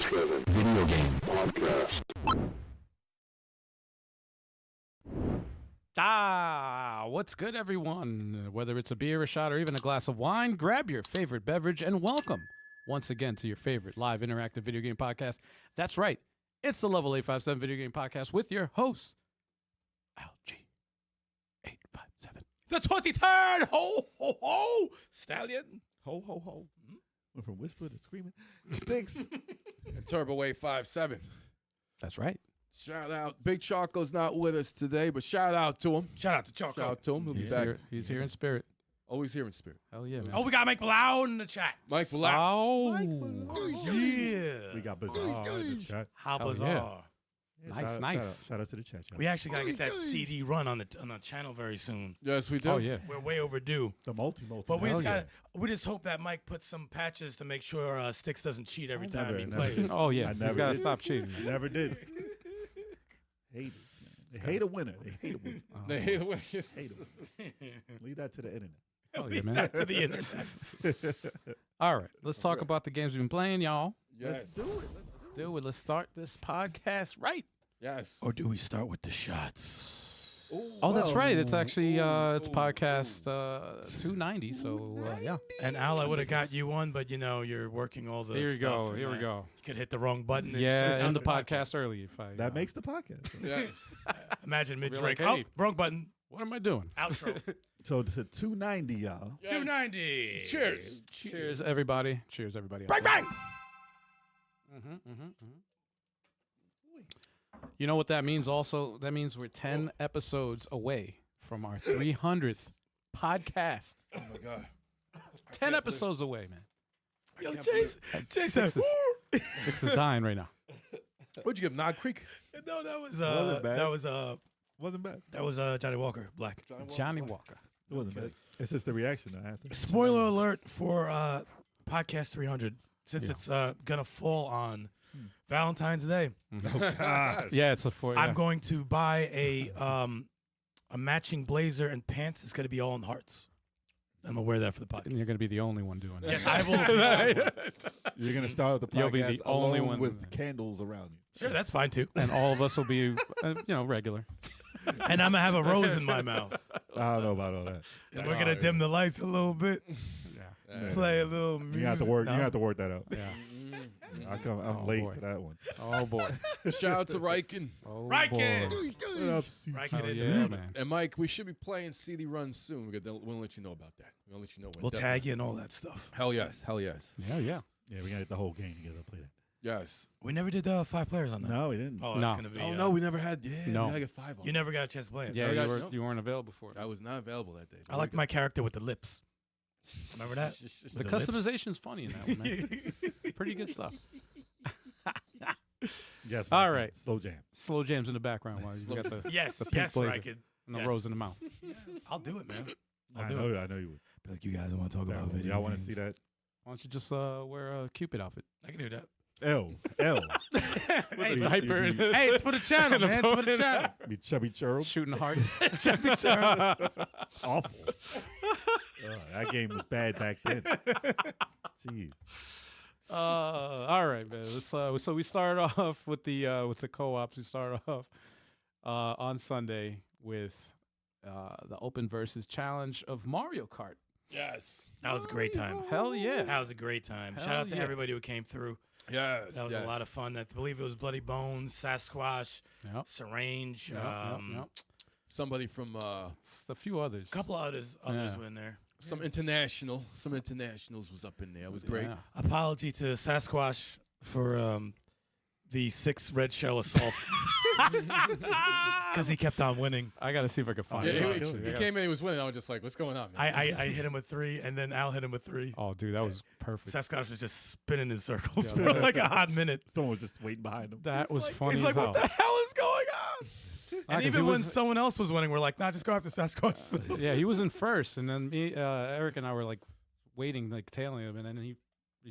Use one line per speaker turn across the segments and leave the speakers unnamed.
27 Video Game Podcast.
What's good, everyone? Whether it's a beer, a shot, or even a glass of wine, grab your favorite beverage and welcome once again to your favorite live interactive video game podcast. That's right. It's the Level 857 Video Game Podcast with your host, LG857.
The 23rd! Ho, ho, ho! Stallion.
Ho, ho, ho. Went from whisper to screaming. Stikz.
And Turbo Wave 57.
That's right.
Shout out. Big Choco's not with us today, but shout out to him. Shout out to Choco. Shout out to him. He'll be back.
He's here in spirit.
Always here in spirit.
Hell yeah, man.
Oh, we got Mike Blau in the chat. Mike Blau.
Oh,
Yeah.
We got Bizarre in the chat.
How
Hell
bizarre.
Yeah,
Nice.
Shout out to the chat.
We actually gotta get that CD run on the channel very soon.
Yes, we do.
Oh, yeah.
We're way overdue.
The multi.
But we
Hell
just
yeah.
we just hope that Mike puts some patches to make sure Stikz doesn't cheat every time he
never
plays.
Oh, yeah.
I
He's
never
got to
did.
stop cheating.
I never did. Haters, man. They hate a winner. They hate a winner.
They hate the way you
Hate a winner. Leave that to the internet.
Hell yeah, man.
Back to the internet.
All right. Let's talk about the games we've been playing, y'all.
Yes.
Let's do it.
Let's do it. Let's start this podcast right.
Yes.
Or do we start with the shots?
Oh, that's right. It's actually it's podcast 290. So yeah.
And Al, I would have got you one, but you're working all the
Here we
stuff
go.
and
Here we
that.
go.
You could hit the wrong button. And
Yeah,
shut down
in the podcast early. If I
That makes the podcast.
Yes.
Imagine mid
Be
drink.
like, hey.
Oh, wrong button.
What am I doing?
Outro.
So to 290, y'all.
Yes.
290.
Cheers.
Cheers, everybody. Cheers, everybody.
Bang bang.
You know what that means? Also, that means we're 10 episodes away from our 300th podcast.
Oh, my God.
10 episodes away, man.
Yo, Jason.
Stikz is dying right now.
What'd you give, Nog Creek?
No, that was
Wasn't bad.
Wasn't
bad.
that was Johnny Walker Black.
Johnny Walker.
It wasn't bad. It's just the reaction I have to.
Spoiler alert for podcast 300 since it's gonna fall on Valentine's Day.
Yeah, it's a four.
I'm going to buy a matching blazer and pants. It's gonna be all in hearts. I'm gonna wear that for the podcast.
And you're going to be the only one doing it.
Yes, I will.
You're going to start the podcast
You'll be the only
alone
one.
with candles around you.
Sure, that's fine too.
And all of us will be, regular.
And I'm gonna have a rose in my mouth.
I don't know about all that.
And we're gonna dim the lights a little bit.
Yeah.
Play a little music.
You have to work.
No.
You have to work that out.
Yeah.
I'm
Oh,
late
boy.
to that one.
Oh, boy.
Shout out to Riken.
Oh,
Riken!
boy.
What up, C?
Right,
Oh,
get it.
yeah, man.
And Mike, we should be playing CD runs soon. We're gonna let you know about that. We'll let you know when.
We'll tag you and all that stuff.
Hell yes. Hell yes.
Yeah, yeah.
Yeah, we got to get the whole game together. Play that.
Yes.
We never did 5 players on that.
No, we didn't.
Oh,
No.
that's gonna be.
Oh no, we never had. Yeah,
No.
we gotta get 5 on.
You never got a chance to play it.
Yeah,
I got-
you weren't available for it.
I was not available that day.
I liked my character with the lips. Remember that?
The
the lips.
customization's funny in that one, man. Pretty good stuff.
Yes.
All
Mike,
right.
Slow jam.
Slow jams in the background while you
Slow-
got the
Yes,
The pink
yes,
blazer.
Riken.
and the
Yes.
rose in the mouth.
I'll do it, man. I'll
I
do
know.
it.
I know you would.
Be like, you guys want to talk about video
Y'all want to
games?
see that?
Why don't you just wear a Cupid outfit?
I can do that.
L.
Hey,
Please,
diaper and
you
hey, it's for the channel, man. It's for the channel.
be chubby churl.
Shooting heart.
Awful. That game was bad back then. Jeez.
All right, man. Let's, so we start off with the co-ops. We start off on Sunday with the open versus challenge of Mario Kart.
Yes.
That was a great time.
Hell yeah!
That was a great time. Shout
Hell
out to
yeah.
everybody who came through.
Yes.
That was a lot of fun. I believe it was Bloody Bones, Sasquatch,
Yep.
Syrange,
Yep.
Somebody from
Just a few others.
a couple others
Yeah.
were in there.
some internationals was up in there. It was great.
Yeah.
Apology to Sasquatch for the 6 red shell assault because he kept on winning.
I got to see if I can find
Yeah,
it.
he came in, he was winning. I was just like, what's going on, man?
I hit him with 3, and then Al hit him with 3.
Oh, dude, that was perfect.
Sasquatch was just spinning in circles
Yeah.
for like a hot minute.
Someone was just waiting behind him.
That was funny
He's
as
like,
hell.
what the hell is going on?
Nah,
And
'cause
even
he
when
was-
someone else was winning, we're like, nah, just go after Sasquatch.
Yeah, he was in first, and then me, Eric, and I were like waiting, like tailing him, and then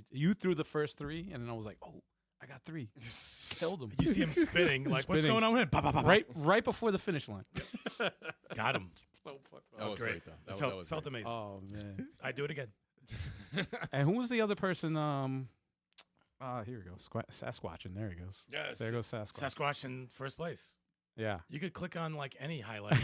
you threw the first 3, and then I was like, oh, I got 3, killed him.
You see him spinning, like, what's
Spinning.
going on with him? Pop, pop, pop, pop.
right before the finish line.
Got him.
that was great, though. That
felt
was
felt
great.
amazing.
Oh man!
I'd do it again.
And who was the other person? Here we go. Sasquatching. There he goes.
Yes.
There goes Sasquatch.
Sasquatch in first place.
Yeah.
You could click on like any highlight and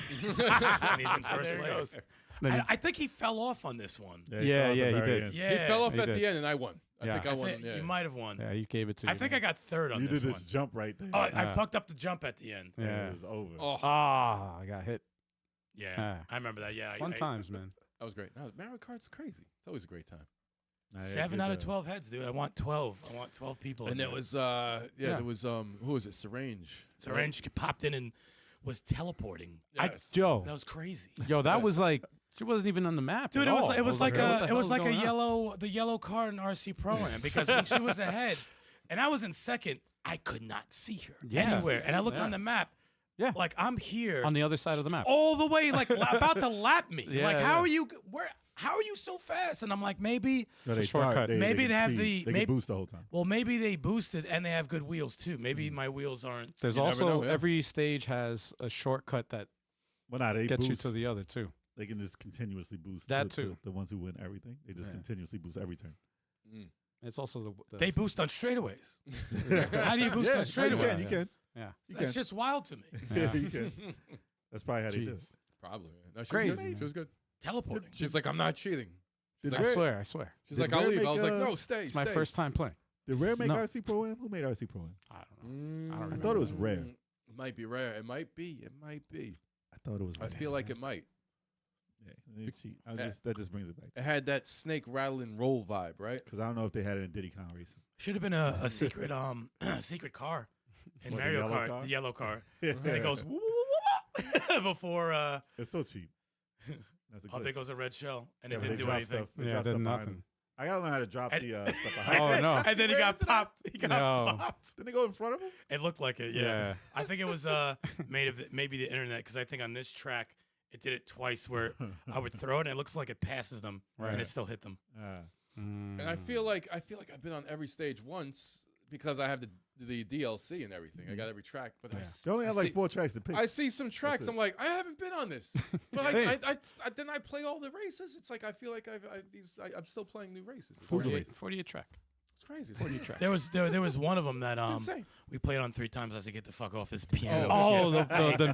he's in first
There he
place.
goes.
I think he fell off on this one.
Yeah,
he
he
fell at the very
did.
end.
Yeah,
He fell off
He
at
did.
the end, and I won. I
Yeah.
think I won. Yeah.
You might have won.
Yeah, you gave it to
I
you.
think I got third on
You
this
did
one.
this jump right there.
Oh, I
Yeah.
fucked up the jump at the end.
Yeah.
It was over.
Oh,
I got hit.
Yeah, I remember that. Yeah,
Fun times, man.
that was great. No, Mario Kart's crazy. It's always a great time.
Nah, yeah,
7
good,
out of 12 heads, dude. I want 12. I want 12 people.
And
in
there
there.
was,
Yeah.
there was, who was it? Syringe.
Syringe popped in and was teleporting.
Yes.
Joe,
That was crazy.
that was like she wasn't even on the map.
Dude,
at
it was
all.
like, it was like
what the
a it
hell
was
is
like a
going on?
yellow car in RC Pro Am because when she was ahead and I was in second, I could not see her
Yeah.
anywhere. And I looked
Yeah.
on the map,
Yeah.
like I'm here
on the other side of the map.
all the way, like about to lap me.
Yeah,
like
yeah.
how are you so fast? And I'm like, maybe
No,
It's a
they
shortcut.
charge-
Maybe
can
they have
speed.
the-
They
maybe-
can boost the whole time.
well, maybe they boosted and they have good wheels too. Maybe my wheels aren't.
There's
You never
also
know, yeah.
every stage has a shortcut that
Well, nah, they
gets you
boost.
to the other too.
They can just continuously boost.
That
the,
too.
The ones who win everything, they just
Yeah.
continuously boost every turn.
It's also the
They boost on straightaways. How do you boost
yeah,
on
You
straightaways?
can. You can.
yeah.
You
That's
can.
just wild to me.
Yeah, you can. That's probably how they do it.
Jeez.
Probably. No, she
Crazy,
was good.
man.
She was good.
Teleporting.
She's like, I'm not cheating. She's
Did
like,
Rare-
I swear.
she's
Did
like, I'll
Rare
leave. I
make,
was like, no, stay.
It's my
stay.
first time playing.
Did Rare make
No.
RC Pro Am? Who made RC Pro Am?
I don't know. I don't
I
remember.
thought it was Rare.
It might be rare. It might be. It might be.
I thought it was.
I
Rare.
feel like it might.
Yeah, they cheat.
Yeah.
That just brings it back.
It had that snake rattling roll vibe, right?
Because I don't know if they had it in Diddy Kong Racing.
Should have been a secret secret car in
What, the
Mario
yellow
Kart,
car?
the yellow car. And it goes woo, woo, woo, woo, before
It's so cheap. That's a
oh,
glitch.
there goes a red shell and
Yeah,
it
but
didn't
they
do
drop
anything.
stuff. They
Yeah,
drop
then
stuff behind
nothing.
them. I gotta learn how to drop
And-
the stuff behind
Oh
them.
no.
And then he got popped. He got
No.
popped.
Didn't they go in front of him?
It looked like it, yeah.
Yeah.
I think it was made of maybe the internet because I think on this track it did it twice where I would throw it and it looks like it passes them
Right.
and it still hit them.
Mm.
And I feel like I've been on every stage once because I have the DLC and everything. I got every track, but
Yeah.
They only have
I
like
see-
4 tracks to pick.
I see some tracks.
it.
I'm like, I haven't been on this. But
Same.
then I play all the races. It's like I feel like I'm still playing new races. It's,
48 track.
it's crazy.
48 tracks.
There was one of them that
It's insane.
we played on 3 times. I said, "Get the fuck off this piano."
Oh,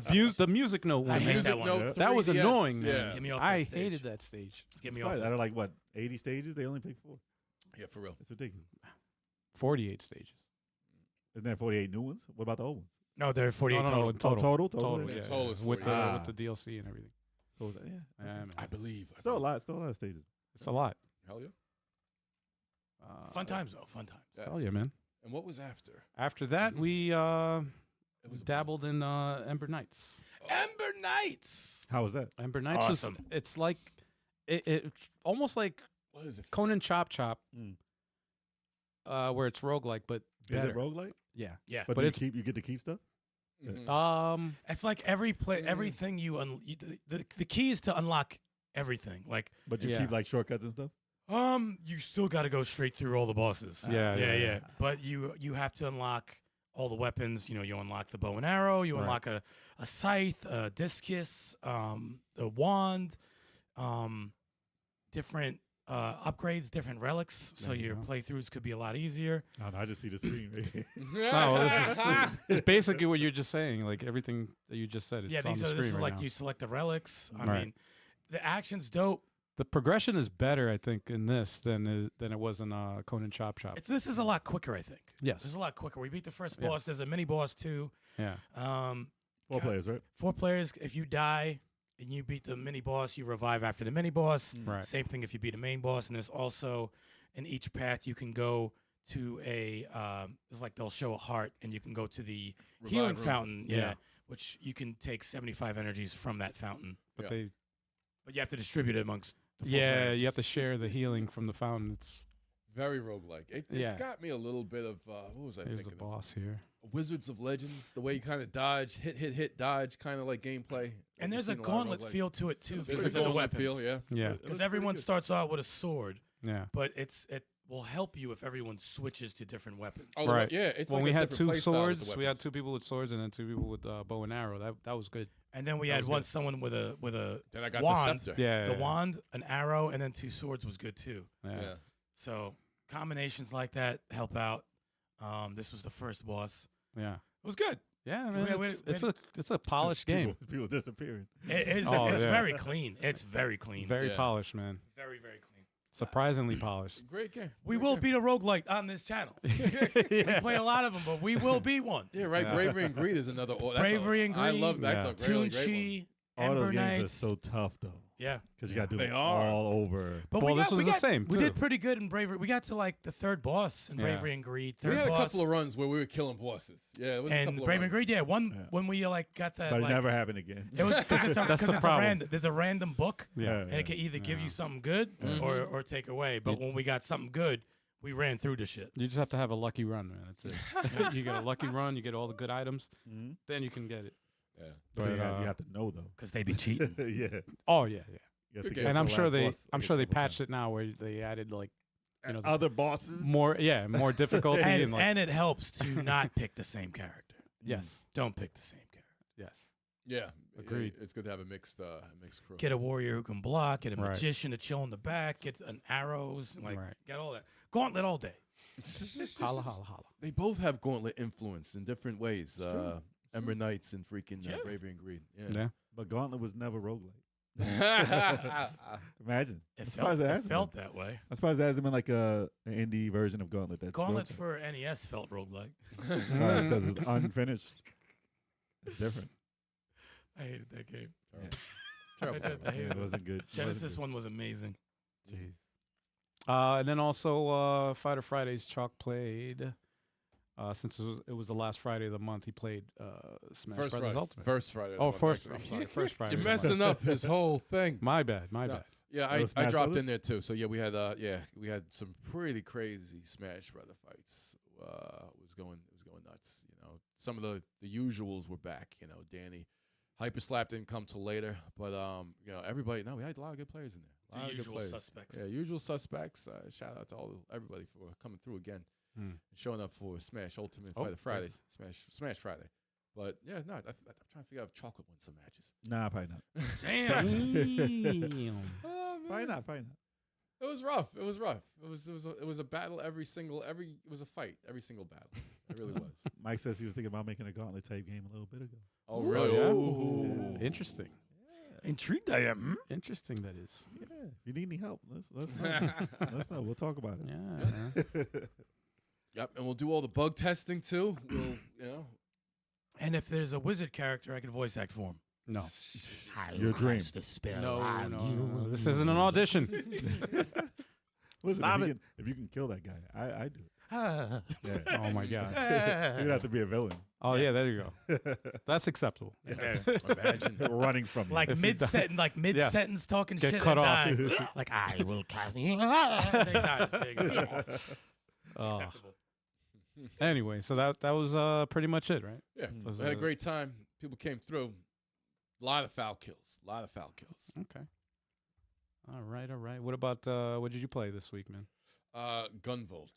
shit.
the music note
I
one.
hate
man.
that one.
note
That was
3DS,
annoying,
Yeah,
man.
Get me off
I
that stage.
hated that stage.
Get me
Probably
off.
out of like what 80 stages, they only pick 4.
yeah, for real.
It's ridiculous.
48 stages.
Isn't there 48 new ones? What about the old ones?
No, there are 48
No,
total.
in total.
Total.
Total,
Yeah,
yeah,
total
yeah.
is
with
48.
the DLC and everything.
So is that, yeah.
Yeah, man.
I believe.
Still a lot of stages.
It's a lot.
Hell yeah.
Fun times though. Fun times.
Yes.
Hell yeah, man.
And what was after?
After that, we
It was
dabbled in Ember Knights.
Ember Knights.
How was that?
Ember Knights
Awesome.
was, it's like, it's almost like
What is it?
Conan Chop Chop,
Mm.
where it's roguelike, but
Is
better.
it roguelike?
Yeah.
Yeah.
But,
But
do
it's-
you get to keep stuff?
Mhm.
It's like everything the key is to unlock everything. Like
But you
Yeah.
keep like shortcuts and stuff?
you still got to go straight through all the bosses.
Yeah.
But you have to unlock all the weapons. You know, you unlock the bow and arrow. You
Right.
unlock a scythe, a discus, a wand, different upgrades, different relics. So
There you
your
go.
playthroughs could be a lot easier.
No, I just see the screen.
No, well, this is basically what you're just saying. Like everything that you just said. It's
Yeah,
on the
this
screen
is
right
like
now.
you select the relics. I
Right.
mean, the action's dope.
The progression is better, I think, in this than it was in Conan Chop Chop.
This is a lot quicker, I think.
Yes.
This is a lot quicker. We beat the first
Yes.
boss. There's a mini boss too.
Yeah.
4
God.
players, right?
4 players. If you die and you beat the mini boss, you revive after the mini boss.
Right.
Same thing if you beat a main boss. And there's also in each path you can go to a. It's like they'll show a heart, and you can go to the healing
room.
fountain.
Yeah.
Yeah. Which you can take 75 energies from that fountain,
But
Yeah.
they
but you have to distribute it amongst the 4
yeah,
players.
you have to share the healing from the fountain. It's
Very roguelike. It's
Yeah.
got me a little bit of what was I
there's
thinking?
a boss here.
Of? Wizards of Legends. The way you kind of dodge, hit, dodge, kind of like gameplay.
And
I've
there's a
seen lot of
gauntlet
roguelikes.
feel to it too
There's
because
a
of the
gauntlet
weapons.
feel, yeah.
Yeah.
Because everyone starts out with a sword,
Yeah.
but it will help you if everyone switches to different weapons.
Oh,
Right.
Yeah, it's
When
like
we
a
had
different
2
play style with the
swords, we had
weapons.
2 people with swords and then 2 people with bow and arrow. That was good.
And then we
That
had
was
one
good.
someone with a
Then I got
wand.
the scepter.
Yeah.
the wand, an arrow, and then 2 swords was good too.
Yeah.
Yeah.
So combinations like that help out. This was the first boss.
Yeah.
It was good.
Yeah, man.
We-
It's a polished game.
People disappearing.
It's
Oh,
it's
yeah.
very clean. It's very clean.
Very
Yeah.
polished, man.
very clean.
Surprisingly polished.
Great game.
We
Great
will
game.
beat a roguelike on this channel. We
Yeah.
play a lot of them, but we will beat one.
Yeah, right.
Yeah.
Bravery and Greed is another.
Bravery and
I
Greed.
love that.
Yeah.
That's a really great one.
Tunchi,
All those
Ember
games are
Knights.
so tough though,
Yeah.
because you got to do
They
it
are.
all over.
But
Well,
we
this
got,
was
we
the
got,
same,
We
too.
did pretty good in Bravery. We got to like the third boss in
Yeah.
Bravery and Greed. Third
We had a
boss.
couple of runs where we were killing bosses. Yeah, it was a
and
couple
Bravery
of
and
runs.
Greed, yeah, one
Yeah.
when we like got that.
But it
like,
never happened again.
It was because it's a,
That's
'cause
the
it's
problem.
a random. There's a random book,
Yeah.
and it can either give
Yeah.
you something good
Mhm.
or take away. But when we got something good, we ran through the shit.
You just have to have a lucky run, man. That's it. You get a lucky run, you get all the good items,
Mhm.
then you can get it.
Yeah.
But
But,
you have to know though.
Because they be cheating.
Yeah.
Oh yeah, yeah.
You have
Good
to
game.
get
And
to
I'm
the
sure
last
they
boss,
I'm
like,
sure
a
they
couple
patched
times.
it now where they added like the
Other bosses.
more more difficulty and,
and,
like
and it helps to not pick the same character.
yes.
Don't pick the same character.
Yes.
Yeah.
Agreed.
It's good to have a mixed crew.
Get a warrior who can block. Get a
Right.
magician to chill in the back. Get an arrows. Like
Right.
get all that. Gauntlet all day.
Holla holla holla.
They both have Gauntlet influence in different ways.
true.
Ember Knights and freaking
Yeah.
Bravery and Greed.
Yeah.
But Gauntlet was never roguelike.
Yeah.
Imagine.
It
I'm
felt,
surprised it
it
hasn't
felt that way.
I'm surprised there hasn't been like an indie version of Gauntlet that's
Gauntlets
roguelike.
for NES felt roguelike.
Because it's unfinished. It's different.
I hated that game.
Terrible.
I
Terrible.
hated
Yeah, it wasn't good. It wasn't
Genesis
good.
one was amazing.
Jeez. And then also Fighter Fridays Chalk played. Since it was the last Friday of the month, he played Smash
First
Brothers
Friday.
Ultimate.
First Friday.
Oh,
that one,
first.
actually.
I'm sorry, first Friday.
You're
of the month.
messing up his whole thing.
My bad. My
No.
bad.
Yeah,
Oh,
I
Smash
dropped
Brothers?
in there too. So yeah, we had we had some pretty crazy Smash Brother fights. It was going nuts. You know, some of the usuals were back. You know, Danny, Hyper Slap didn't come till later, but you know, everybody. No, we had a lot of good players in there. A lot
The
of good
usual
players.
suspects.
Yeah, usual suspects. Shout out to everybody for coming through again,
Hmm.
and showing up for Smash Ultimate
Oh,
Fighter Fridays, Smash Friday. But yeah, no, I'm trying to figure out if Chocolate won some matches.
Nah, probably not.
Damn.
Damn.
Oh,
Probably
man.
not. Probably not.
It was rough. It was rough. It was a battle it was a fight every single battle. It really was.
Mike says he was thinking about making a Gauntlet type game a little bit ago.
Oh
Ooh,
really?
yeah?
Ooh.
Interesting.
Intrigued I am.
Interesting that is.
Yeah. If you need any help, let's know. Let us know. We'll talk about it.
Yeah. yeah.
Yep, and we'll do all the bug testing too. We'll, you know.
And if there's a wizard character, I could voice act for him.
No.
Your dream.
The spell
No,
on
no,
you.
no. This isn't an audition.
Listen,
Stop
if you can kill that guy, I do.
Ah.
Yeah.
Oh my god.
You'd have to be a villain.
Oh yeah, there you go. That's acceptable.
Imagine.
Running from you.
Like
If you
mid
die-
mid sentence talking
Get
shit
cut
and
off.
die. Like I will cast you. And then he dies. There you go.
Oh.
Acceptable.
Anyway, so that was pretty much it, right?
Yeah,
So
we had a
the-
great time. People came through. A lot of foul kills.
Okay. All right, all right. What about what did you play this week, man?
Gunvolt.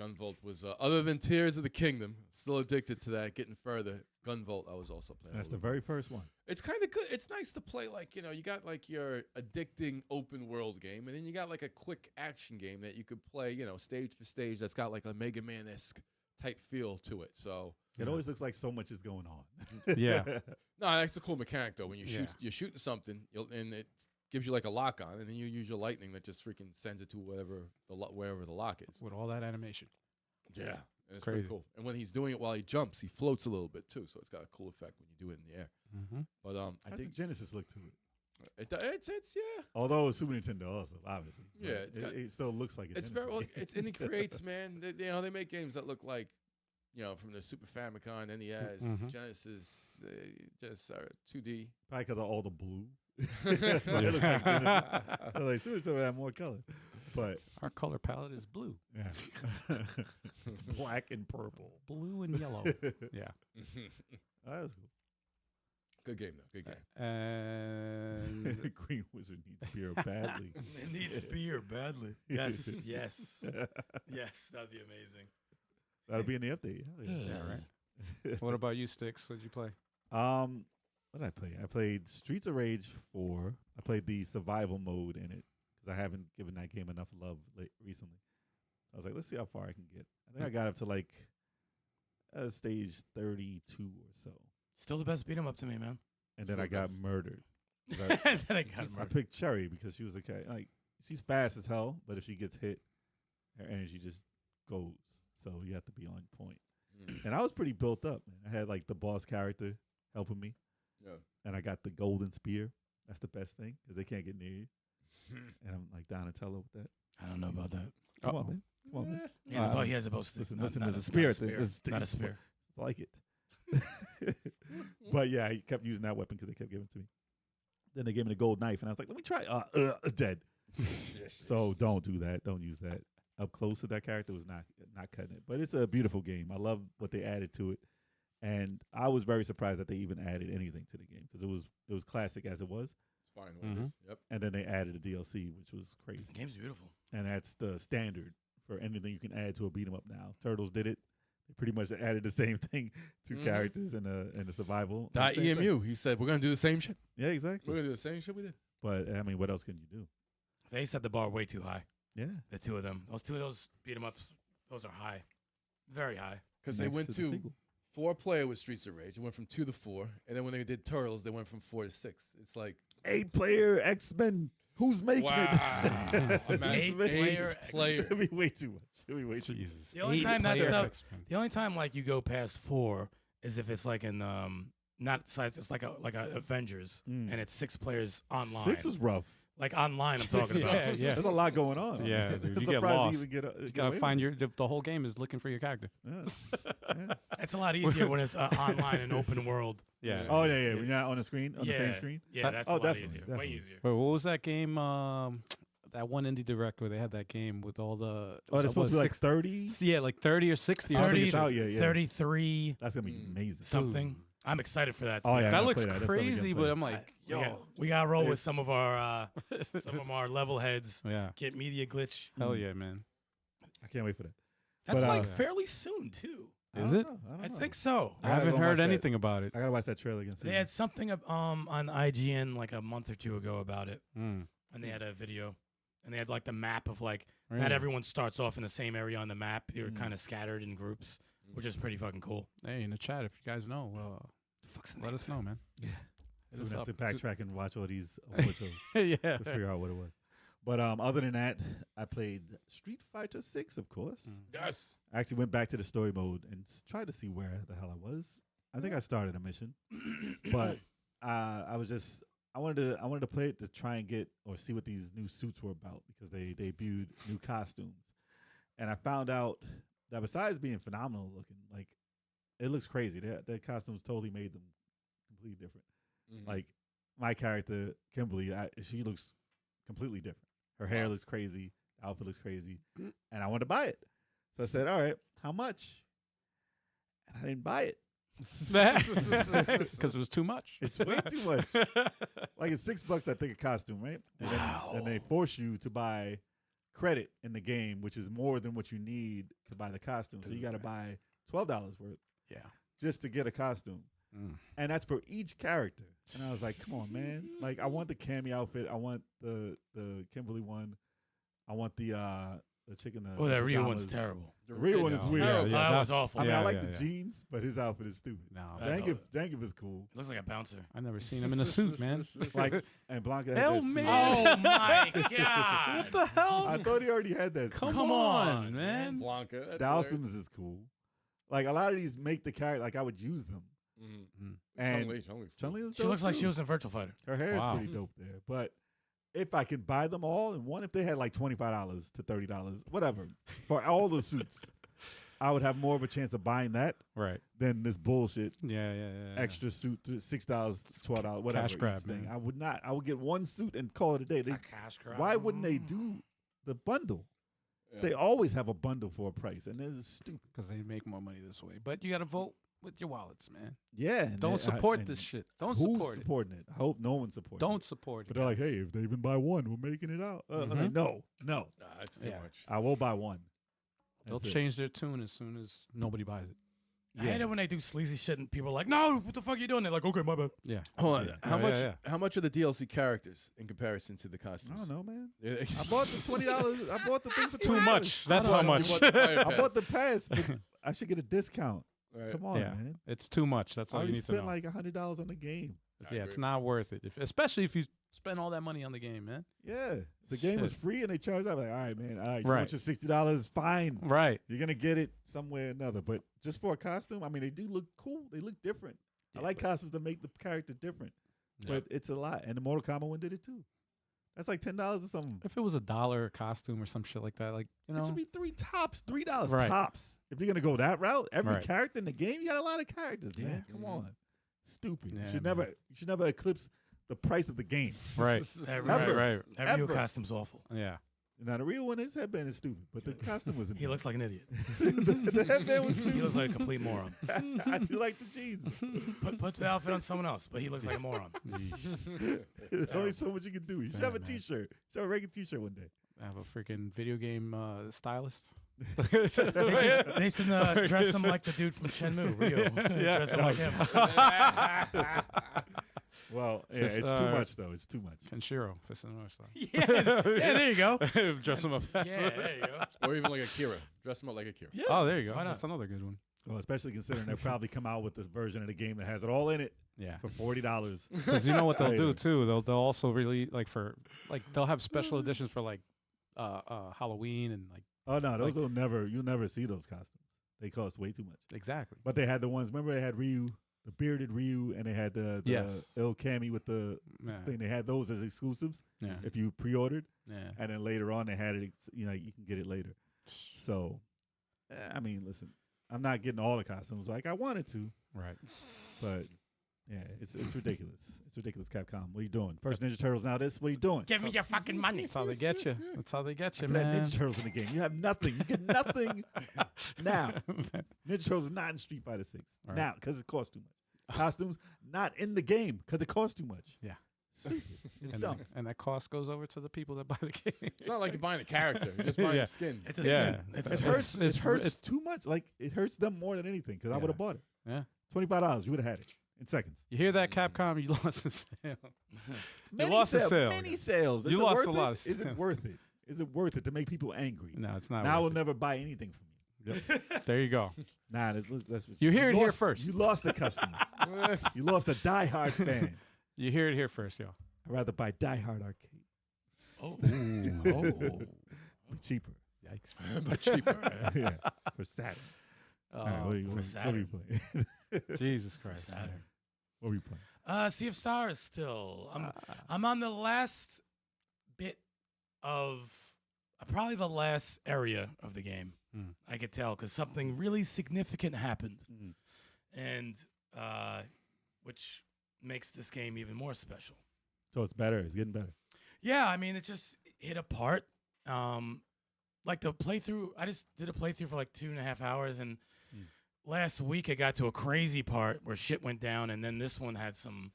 Gunvolt was other than Tears of the Kingdom. Still addicted to that. Getting further. Gunvolt. I was also playing.
That's
a
the
little
very first one.
It's kind of good. It's nice to play like, you know, you got like your addicting open world game, and then you got like a quick action game that you could play, you know, stage for stage that's got like a Mega Man-esque type feel to it. So,
It
Yeah.
always looks like so much is going on.
Yeah.
no, that's a cool mechanic though. When you
Yeah.
shoot, you're shooting something, and it gives you like a lock on, and then you use your lightning that just freaking sends it to wherever the lock is.
With all that animation.
Yeah. And it's
Crazy.
pretty cool. And when he's doing it while he jumps, he floats a little bit too, so it's got a cool effect when you do it in the air.
Mm-hmm.
But I
How's the
think
Genesis look to it?
it's yeah.
Although it's Super Nintendo also, obviously.
Yeah,
But
it's got-
it still looks like a
It's
Genesis
very well.
game.
It's indie creates, man. You know, they make games that look like, you know, from the Super Famicom, NES,
Mhm.
Genesis, just 2D.
Probably because of all the blue. That's why it looks like Genesis. I was like, Super Nintendo had more color. But,
Our color palette is blue.
yeah. It's black and purple.
Blue and yellow. Yeah.
Oh, that was cool.
Good game though. Good game.
And
Green Wizard needs beer badly.
It needs beer badly. Yes, yes, yes. That'd be amazing.
That'll be in the update. Hell yeah.
yeah, right. What about you, Stikz? What did you play?
What did I play? I played Streets of Rage 4. I played the survival mode in it because I haven't given that game enough love recently. I was like, let's see how far I can get. I think I got up to like stage 32 or so.
Still the best beat 'em up to me, man.
And then
So
I got
best.
murdered.
Then I got
I
murdered.
picked Cherry because she was like she's fast as hell, but if she gets hit, her energy just goes. So you have to be on point. And I was pretty built up, man. I had like the boss character helping me,
Yeah.
and I got the golden spear. That's the best thing because they can't get near you. And I'm like Donatello with that.
I don't know about that.
Come on, man. Come on, man.
He has a bow stick.
Listen,
not
there's
a
a spear.
Not a spear.
Like it. But yeah, I kept using that weapon because they kept giving it to me. Then they gave me the gold knife, and I was like, let me try. Dead. So don't do that. Don't use that. Up close to that character was not cutting it. But it's a beautiful game. I love what they added to it. And I was very surprised that they even added anything to the game because it was classic as it was.
It's fine. What it is. Yep.
And then they added a DLC, which was crazy.
The game's beautiful.
And that's the standard for anything you can add to a beat 'em up now. Turtles did it. They pretty much added the same thing, two characters and the survival.
Dot
Same thing.
EMU. He said we're gonna do the same shit.
Yeah, exactly.
We're gonna do the same shit we did.
But I mean, what else can you do?
They set the bar way too high.
Yeah.
The two of them. Those beat 'em ups. Those are high. Very high.
Because they
Next
went
to the
to
sequel.
4-player with Streets of Rage. It went from 2 to 4, and then when they did Turtles, they went from 4 to 6. It's like
8-player X-Men. Who's making
wow.
it?
Imagine
Eight-player
eight player.
It'd be way too much. It'd be way too much.
Jesus.
The only time that
Eight-player
stuff-
X-Men.
The only time like you go past 4 is if it's like in not size. It's like a Avengers,
Mm.
and it's 6 players online.
6 is rough.
Like online, I'm talking about.
Yeah, yeah.
There's a lot going on.
Yeah,
I'm
dude, you get
surprised
lost.
even get,
You
get
gotta
away
find
with
the whole game is looking for your character.
it. Yeah.
It's a lot easier when it's online and open world.
Yeah.
Oh yeah. When you're not on the screen, on the same
Yeah.
screen.
Yeah, that's
Oh,
a lot
definitely,
easier. Way
definitely.
easier.
Wait, what was that game? That one indie direct where they had that game with all the.
Oh, they're supposed to be like 30.
Yeah, like 30 or 60 or
I don't think
30,
it's out yet, yeah.
33
That's gonna be
Mm.
amazing.
something. I'm excited for that. to
Oh,
be
yeah,
That
I
honest.
looks
play that. That's something we
crazy,
gotta
but
play.
I'm like, yo.
we got to roll with
It's-
some of our level heads.
Yeah.
Get media glitch.
Hell yeah, man.
I can't wait for that.
That's
But,
like
Yeah.
fairly soon too.
Is it?
I think so.
I
gotta
haven't
go watch
heard
that.
anything about it.
I gotta watch that trailer again.
They had something on IGN like a month or two ago about it,
Mm.
and they had a video, and they had like the map of like
Really?
not everyone starts off in the same area on the map. They were
Mm.
kind of scattered in groups, which is pretty fucking cool.
Hey, in the chat, if you guys know,
The fuck's the
let
name
us
of it?
know, man.
Yeah.
Hit
So
us
we have
up.
to backtrack and watch all these awards shows
Yeah.
to figure out what it was. But other than that, I played Street Fighter 6, of course.
Mm.
Yes.
I actually went back to the story mode and tried to see where the hell I was. I think I started a mission, but I wanted to play it to try and get or see what these new suits were about because they debuted new costumes, and I found out that besides being phenomenal looking, like it looks crazy. Their costumes totally made them completely different. Like my character Kimberly, she looks completely different. Her hair
Wow.
looks crazy, the outfit looks crazy, and I wanted to buy it. So I said, "All right, how much?" And I didn't buy it.
Because it was too much.
It's way too much. Like it's $6, I think, a costume, right? And then they force you to buy credit in the game, which is more than what you need to buy the costume. So you got to buy $12 worth
Yeah.
just to get a costume,
Mm.
and that's for each character. And I was like, "Come on, man! Like I want the Cammy outfit. I want the Kimberly one. I want the chicken.
Oh, that Ryu one's
pajamas.
terrible.
The real one is
It's
weird.
terrible.
Yeah,
that
that-
was awful.
I mean, I
Yeah,
like
yeah,
the
yeah.
jeans, but his outfit is stupid.
No,
That's
Zangief is cool.
It looks like a bouncer.
I've never seen him in a suit, man.
Like and Blanca had
Hell,
that suit.
man.
Oh my god!
What the hell?
I thought he already had that.
Come
suit.
on, man.
Blanca. That's
Dalston's is cool. Like a lot of these make the character. Like I would use them. And
Chun-Li's
Chun-Li is
She
dope
looks like
too.
she was in Virtual Fighter.
Her hair
Wow.
is pretty dope there. But if I can buy them all in one, if they had like $25 to $30, whatever, for all the suits, I would have more of a chance of buying that
Right.
than this bullshit
Yeah, yeah, yeah.
extra suit, $6, $12, whatever.
Cash grab,
each thing.
man.
I would not. I would get one suit and call it a day.
It's
They,
a cash grab.
why wouldn't they do the bundle?
Yeah.
They always have a bundle for a price, and this is stupid.
Because they make more money this way. But you got to vote with your wallets, man.
Yeah. and
Don't
they-
support
and
this shit. Don't
who's
support it.
supporting it? I hope no one supports
Don't
it.
support it.
But they're like, hey, if they even buy one, we're making it out. I'm like,
Mhm.
no.
Nah, it's too
Yeah.
much.
I will buy one.
They'll
That's it.
change their tune as soon as nobody buys it.
I hate it when they do sleazy shit and people are like, no, what the fuck are you doing? They're like, okay, my bad.
Yeah.
Hold on.
Yeah.
How
Oh,
much?
yeah.
How much are the DLC characters in comparison to the costumes?
I don't know, man.
Yeah.
I bought the $20. I bought the thing for
Too
$20.
much. That's how
You
much.
bought the Fire
I
Pass.
bought the pass, but I should get a discount.
Right.
Come on,
Yeah.
man.
It's too much. That's
I
all you
already
need to
spent
know.
like $100 on the game.
I
Yeah, it's
agree.
not worth it. Especially if you spend all that money on the game, man.
Yeah, the game was
Shit.
free and they charged out. Like, all right, man. All right, you
Right.
want your $60? Fine.
Right.
You're gonna get it somewhere or another. But just for a costume, I mean, they do look cool. They look different. I
Yeah,
like
but-
costumes that make the character different.
Yeah.
But it's a lot. And the Mortal Kombat one did it too. That's like $10 or something.
If it was $1 a costume or some shit like that, like, you
It
know.
should be $3
Right.
tops. If you're gonna go that route, every
Right.
character in the game, you got a lot of characters,
Yeah.
man. Come
Mhm.
on, stupid.
Yeah,
you should
man.
never eclipse the price of the game.
Right.
Every,
Ever.
Right.
every new
Ever.
costume's awful.
Yeah.
Now the real one, his headband is stupid, but the costume was.
He looks like an idiot.
the headband was stupid.
He looks like a complete moron.
I do like the jeans.
Put the outfit on someone else, but he looks like a moron.
There's only so much you can do. You should have a
man.
T-shirt. You should have a regular T-shirt one day.
I have a freaking video game stylist.
They should dress him like the dude from Shenmue, Rio.
Yeah.
Dress him like him.
Well, yeah,
Fist-
it's too much though. It's too much.
Kenshiro, Fist of the North Star.
Yeah, there you go.
Dress him up.
Yeah, there you go.
Or even like Akira. Dress them up like Akira.
Yeah.
Oh, there you go.
Why not?
That's another good one.
Well, especially considering they'll probably come out with this version of the game that has it all in it
Yeah.
for $40.
Because you know what they'll do
Yeah.
too. They'll also really they'll have special editions for like Halloween and like
Oh no, those
Like-
will never. You'll never see those costumes. They cost way too much.
exactly.
But they had the ones. Remember, they had Ryu, the bearded Ryu, and they had the
Yes.
Il Kami with the
Yeah.
thing. They had those as exclusives
Yeah.
if you pre-ordered,
Yeah.
and then later on they had it. You know, you can get it later. So, I mean, listen, I'm not getting all the costumes like I wanted to,
Right.
but yeah, it's ridiculous. It's ridiculous, Capcom. What are you doing? First Ninja Turtles, now this. What are you doing?
Give me your fucking money.
That's how they get you. That's how they get you,
After that
man.
Ninja Turtles in the game. You have nothing. You get nothing now. Ninja Turtles is not in Street Fighter 6
Right.
now because it costs too much. Costumes not in the game because it costs too much.
Yeah.
Stupid. It's
and,
dumb.
and that cost goes over to the people that buy the game.
It's not like you're buying a character. You're just buying
Yeah.
a skin.
It's a
Yeah.
skin. It's
It
a skin.
hurts.
it's-
It hurts
it's-
too much. Like it hurts them more than anything because I
Yeah.
would have bought it.
Yeah.
$25. You would have had it in seconds.
You hear that, Capcom? You lost the sale.
Many
lost the
sales.
sale.
Many sales. Is
You
it
lost
worth
a
it?
lot of
Is it
sales.
worth it? Is it worth it to make people angry?
No, it's not.
Now I will
worth
never buy anything from you.
it. Yep. There you go.
Nah, that's
You hear it here
lost-
first.
You lost a customer. You lost a diehard fan.
You hear it here first, yo.
I'd rather buy Die Hard Arcade.
Oh.
Be cheaper.
Yikes.
But cheaper.
Yeah, for Saturn. All right, what are you,
for
what are you
Saturn.
playing?
Jesus Christ.
Saturn.
What are you playing?
Sea of Stars still. I'm on the last bit of probably the last area of the game.
Hmm.
I could tell because something really significant happened,
Mm.
and which makes this game even more special.
So it's better. It's getting better.
Yeah, I mean, it just hit apart. Like the playthrough, I just did a playthrough for like 2.5 hours, and last week I got to a crazy part where shit went down, and then this one had some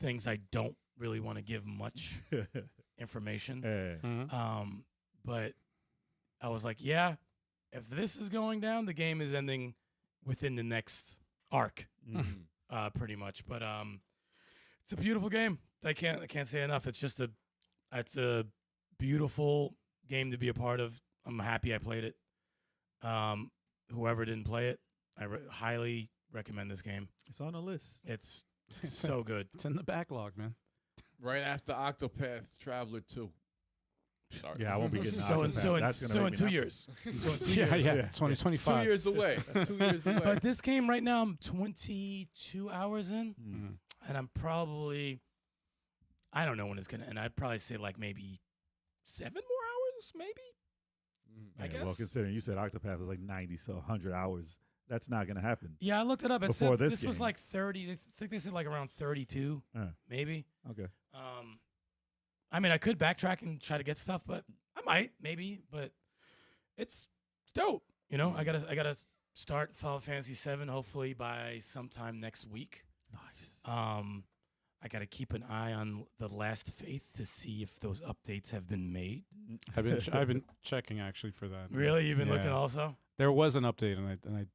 things I don't really want to give much information.
Yeah.
Mhm.
But I was like, yeah, if this is going down, the game is ending within the next arc,
Mhm.
pretty much. But it's a beautiful game. I can't say enough. It's a beautiful game to be a part of. I'm happy I played it. Whoever didn't play it, I highly recommend this game.
It's on the list.
It's so good.
It's in the backlog, man.
Right after Octopath Traveler 2. Sorry.
Yeah, I won't be getting
So in
Octopath.
so in
That's gonna
so
make
in
me
2
happy.
years. So in 2
Yeah,
years.
yeah.
Yeah.
2025.
2 years away. That's 2 years away.
But this game right now, I'm 22 hours in,
Mhm.
and I'm probably, I don't know when it's gonna end. I'd probably say like maybe 7 more hours, maybe. I
Yeah, well,
guess.
considering you said Octopath was like 90, so 100 hours, that's not going to happen.
Yeah, I looked it up. It
Before
said
this
was
game.
like 30. I think they said like around 32, maybe.
Okay.
I mean, I could backtrack and try to get stuff, but I might, maybe. But it's dope. You know, I gotta start Final Fantasy VII hopefully by sometime next week.
Nice.
I gotta keep an eye on the Last Faith to see if those updates have been made.
I've been checking actually for that.
Really, you've been
Yeah.
looking also?
There was an update, and I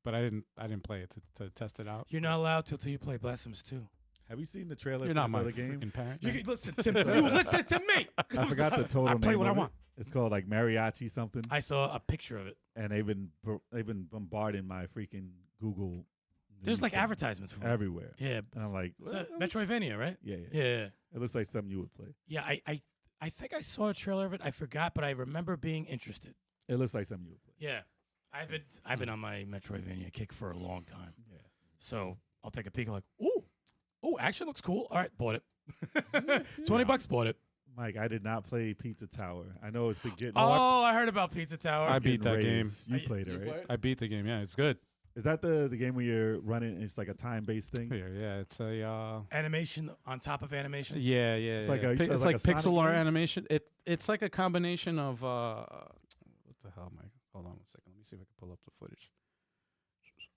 but I didn't play it to test it out.
You're not allowed till you play Blasphemous 2.
Have you seen the trailer
You're
for
not
this
my
other game?
freaking parent.
You
man.
can listen to me. You listen to me.
I forgot the total
I
name
play what
of
I
it.
want.
It's called like Mariachi something,
I saw a picture of it.
and they've been bombarding my freaking Google.
There's
news
like
thing
advertisements for it.
everywhere,
Yeah.
and I'm like,
It's
well,
a
it looks-
Metroidvania, right?
yeah, yeah,
Yeah.
It looks like something you would play.
Yeah, I think I saw a trailer of it. I forgot, but I remember being interested.
It looks like something you would play.
Yeah. I've been on my Metroidvania kick for a long time.
Yeah.
So I'll take a peek. I'm like, ooh, action looks cool. All right, bought it. $20, bought it.
Mike, I did not play Pizza Tower. I know it's been getting.
Oh, I heard about Pizza Tower.
I beat that game.
You
I-
played
You
it, right?
play it?
I beat the game. Yeah, it's good.
Is that the game where you're running? And it's like a time-based thing.
Yeah, it's a.
Animation on top of animation.
Yeah.
It's
yeah.
like a- you said
it's
like
like
a Sonic
pixel art
game?
animation. It's like a combination of what the hell, Mike? Hold on 1 second. Let me see if I can pull up the footage.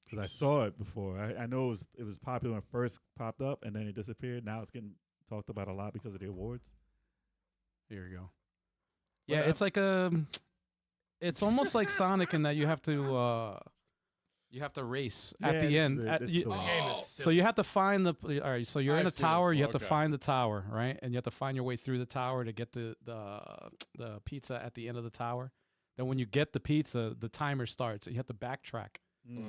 Because I saw it before. I know it was popular when it first popped up, and then it disappeared. Now it's getting talked about a lot because of the awards.
Here we go.
But,
Yeah, it's like it's almost like Sonic in that you have to race at
Yeah,
the
this
end.
is the-
At-
this is
you-
the
This
one.
game is
so
silly.
you have to find the. All right, so you're in a
I've seen it
tower. You have
before,
to
okay.
find the tower, right? And you have to find your way through the tower to get the pizza at the end of the tower. Then when you get the pizza, the timer starts. And you have to backtrack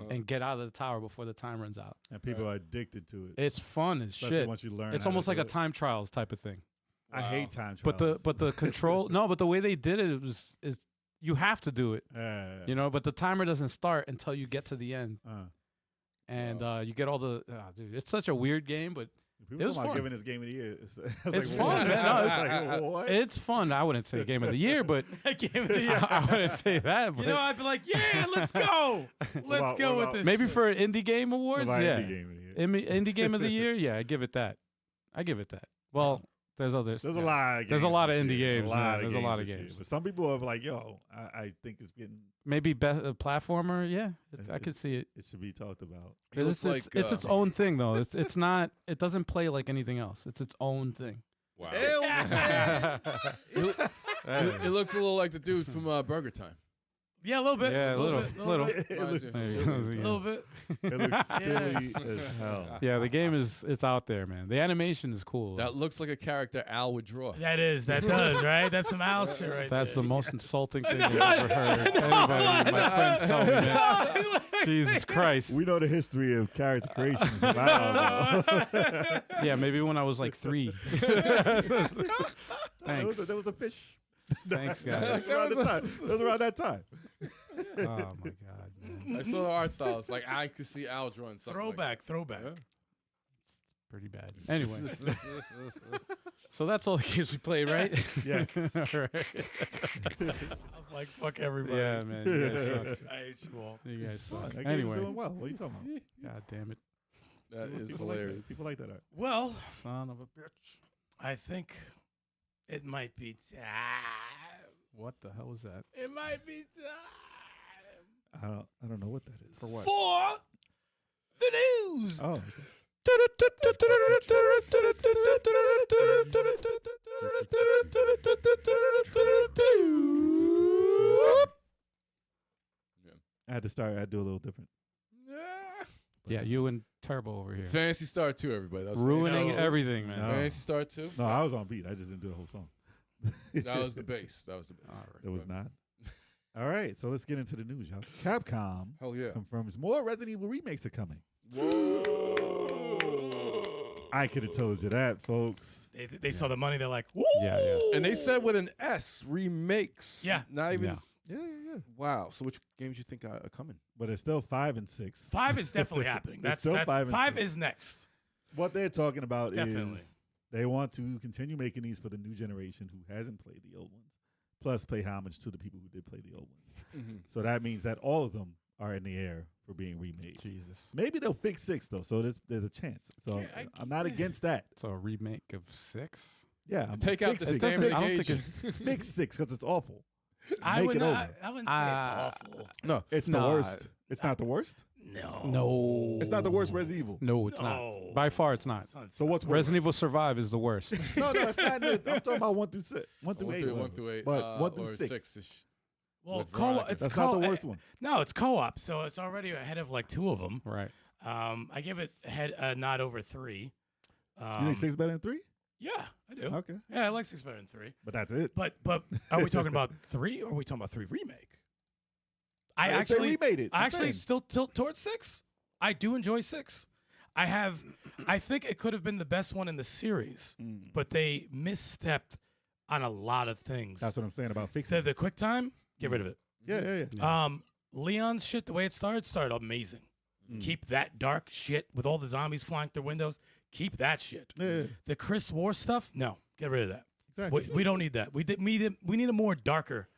and get out of the tower before the time runs out.
And people are addicted to it.
It's fun as
Especially
shit.
once you learn.
It's
how to
almost like
do
a
it.
time trials type of thing.
I hate time
But
trials.
the control but the way they did it is you have to do it, you know. But the timer doesn't start until you get to the end, and you get all the. Dude, it's such a weird game, but
People
it was
talking about
fun.
giving this game of the year.
It's
like,
fun,
what?
man. No,
it's like, what?
it's fun. I wouldn't say game of the year, but
Game of the year.
I wouldn't say that. But
You know, I'd be like, yeah, let's go. Let's
about-
go
what
with
about-
this.
maybe
shit.
for an indie game
What
awards,
about
yeah,
indie game of the year?
Indie game of the year, yeah, I give it that. Well, there's others.
There's a lot. Of games
There's a lot of
this
indie
year.
games,
A lot
man.
of
There's a lot of
this year.
games.
But some people are like, "Yo, I think it's getting.
Maybe best platformer, yeah, I could see it.
It should be talked about."
He looks
It's
like,
its own thing though. It's not. It doesn't play like anything else. It's its own thing.
Wow.
Hey.
It looks a little like the dude from Burger Time.
Yeah, a little bit.
Yeah, a little.
bit.
It
Reminds
looks
me
There you
of
go.
Burger
Yeah.
A little bit.
It looks silly as hell.
Yeah, the game it's out there, man. The animation is cool.
That looks like a character Al would draw.
That does, right? That's some house shit right
That's
there.
the most insulting thing I've ever heard. Anybody, my friends tell me, man. Jesus Christ.
We know the history of character creation. But I don't know.
Yeah, maybe when I was like 3.
There
Thanks.
was a fish.
Thanks,
That
guys.
was around that time.
Oh my god, man.
I saw the art style. It's like I could see Al drawing something.
Throwback.
Yeah.
Pretty bad. Anyway, so that's all the games we played, right?
Yes.
All right.
I was like, fuck everybody.
Yeah, man. You guys suck.
I hate you all.
You guys suck.
That game's
Anyway,
doing well. What are you talking about?
god damn it,
That is
People like
hilarious.
that. People like that art.
Well,
son of a bitch.
I think it might be time.
What the hell was that?
It might be time
I don't know what that is.
For what?
for the news.
Oh, I had to start. I had to do a little different.
Yeah, you and Turbo over here.
Fantasy Star 2, everybody. That was
Ruining
Fantasy Star 2.
everything, man.
No.
Fantasy Star 2?
No, I was on beat. I just didn't do the whole song.
That was the bass. That was the bass.
All right.
It was not. All right, so let's get into the news, y'all. Capcom
Hell yeah.
confirms more Resident Evil remakes are coming.
Whoa.
I could have told you that, folks.
They saw the money. They're like, woo!
Yeah, yeah.
And they said with an S, remakes.
Yeah.
Not even.
Yeah.
Yeah.
Wow. So which games you think are coming?
But it's still 5 and 6.
5 is definitely happening.
It's
That's
still 5 and
5
6.
is next.
What they're talking about
Definitely.
is they want to continue making these for the new generation who hasn't played the old ones, plus pay homage to the people who did play the old ones.
Mm-hmm.
So that means that all of them are in the air for being remade.
Jesus.
Maybe they'll fix 6 though, so there's a chance. So
Yeah,
I'm not against that.
So a remake of 6?
Yeah, I'm
Take out
fix
the
It doesn't-
standard
I don't
gauge.
think
fix 6 because it's awful.
I
Make
would
it
not.
over.
I wouldn't say it's awful.
No.
It's the
Nah.
worst. It's not the worst.
No.
No.
It's not the worst Resident Evil.
No, it's
No.
not. By far, it's not.
So what's worse?
Resident Evil Survive is the worst.
No, it's not. I'm talking about 1 through 6, 1 through 8.
1 through 8.
But 1 through
or
6.
6-ish.
Well,
with
co
Veronica.
it's
That's
co
not the worst one.
No, it's co-op, so it's already ahead of like 2 of them.
Right.
I give it a nod over 3.
You think 6 better than 3?
Yeah, I do.
Okay,
Yeah, I like 6 better than 3.
but that's it.
But are we talking about 3 or are we talking about 3 remake? I
If they
actually
remade it.
I
I'm
actually
saying.
still tilt towards 6. I do enjoy 6. I think it could have been the best one in the series, but they misstepped on a lot of things.
That's what I'm saying about fixing.
The quick time, get rid of it.
Yeah.
Leon's shit, the way it started amazing. Keep that dark shit with all the zombies flying through windows. Keep that shit.
Yeah.
The Chris War stuff, no, get rid of that.
Exactly.
We don't need that. We need a more darker.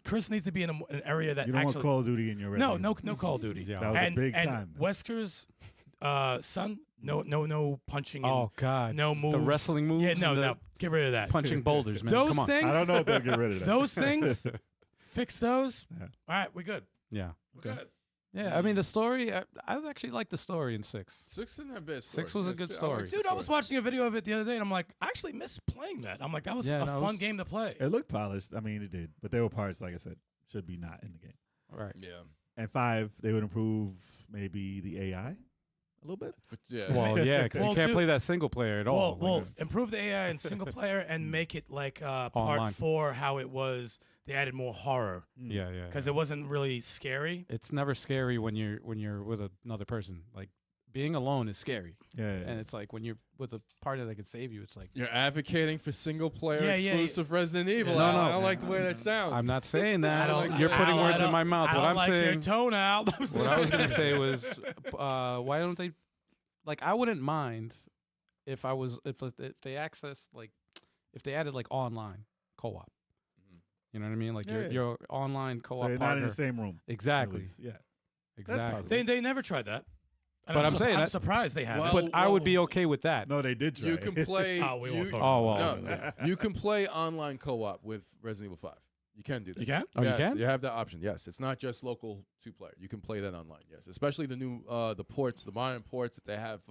Chris needs to be in an area that
You don't
actually
want Call of Duty in your Resident
no
Evil.
Call of Duty.
Yeah.
That was a big
and
time.
Wesker's son, no punching.
Oh God.
no moves.
The wrestling moves.
Yeah, no,
and the
no. Get rid of that.
punching boulders, man.
Those
Come on.
things.
I don't know if they'll get rid of that.
Those things. Fix those.
Yeah.
All right, we're good.
Yeah.
We're good.
Yeah. I mean, the story. I actually like the story in 6.
6 didn't have bad
6
story.
was a
Yes,
good
I like
story.
the
Dude, I was watching a video of it the other day, and I'm like, I actually miss playing that. I'm like, that was
Yeah,
a
no, it
fun
was-
game to play.
It looked polished. I mean, it did, but there were parts, like I said, should be not in the game.
Right.
Yeah.
And 5, they would improve maybe the AI a little bit.
But yeah.
Well, yeah, because
Well,
you can't
dude-
play that single player at all.
Well, improve the AI in single player and make it like
Online.
part 4, how it was. They added more horror
yeah, yeah.
because it wasn't really scary.
It's never scary when you're with another person. Like being alone is scary,
Yeah.
and it's like when you're with a partner that can save you. It's like
You're advocating for single player
Yeah, yeah,
exclusive Resident Evil.
No,
Al.
no.
I don't like the way that sounds.
I'm not saying that.
I don't-
You're putting
I
words in
don't-
my mouth.
I
What
don't
I'm
like your
saying.
toenail.
What I was gonna say was, why don't they? Like, I wouldn't mind if they access if they added like online co-op. You know what I mean? Like
Yeah.
your online co-op
So they're not
partner.
in the same room. at
Exactly.
least. Yeah.
Exactly.
possible.
They never tried that. And
But I'm saying
I'm
that-
surprised they haven't.
Well,
But I would be okay with that.
No, they did try.
You can play.
Oh, we won't
you-
talk
Oh,
about
well.
that.
No, you can play online co-op with Resident Evil 5. You can do that.
You can?
Oh, you
Yes,
can?
You have that option. Yes, it's not just local 2-player. You can play that online. Yes, especially the new the ports, the modern ports that they have.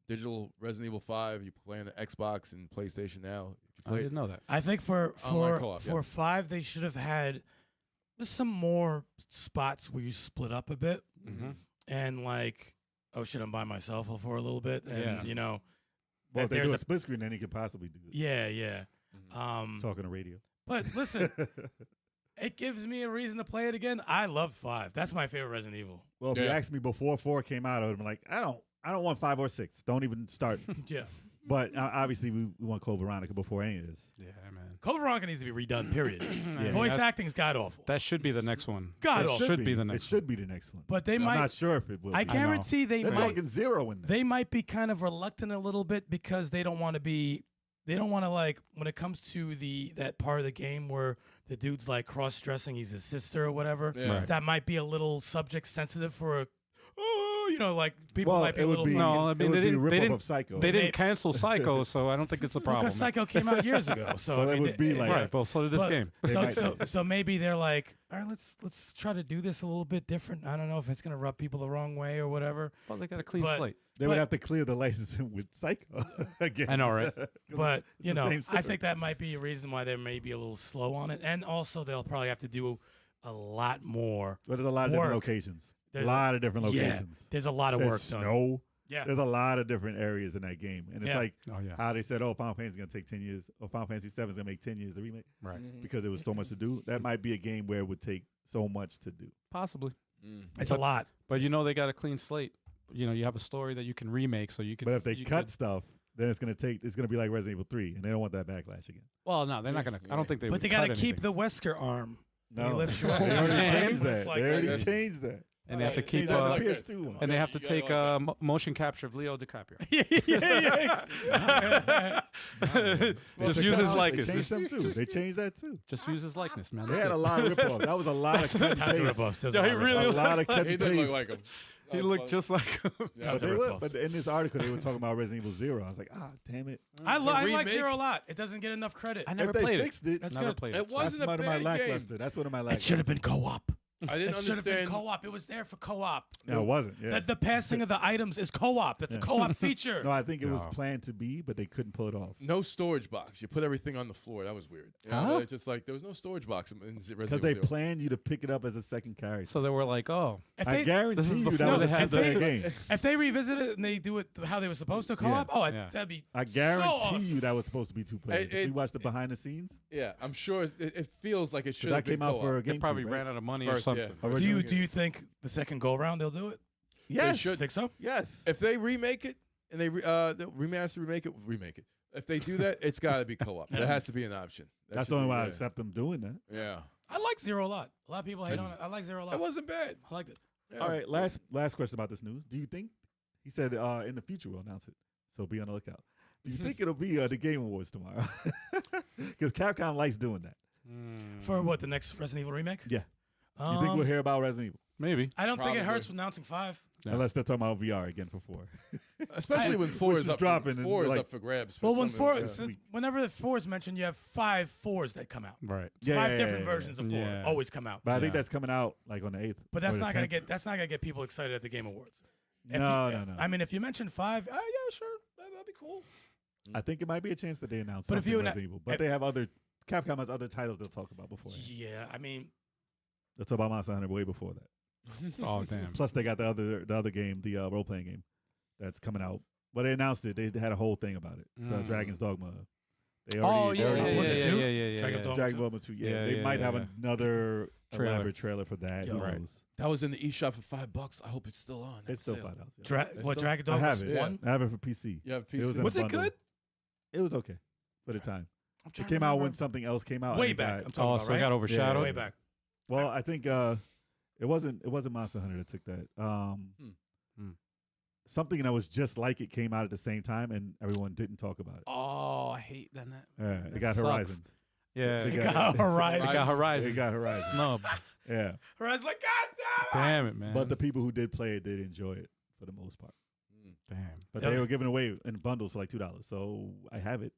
Digital Resident Evil 5. You play on the Xbox and PlayStation now. If you
I
play
didn't know that.
I think for
Online co-op,
for
yeah.
5 they should have had just some more spots where you split up a bit
Mm-hmm.
and like, oh shit, I'm by myself for a little bit, and
Yeah.
you know,
Well,
that
if they
there's
do a
a
split screen, then he could possibly do it.
yeah.
Talking to radio.
But listen, it gives me a reason to play it again. I loved 5. That's my favorite Resident Evil.
Well, if you
Yeah.
asked me before 4 came out, I would have been like, I don't want 5 or 6. Don't even start.
Yeah,
But obviously, we want Code Veronica before any of this.
Yeah, man.
Code Veronica needs to be redone. Period.
Yeah.
Voice
that,
acting's god awful.
that should be the next one.
God
It
awful.
should be the next
It should be the next one.
But they
I'm
might.
not sure if it will.
I
be.
guarantee they
They're
might.
talking 0 in this.
They might be kind of reluctant a little bit because they don't want to be. They don't want to like when it comes to that part of the game where the dude's like cross dressing. He's his sister or whatever.
Yeah.
Right.
That might be a little subject sensitive for a. Oh, you know, like people
Well,
might be
it
a
would
little.
be.
No, I
it
mean,
would
they
be
didn't- they
rip-off
didn't-
of Psycho.
They
Maybe-
didn't cancel Psycho, so I don't think it's a problem.
Because Psycho came out years ago, so
Well,
I
it
mean,
would be like-
Right. Well, so did this
but-
game.
They
So,
might-
so maybe they're like, all right, let's try to do this a little bit different. I don't know if it's gonna rub people the wrong way or whatever.
Well, they got a clean
but-
slate.
They would
but-
have to clear the licensing with Psycho again.
I know, right?
'Cause
But
it's
you
the
know,
same
I
sticker.
think that might be a reason why they may be a little slow on it, and also they'll probably have to do a lot more.
But there's a lot of
work.
different locations.
There's
A lot of different
Yeah,
locations.
there's a lot of
There's
work done.
snow.
Yeah,
There's a lot of different areas in that game, and it's
Yeah.
like
Oh yeah.
how they said, "Oh, Final Fantasy is gonna take 10 years, or Final Fantasy 7 is gonna make 10 years to remake
Right.
because there was so much to do." That might be a game where it would take so much to do.
Possibly.
it's a lot.
But you know they got a clean slate. You know you have a story that you can remake, so you can.
But if they
you
cut
could-
stuff, then it's gonna be like Resident Evil 3, and they don't want that backlash again.
well, no, they're not gonna. I don't think they.
But
would
they
got
gotta
to
keep the Wesker arm.
No,
He lifts you
they
up.
already
And-
changed that.
It's like-
They already
That's-
changed that.
and they have to
Right.
keep.
Changed that
like
to
this.
PS2 one.
And they have to
You gotta
take
like
motion capture of Leo DiCaprio.
yeah.
Well,
Just
the
use his
cops,
likeness.
They changed them too. They changed that too.
Just use his likeness, man.
They
That's
had a
it.
lot of rip-offs. That was a lot of cut and
Tons of
paste.
ripoffs. There's
Yeah,
a
he
lot of
really
A
ripoffs.
lot of cut
He
and
did look
paste.
like him.
He looked just like him.
But,
Tons of ripoffs.
but in this article, they were talking about Resident Evil 0. I was like, damn it.
I like
remake.
Zero a lot. It doesn't get enough credit.
I never
if they
played
fixed it,
That's
Never
good.
played
It
it.
wasn't
that's
a
one of my
bad game.
lackluster. That's one of my lackluster.
It should have been co-op.
I didn't
It should have been
understand.
co-op. It was there for co-op.
No, it wasn't. Yeah.
The passing of the items is co-op. That's a co-op feature.
No, I think it was
No.
planned to be, but they couldn't pull it off.
No storage box. You put everything on the floor. That was weird. You know,
Huh?
it's just like there was no storage box in Resident
Because
Evil
they
2.
planned you to pick it up as a second character.
So they were like, oh,
If
I
they,
guarantee
this is
you that
before
was
they
a
had
two-player
the-
game.
if they revisit it and they do it how they were supposed to co-op,
Yeah.
that'd be
I
so
guarantee
awesome.
you that was supposed to be two players. If
It-
we watched the behind the scenes,
Yeah, I'm sure it feels like it should
that
have been
came out for a
co-op.
they
game.
probably ran out of money or
First,
something.
yeah.
Or
Do you
Original game.
think the second go round they'll do it?
Yes.
should.
Think so?
Yes.
If they remake it and they remake it. If they do that, it's got to be co-op.
Yeah.
There has to be an option. That
That's
should
the only
be-
way I
yeah.
accept them doing that.
Yeah,
I like Zero a lot. A lot of people hate on it. I like Zero a lot.
it wasn't bad.
I liked it.
Yeah.
All right, last question about this news. Do you think he said in the future we'll announce it, so be on the lookout. Do you think it'll be the Game Awards tomorrow? Because Capcom likes doing that.
For what, the next Resident Evil remake?
Yeah. You think we'll hear about Resident Evil?
Maybe.
I don't think it
Probably.
hurts announcing 5.
Yeah.
Unless they're talking about VR again for 4.
Especially when 4
Which
is
is
up.
dropping and
4 is
like-
up for grabs. For
Well, when
some of
4,
the-
since whenever the 4 is mentioned, you have 5 4s that come out.
Right.
It's
Yeah,
5
yeah,
different
yeah, yeah.
versions of 4
Yeah.
always come out.
But I think
Yeah.
that's coming out like on the 8th.
But that's
or the
not gonna
10th.
get people excited at the Game Awards. If
No,
you-
no.
I mean, if you mention 5, yeah, sure, that'd be cool.
I think it might be a chance that they announce
But if
something
you
Resident Evil. But they have Capcom has other titles they'll talk about before.
Yeah, I mean,
They'll talk about Monster Hunter way before that.
Oh, damn.
Plus, they got the other game, the role playing game, that's coming out. Well, they announced it. They had a whole thing about it. The
Mm.
Dragon's Dogma. They
Oh,
already.
yeah,
they
yeah,
already-
yeah,
Was it
yeah,
two?
yeah, yeah,
Dragon
yeah.
Dogma
Dragon
2?
Dogma 2. Yeah,
Yeah,
they
yeah,
might have
yeah.
another
Trailer.
elaborate trailer for that. Who
Right.
knows?
That was in the eShop for $5. I hope it's still on.
It's still
sale.
$5. Yeah.
It's
What
still-
Dragon
I
Dogma
have it.
1?
I have it for PC.
You have
It was
PC.
in a
Was it
bundle.
good?
It was okay for the time.
I'm
It
trying
came
to
out
remember.
when something else came out.
Way
and it
back.
got-
I'm talking
Oh,
about,
so it
right?
got overshadowed?
Way back.
Well, I think it wasn't Monster Hunter that took that. Something that was just like it came out at the same time, and everyone didn't talk about it.
Oh, I hate that.
It
that
got
sucks.
Horizon.
Yeah.
It
It
got-
got Horizon.
It got Horizon.
It got Horizon.
Snub.
Yeah,
Horizon's like, God
Damn it, man.
but the people who did play it did enjoy it for the most part.
Damn.
But
Yep.
they were giving away in bundles for like $2, so I have it.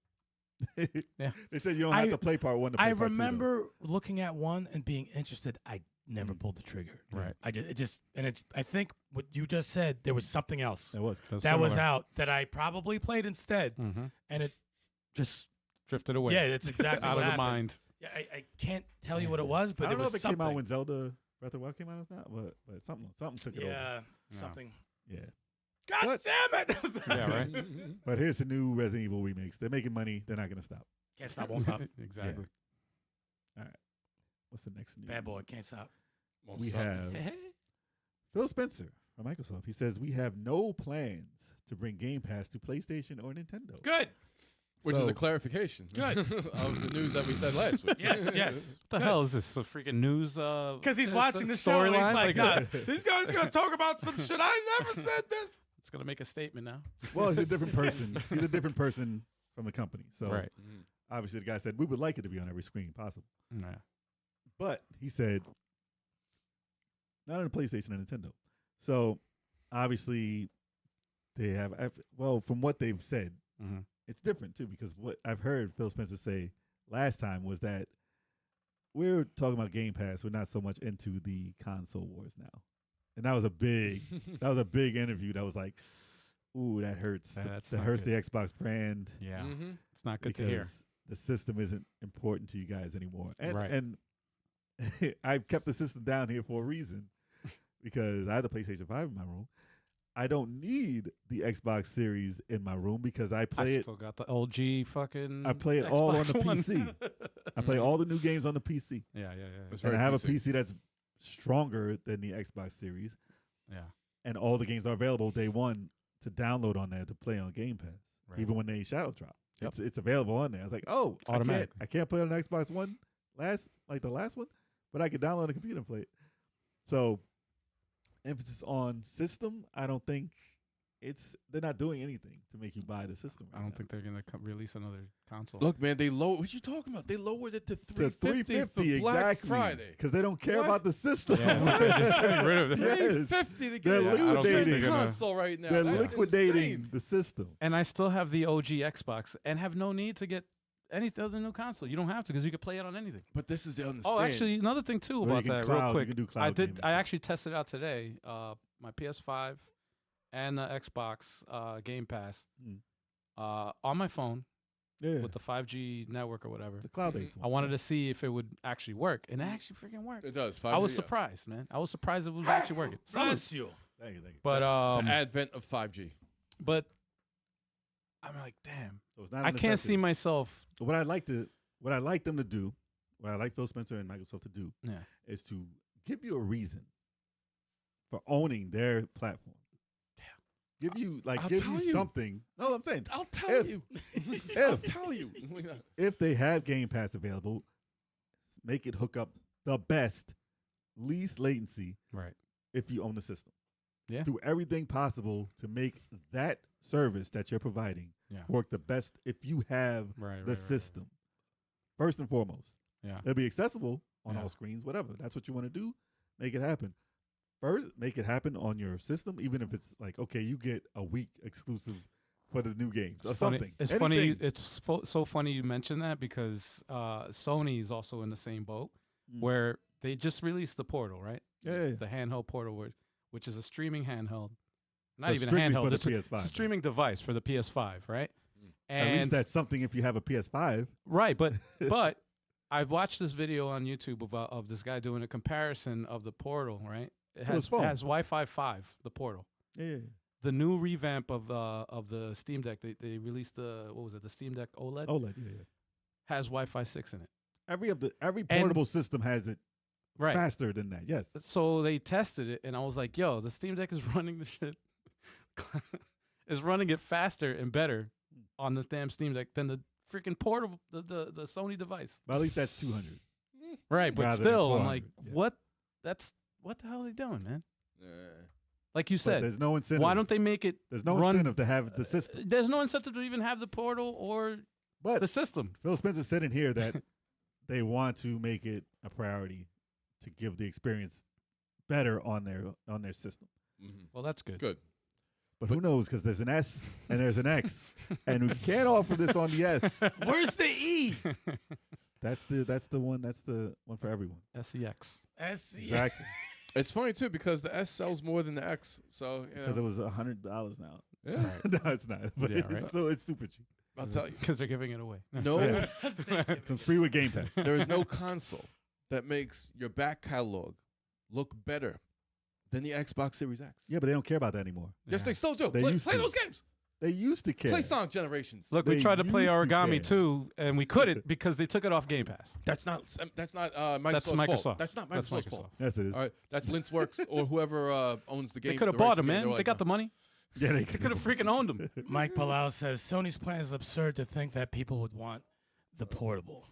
Yeah.
They said you don't have to play part 1 to play
I
part 2, though.
remember looking at 1 and being interested. I never pulled the trigger.
Right.
I think what you just said, there was something else
It was.
that was out that I probably played instead,
Mm-hmm.
and it just
Drifted away.
yeah, that's exactly
Out
what
of the
happened.
mind.
Yeah, I can't tell you what it was, but
I
there
don't know
was
if it
something.
came out when Zelda Breath of the Wild came out or not, but something took it over.
yeah,
Yeah.
something.
Yeah.
God
But-
damn it!
Yeah, right?
But here's the new Resident Evil remakes. They're making money. They're not going to stop.
Can't stop, won't stop.
Exactly.
What's the next news?
Bad boy, can't stop.
Won't
We
stop.
have Phil Spencer from Microsoft. He says, we have no plans to bring Game Pass to PlayStation or Nintendo.
Good.
Which is
So-
a clarification
Good.
of the news that we said last week.
Yes, yes.
What the hell is this? A freaking news?
Because he's watching the show and he's
storyline?
like, nah, these guys are going to talk about some shit. I never said this.
It's gonna make a statement now.
Well, he's a different person. He's a different person from the company. So
Right.
Mhm.
obviously the guy said, we would like it to be on every screen possible.
Yeah.
But he said, not on the PlayStation and Nintendo. So obviously they have, well, from what they've said,
Mm-hmm.
it's different too, because what I've heard Phil Spencer say last time was that we're talking about Game Pass. We're not so much into the console wars now. And that was a big interview that was like, ooh, that hurts.
Yeah, that's
that
not
hurts
good.
the Xbox brand.
Yeah.
Mhm.
It's not good
because
to hear.
the system isn't important to you guys anymore. And,
Right.
and I've kept the system down here for a reason, because I have the PlayStation 5 in my room. I don't need the Xbox Series in my room because I play
I
it.
still got the LG fucking.
I play it all on
Xbox
the
One.
PC. I play all the new games on the PC.
Yeah.
That's
And
very
I have
PC.
a PC that's stronger than the Xbox Series,
Yeah.
and all the games are available day one to download on there to play on Game Pass,
Right.
even when they shadow drop.
Yep.
It's available on there. I was like, oh,
Automatically.
I can't play on an Xbox One the last one, but I could download on a computer and play it. So emphasis on system, I don't think they're not doing anything to make you buy the system.
I don't think they're gonna release another console.
Look, man, what you talking about? They lowered it to
to
$350
$350
for Black
exactly
Friday.
because they don't care
What?
about the system.
Yeah, they're just getting rid of it.
Yes.
$350 to get
They're
a
liquidating.
console right now.
They're
That's
liquidating
insane.
the system.
And I still have the OG Xbox and have no need to get any other new console. You don't have to because you can play it on anything.
But this is the understand.
Oh, actually, another thing too
Well,
about
you can
that,
cloud-
real
you
quick.
can do cloud
I did.
gaming,
I
too.
actually tested out today. My PS5 and the Xbox Game Pass on my phone
Yeah.
with the 5G network or whatever.
The cloud-based
I
one.
wanted to see if it would actually work, and it actually freaking worked.
It does.
I was
5G,
surprised, man. I was surprised it was actually working.
Bless you.
Thank you.
But
the advent of 5G.
but I'm like, damn,
So it's not a
I can't see
necessity.
myself.
What I like them to do, what I like Phil Spencer and Microsoft to do,
Yeah.
is to give you a reason for owning their platform. Give you
I'll
give
tell
you
you.
something. No, I'm saying
I'll tell
If-
you. I'll
if
tell you.
if they have Game Pass available, make it hook up the best, least latency
Right.
if you own the system.
Yeah.
Do everything possible to make that service that you're providing
Yeah.
work the best if you have
Right.
the system. First and foremost.
Yeah.
It'll be accessible on
Yeah.
all screens, whatever. That's what you want to do. Make it happen. First, make it happen on your system, even if it's like, okay, you get a week exclusive for the new games or
It's funny.
something.
It's
Anything.
funny. It's so funny you mentioned that because Sony is also in the same boat
Mm.
where they just released the Portal, right?
Yeah.
The handheld Portal, which is a streaming handheld, not
But
even a
strictly
handheld.
for the
It's a
PS5, though.
streaming device for the PS5, right?
At least that's something if you have a PS5.
right. But I've watched this video on YouTube of this guy doing a comparison of the Portal, right? It
To his
has
phone.
Wi-Fi 5, the Portal.
Yeah.
The new revamp of the Steam Deck, they released the Steam Deck OLED
OLED. Yeah.
has Wi-Fi 6 in it.
Every portable system has it
Right.
faster than that. Yes.
So they tested it, and I was like, "Yo, the Steam Deck is running the shit, is running it faster and better on this damn Steam Deck than the freaking portable, the Sony device."
But at least that's 200.
Right, but
Rather than
still, I'm like,
400, yeah.
what the hell are they doing, man?
Yeah.
Like you
But
said,
there's no incentive.
why don't they make it?
There's no
run-
incentive to have the system.
There's no incentive to even have the portal or
But
the system.
Phil Spencer said in here that they want to make it a priority to give the experience better on their system.
Mhm.
Well, that's good.
Good.
But who knows? Because there's an S and there's an X, and we can't offer this on the S.
Where's the E?
That's the one. That's the one for everyone.
SEX.
Exactly.
It's funny too because the S sells more than the X. So you
Because
know,
it was $100 now.
yeah,
No, it's not. But
Yeah,
it's
right.
still it's super cheap.
I'll tell you.
Because they're giving it away.
No,
Yeah. Comes free with Game Pass.
there is no console that makes your back catalog look better than the Xbox Series X.
Yeah, but they don't care about that anymore.
Yes,
Yeah.
they still do.
They
Play
used to.
those games.
They used to care.
Play Sonic Generations.
Look, we
They
tried to play
used to
Origami
care.
too, and we couldn't because they took it off Game Pass.
That's not Microsoft's
That's
fault.
Microsoft.
That's not
That's
Microsoft's
Microsoft.
fault.
Yes, it is.
All right, that's Linksworks or whoever owns the game.
They could have
the
bought
rights to
them,
the game.
man.
They're
They
like,
got the
no.
money.
Yeah,
They could have freaking owned them.
Mike Palau says Sony's plan is absurd to think that people would want the portable.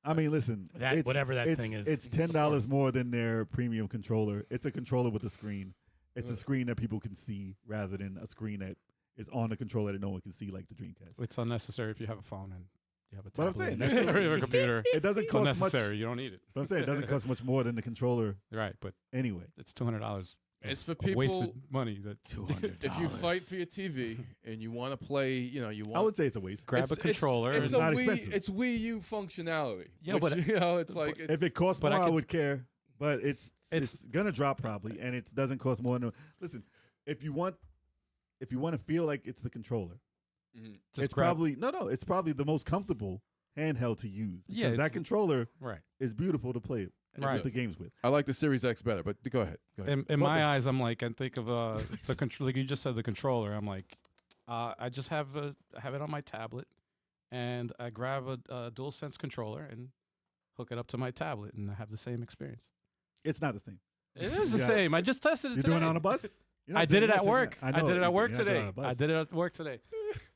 I mean, listen.
That-
it's-
whatever that
it's-
thing is.
It's $10 more than their premium controller. It's a controller with a screen. It's a screen that people can see rather than a screen that is on the controller that no one can see, like the Dreamcast.
It's unnecessary if you have a phone and you have a
But I'm
tablet
saying,
and
that's
you have a computer.
It doesn't
It's
cost much.
unnecessary. You don't need it.
But I'm saying it doesn't cost much more than the controller
Right, but
anyway.
it's $200.
It's for
Wasted
people.
money. That
$200.
If you fight for your TV and you want to play, you want.
I would say it's a waste.
grab
it's,
a controller.
It's,
and,
a
not
Wii,
expensive.
it's Wii U functionality.
Yeah,
which,
but-
it's like
If it costs
but
more,
I
I
could-
would care. But it's
It's-
gonna drop probably, and it doesn't cost more. Than, listen, if you want to feel like it's the controller,
Mhm.
just
it's
grab-
probably it's probably the most comfortable handheld to use. Because
Yeah,
that
it's-
controller
right.
is beautiful to play
Right.
the games with.
I like the Series X better, but go ahead. Go ahead.
In
What
my
the-
eyes, I'm like, I think of the control. Like you just said, the controller. I'm like, I just have it on my tablet, and I grab a DualSense controller and hook it up to my tablet, and I have the same experience.
It's not the same.
It is the
Yeah.
same. I just tested it
You're
today.
doing it on a bus? You're not
I did
doing-
it
you're
at
not
work.
taking-
I
know,
did it at work
you're not doing it on
today.
a bus.
I did it at work today.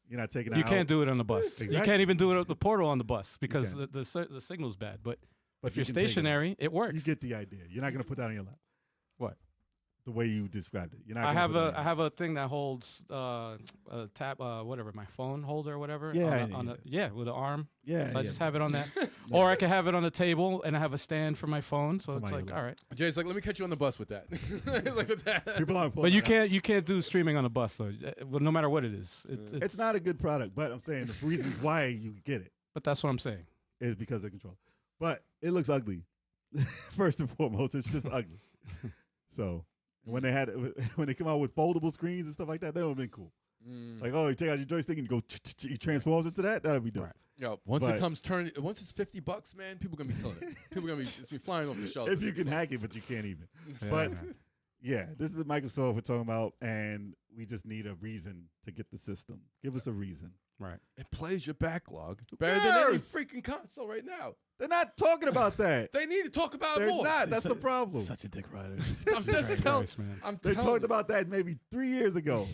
You're not taking it
You
out.
can't do it on the bus. You
Exactly.
can't even do it at the portal on the bus because
can.
the signal's bad. But
But
if you're
you can take it.
stationary, it works.
You get the idea. You're not going to put that on your lap.
What?
The way you described it. You're not.
I
gonna
have
put it on
a
your
I
lap.
have a thing that holds a tab whatever, my phone holder or whatever.
Yeah,
with an arm.
Yeah.
So I
yeah.
just have it on that. Or I can have it on the table and I have a stand for my phone. So it's
Somebody
like,
will.
all right.
Jay's like, let me catch you on the bus with that. It's like with that.
People aren't
But
pulling
you
it out.
can't do streaming on the bus though. Well, no matter what it is.
It's not a good product, but I'm saying the reasons why you get it.
But that's what I'm saying.
is because of the controller. But it looks ugly. First and foremost, it's just ugly. So when they come out with foldable screens and stuff like that would have been cool. Like, oh, you take out your joystick and you go, you transforms into that. That'd be dope.
Right.
Yo, once it's $50, man, people gonna be killing it. People gonna be flying off the shelf.
If you can hack it, but you can't even.
Yeah.
But yeah, this is the Microsoft we're talking about, and we just need a reason to get the system. Give us a reason.
Right.
It plays your backlog better than any freaking console right now.
They're not talking about that.
They need to talk about
They're
it more.
not. That's the problem.
Such a dick rider.
I'm just telling.
They talked about that maybe 3 years ago.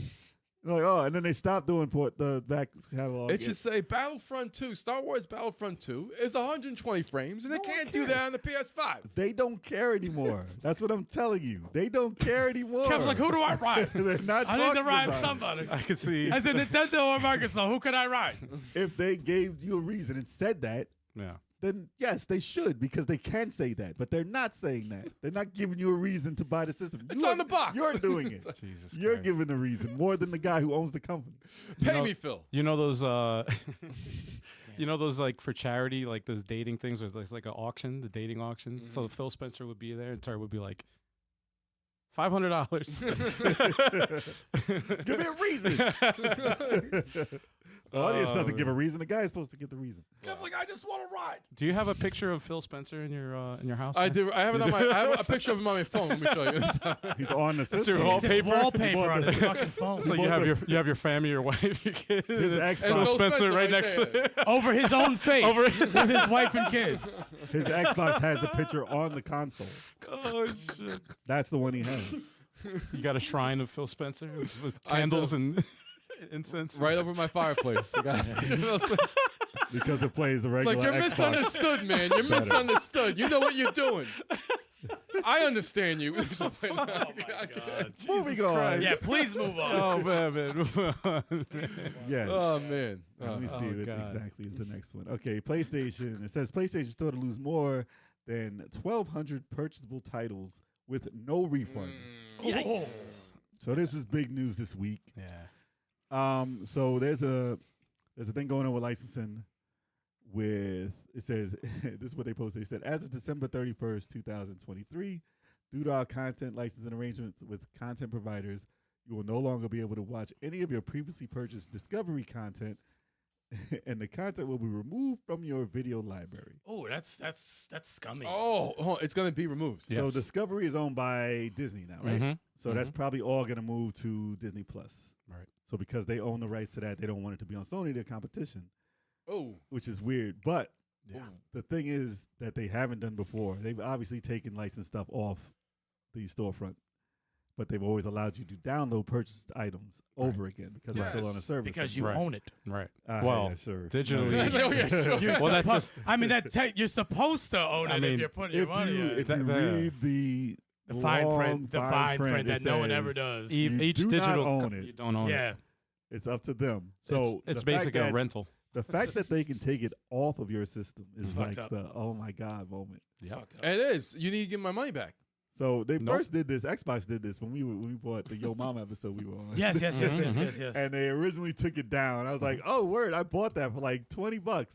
They're like, oh, and then they stopped doing the back catalog.
It should say Battlefront 2, Star Wars Battlefront 2 is 120 frames, and they can't do that on the PS5.
They don't care anymore. That's what I'm telling you. They don't care anymore.
Kev's like, who do I ride?
They're not
I need to
talking
ride
about it.
somebody.
I could see.
As a Nintendo or Microsoft, who could I ride?
If they gave you a reason and said that,
Yeah.
then yes, they should, because they can say that. But they're not saying that. They're not giving you a reason to buy the system.
It's on the box.
You're doing it.
Jesus
You're
Christ.
giving the reason more than the guy who owns the company.
Pay me, Phil.
You know those you know those like for charity, like those dating things where there's like an auction, the dating auction. So Phil Spencer would be there and Terry would be like $500.
Give me a reason. The audience doesn't give a reason. The guy is supposed to give the reason.
Kev's like, I just want to ride.
Do you have a picture of Phil Spencer in your house?
I
man?
do. I have it on my. I have a picture of him on my phone. Let me show you.
He's on the system.
your
It's his
Wallpaper?
wallpaper on his fucking phone.
So you have your family, your wife, your kids,
His
and
Xbox.
Phil
Phil
Spencer
Spencer
right
right
next
there.
to it.
Over his own face. With his wife and kids.
His Xbox has the picture on the console.
Oh shit!
That's the one he has.
You got a shrine of Phil Spencer with
I
candles
do.
and incense.
Right over my fireplace. I got Phil Spencer.
Because it plays the regular
Like, you're
Xbox.
misunderstood, man. You're misunderstood. You know what you're doing. I understand you.
Oh my God.
Moving on.
Yeah, please move on.
Oh man, move on.
Yes.
Oh, man.
Let me see
oh,
what
God.
exactly is the next one. Okay, PlayStation. It says PlayStation Store to lose more than 1,200 purchasable titles with no refunds.
Oh.
So this is big news this week.
Yeah.
So there's a thing going on with licensing. With it says this is what they posted. They said as of December 31st, 2023, due to our content licensing arrangements with content providers, you will no longer be able to watch any of your previously purchased Discovery content, and the content will be removed from your video library.
Oh, that's scummy.
Oh, it's going to be removed.
Yes.
So Discovery is owned by Disney now, right?
Mhm.
So that's probably all going to move to Disney Plus.
Right.
So because they own the rights to that, they don't want it to be on Sony, their competition,
Oh.
which is weird. But
Yeah.
the thing is that they haven't done before. They've obviously taken licensed stuff off the storefront, but they've always allowed you to download purchased items over again because it's still on the
Yes.
service.
Because you
Right.
own it.
Right.
Ah,
well,
yeah, sure.
digitally.
Oh, yeah, sure.
You're
Well, that's
suppo-
just-
I mean, you're supposed to own it
I mean,
if you're putting your
If
money
you,
in it.
if you
That-
read the
Fine
long
print, the fine print
it
that no one
says
ever does.
You
Each
do not
digital
own it.
You don't own
Yeah.
it.
It's up to them. So
it's
the fact
basically a
that-
rental.
The fact that they can take it off of your system is
It's
like
fucked up.
the oh my god moment.
It's fucked up.
It is. You need to give my money back.
So they
Nope.
first did this. Xbox did this when we bought the Yo Mama episode we were on.
Yes, yes, yes, yes, yes, yes.
And they originally took it down. I was like, oh word, I bought that for like $20,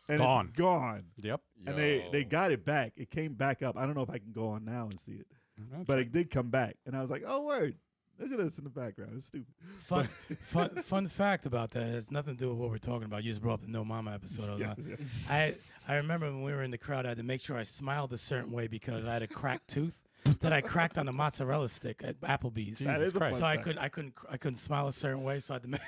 and
Gone.
it's gone.
Yep.
And they got it back. It came back up. I don't know if I can go on now and see it, but it did come back. And I was like, oh word, look at us in the background. It's stupid.
Fun fact about that has nothing to do with what we're talking about. You just brought up the No Mama episode. I was
Yes,
on.
yes.
I remember when we were in the crowd, I had to make sure I smiled a certain way because I had a cracked tooth that I cracked on the mozzarella stick at Applebee's.
That is a
Christ.
fun
So I
fact.
couldn't smile a certain way. So I had to make.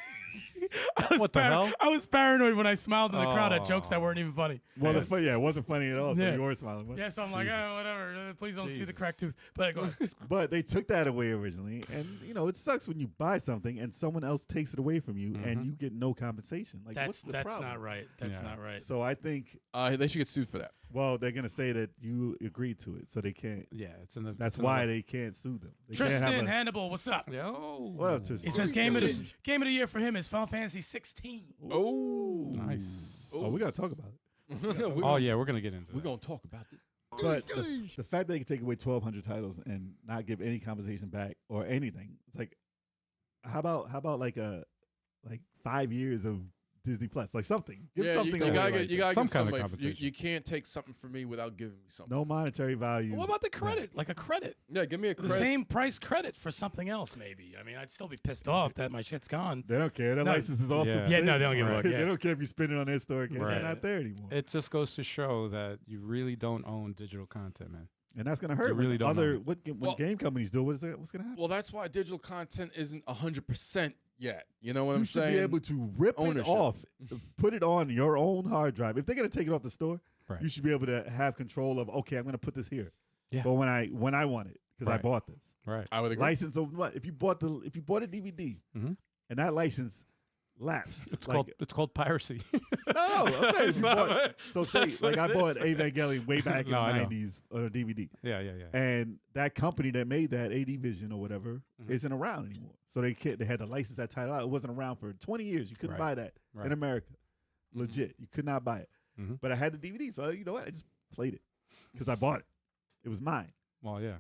What the hell?
I was paranoid when I smiled in the crowd at jokes that
Oh.
weren't even funny.
Well, it wasn't funny at all. So
Yeah.
you were smiling. What?
Yeah, so I'm like,
Jesus.
whatever. Please don't see the
Jesus.
cracked tooth. But go ahead.
But they took that away originally, and it sucks when you buy something and someone else takes it away from you, and you get no compensation. Like, what's the problem?
not right. That's
Yeah.
not right.
So I think,
They should get sued for that.
well, they're gonna say that you agreed to it, so they can't.
Yeah, it's in the.
That's
it's in
why
the,
they can't sue them. They can't
Tristan
have a,
Hannibal, what's up?
Yo.
What up, Tristan?
He says game of the year for him is Final Fantasy 16.
Oh.
Nice.
Oh, we gotta talk about it.
Oh yeah, we're gonna get into.
We're
that.
going to talk about it.
But the fact that they can take away 1,200 titles and not give any compensation back or anything, it's like, how about like 5 years of Disney Plus, like something. Give
Yeah,
something.
you
away
gotta
like
get, you
that.
gotta
Some
give
kind of
somebody.
compensation.
You can't take something from me without giving me something.
No monetary value.
What about the credit? Like a credit.
Yeah, give me a
The
credit.
same price credit for something else, maybe. I mean, I'd still be pissed off that my shit's gone.
They don't care. Their
No.
license is off
Yeah.
the
Yeah, no,
thing.
they don't give a
Right.
fuck. Yeah.
They don't care if you spend it on their store again.
Right.
They're not there anymore.
It just goes to show that you really don't own digital content, man.
And that's gonna hurt.
They really
when
don't
other
know.
when
Well-
game companies do, what's gonna happen?
Well, that's why digital content isn't 100% yet. You know what
You
I'm
should
saying?
be able to rip
Ownership.
it off, put it on your own hard drive. If they're gonna take it off the store,
Right.
you should be able to have control of. Okay, I'm gonna put this here.
Yeah.
But when I want it because I
Right.
bought this
Right.
I would agree.
license of what? If you bought a DVD
Mhm.
and that license lapsed,
It's
like,
called piracy.
no. Okay, if
It's
you
not
bought,
what-
so say
that's
like
what
I
it
bought
is.
Evangelion way back in
No,
the
I know.
90s on a DVD.
yeah.
And that company that made that, AD Vision or whatever,
Mhm.
isn't around anymore. So they had to license that title out. It wasn't around for 20 years. You couldn't
Right.
buy that
Right.
in America. Legit. You could not buy it.
Mhm.
But I had the DVD, so you know what? I just played it because I bought it. It was mine.
Well, yeah.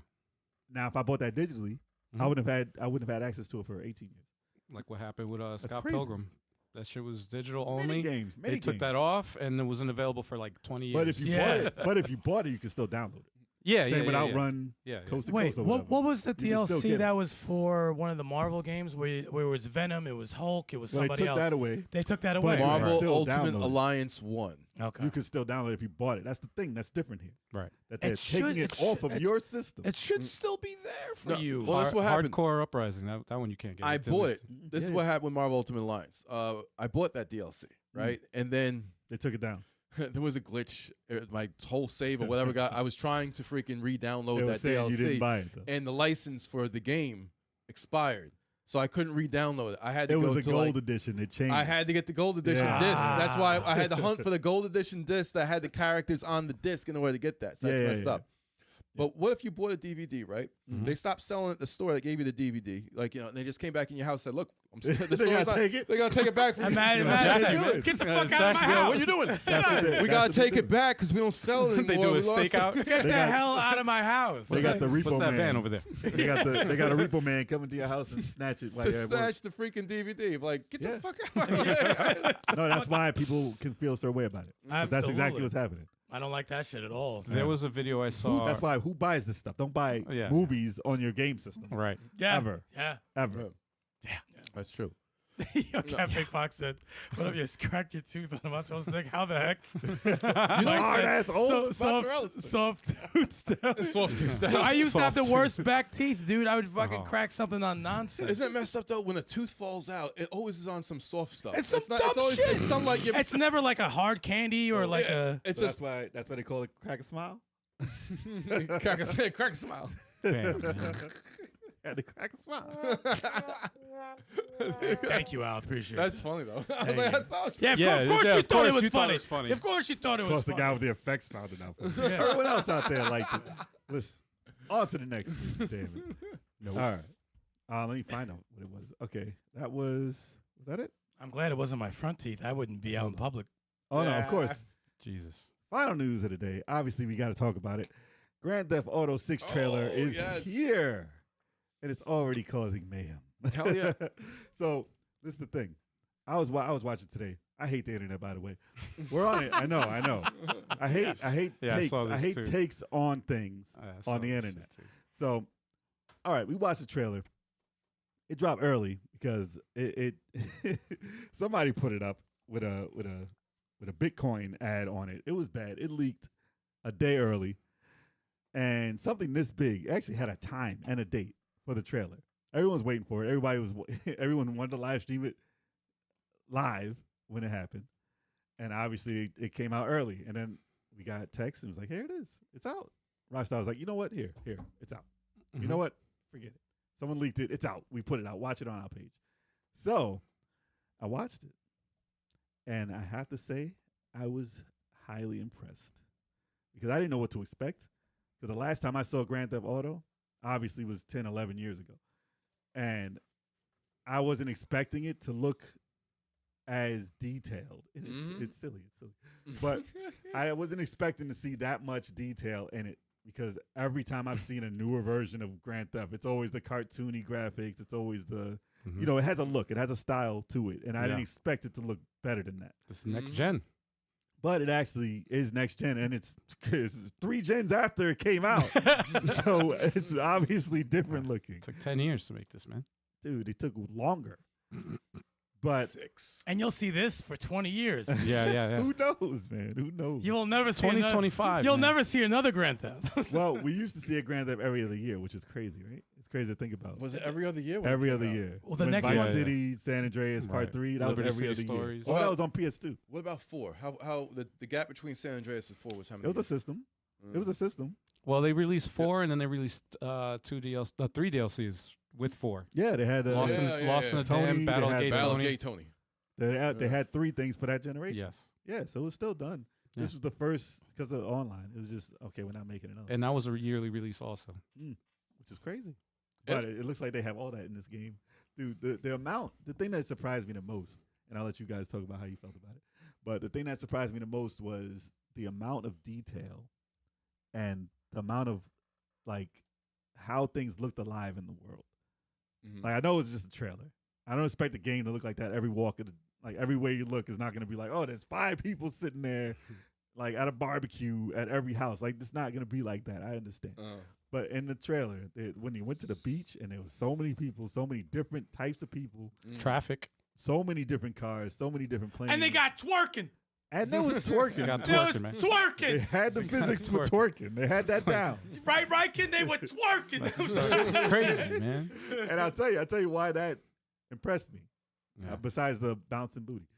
Now, if I bought that digitally, I
Mhm.
wouldn't have had access to it for 18 years.
Like what happened with Scott
crazy.
Pilgrim. That shit was digital
Many
only.
games. Many
They took that
games.
off, and it wasn't available for like 20 years.
But if you
Yeah.
bought it, you can still download it.
yeah,
Same
yeah,
with
yeah,
Outrun,
yeah.
Coast to
Wait,
Coast or
what
whatever.
was the
You can still
DLC
get it.
that was for one of the Marvel games where it was Venom, it was Hulk, it was
Well, they
somebody
took
else?
that away.
They took that
But
away.
you can
Marvel
still
Ultimate
download it.
Alliance 1.
Okay.
You could still download it if you bought it. That's the thing. That's different here.
Right.
That they're
It
taking
should-
it
it
off
should-
of your system.
It should still be there for
No,
you.
well, that's what happened.
Hardcore Uprising. That one you can't get.
I
It's
bought it.
delisted.
This is
Yeah.
what happened with Marvel Ultimate Alliance. I bought that DLC, right? And then
They took it down.
there was a glitch. My whole save or whatever I was trying to freaking re-download
They were
that
saying
DLC,
you didn't buy it though.
and the license for the game expired, so I couldn't re-download it. I had to
It
go
was a
to
gold
like,
edition. It changed.
I had to get the gold edition
Yeah.
disc. That's why I had to hunt for the gold edition disc that had the characters on the disc in order to get that. So that's messed up. But what if you bought a DVD, right?
Mhm.
They stopped selling it at the store that gave you the DVD. Like, you know, and they just came back in your house and said, look, the
They
store's
gotta
not-
take it?
They're going to take it back from you.
Imagine,
Exactly,
imagine,
man.
get the
Yeah,
fuck out of my
exactly. Yeah,
house.
what you doing?
That's what they-
We
that's
got
what
to
they
take
do.
it back because we don't sell it
They
anymore.
do a
We lost it.
stakeout.
Get
They
the
got-
hell out of my house.
They got the repo
What's that
man
van over there?
They got a repo man coming to your house and snatch it. While
To
you're at work.
snatch the freaking DVD. Like, get
Yeah.
the fuck out of here.
No, that's why people can feel a certain way about it. 'Cause That's exactly
Absolutely.
what's happening.
I don't like that shit at all.
There was a video I saw.
That's why who buys this stuff? Don't buy
Yeah.
movies on your game system.
Right.
Yeah.
Ever.
Yeah.
Ever.
That's true.
Yo, Cafe Fox said, "What if you cracked your tooth on him? I'm supposed to think, how the heck?"
You know, hard ass old
soft tooth still.
Soft tooth style.
Yo, I used to have the
Soft
worst back teeth, dude. I would fucking
Oh.
crack something on nonsense.
Isn't it messed up though? When a tooth falls out, it always is on some soft stuff.
It's some
not,
dumb
it's always,
shit.
It's something like
It's never like a hard candy or like
yeah,
a.
It's
So
just
that's why they call it crack a smile.
crack a smile.
Damn, man.
Had to crack a smile.
Thank you, Al. Appreciate
That's
it.
funny though. I
Thank
was like, I
you.
thought it was
Yeah,
Yeah,
of course
yeah,
she
of
thought it
course
was
you thought it
funny.
was funny.
Of course she thought it
Of
was
course, the
funny.
guy with the effects found it out. For me. Everyone else out there liked it. Listen, on to the next one. Damn it.
Nope.
All right. Let me find out what it was. Okay, was that it?
I'm glad it wasn't my front teeth. I wouldn't be out in public.
Oh no, of
Yeah.
course.
Jesus.
Final news of the day. Obviously, we got to talk about it. Grand Theft Auto 6 trailer
Oh,
is
yes.
here, and it's already causing mayhem.
Hell yeah.
So this is the thing. I was watching today. I hate the internet, by the way. We're on it. I know. I hate
Yeah, I
takes.
saw
I
this
hate
too.
takes on things
I saw
on the
this
internet.
shit, too.
So, all right, we watched the trailer. It dropped early because it somebody put it up with a Bitcoin ad on it. It was bad. It leaked a day early, and something this big actually had a time and a date for the trailer. Everyone's waiting for it. Everyone wanted to live stream it live when it happened, and obviously it came out early. And then we got text and it was like, "Here it is. It's out." Rockstar was like, "You know what? Here, it's out. You know what? Forget it. Someone leaked it. It's out. We put it out. Watch it on our page." So I watched it, and I have to say I was highly impressed because I didn't know what to expect. Because the last time I saw Grand Theft Auto, obviously, was 10, 11 years ago, and I wasn't expecting it to look as detailed. It's silly. But I wasn't expecting to see that much detail in it because every time I've seen a newer version of Grand Theft, it's always the cartoony graphics. It's always the you know, it has a look, it has a style to it, and I didn't expect it to look better than that.
This is next gen.
But it actually is next gen, and it's 3 gens after it came out, so it's obviously different looking.
It took 10 years to make this, man.
Dude, it took longer. But
6.
And you'll see this for 20 years.
Yeah.
who knows, man? Who knows?
You will never see
2025.
You'll never see another Grand Theft.
Well, we used to see a Grand Theft every other year, which is crazy, right? It's crazy to think about.
Was it every other year? when it
Every
came
other
out?
year.
Well, the
When
next
Vice
one-
City, San Andreas, Part
Right.
3, that
Liberty
was every
City
other
Stories.
year. Oh, that was on PS2.
What about 4? How the gap between San Andreas and 4 was how
It
many?
was a system. It was a system.
Well, they released 4, and then they released 3 DLCs with 4.
Yeah, they had
Lost in
Yeah,
the
Tony,
Dam,
they had
Battlegate
Battle
Tony.
Gate Tony.
they had 3 things for that generation.
Yes.
Yeah, so it was still done.
Yeah.
This was the first because of online. It was just okay. We're not making another,
And that was a yearly release also.
which is crazy.
Yeah.
But it looks like they have all that in this game, dude. The thing that surprised me the most, and I'll let you guys talk about how you felt about it. But the thing that surprised me the most was the amount of detail and the amount of like how things looked alive in the world.
Mhm.
Like I know it's just a trailer. I don't expect the game to look like that every walk of the, like everywhere you look is not going to be like, oh, there's 5 people sitting there like at a barbecue at every house. Like it's not going to be like that. I understand. But in the trailer, when you went to the beach and there was so many people, so many different types of people,
Traffic.
so many different cars, so many different planes.
And they got twerking.
and there was twerking.
Got
There was
twerking, man.
They
twerking.
had the physics for twerking. They had that down.
Right, kid? They were twerking.
Crazy, man.
And I'll tell you why that impressed me.
Yeah.
Besides the bouncing booty.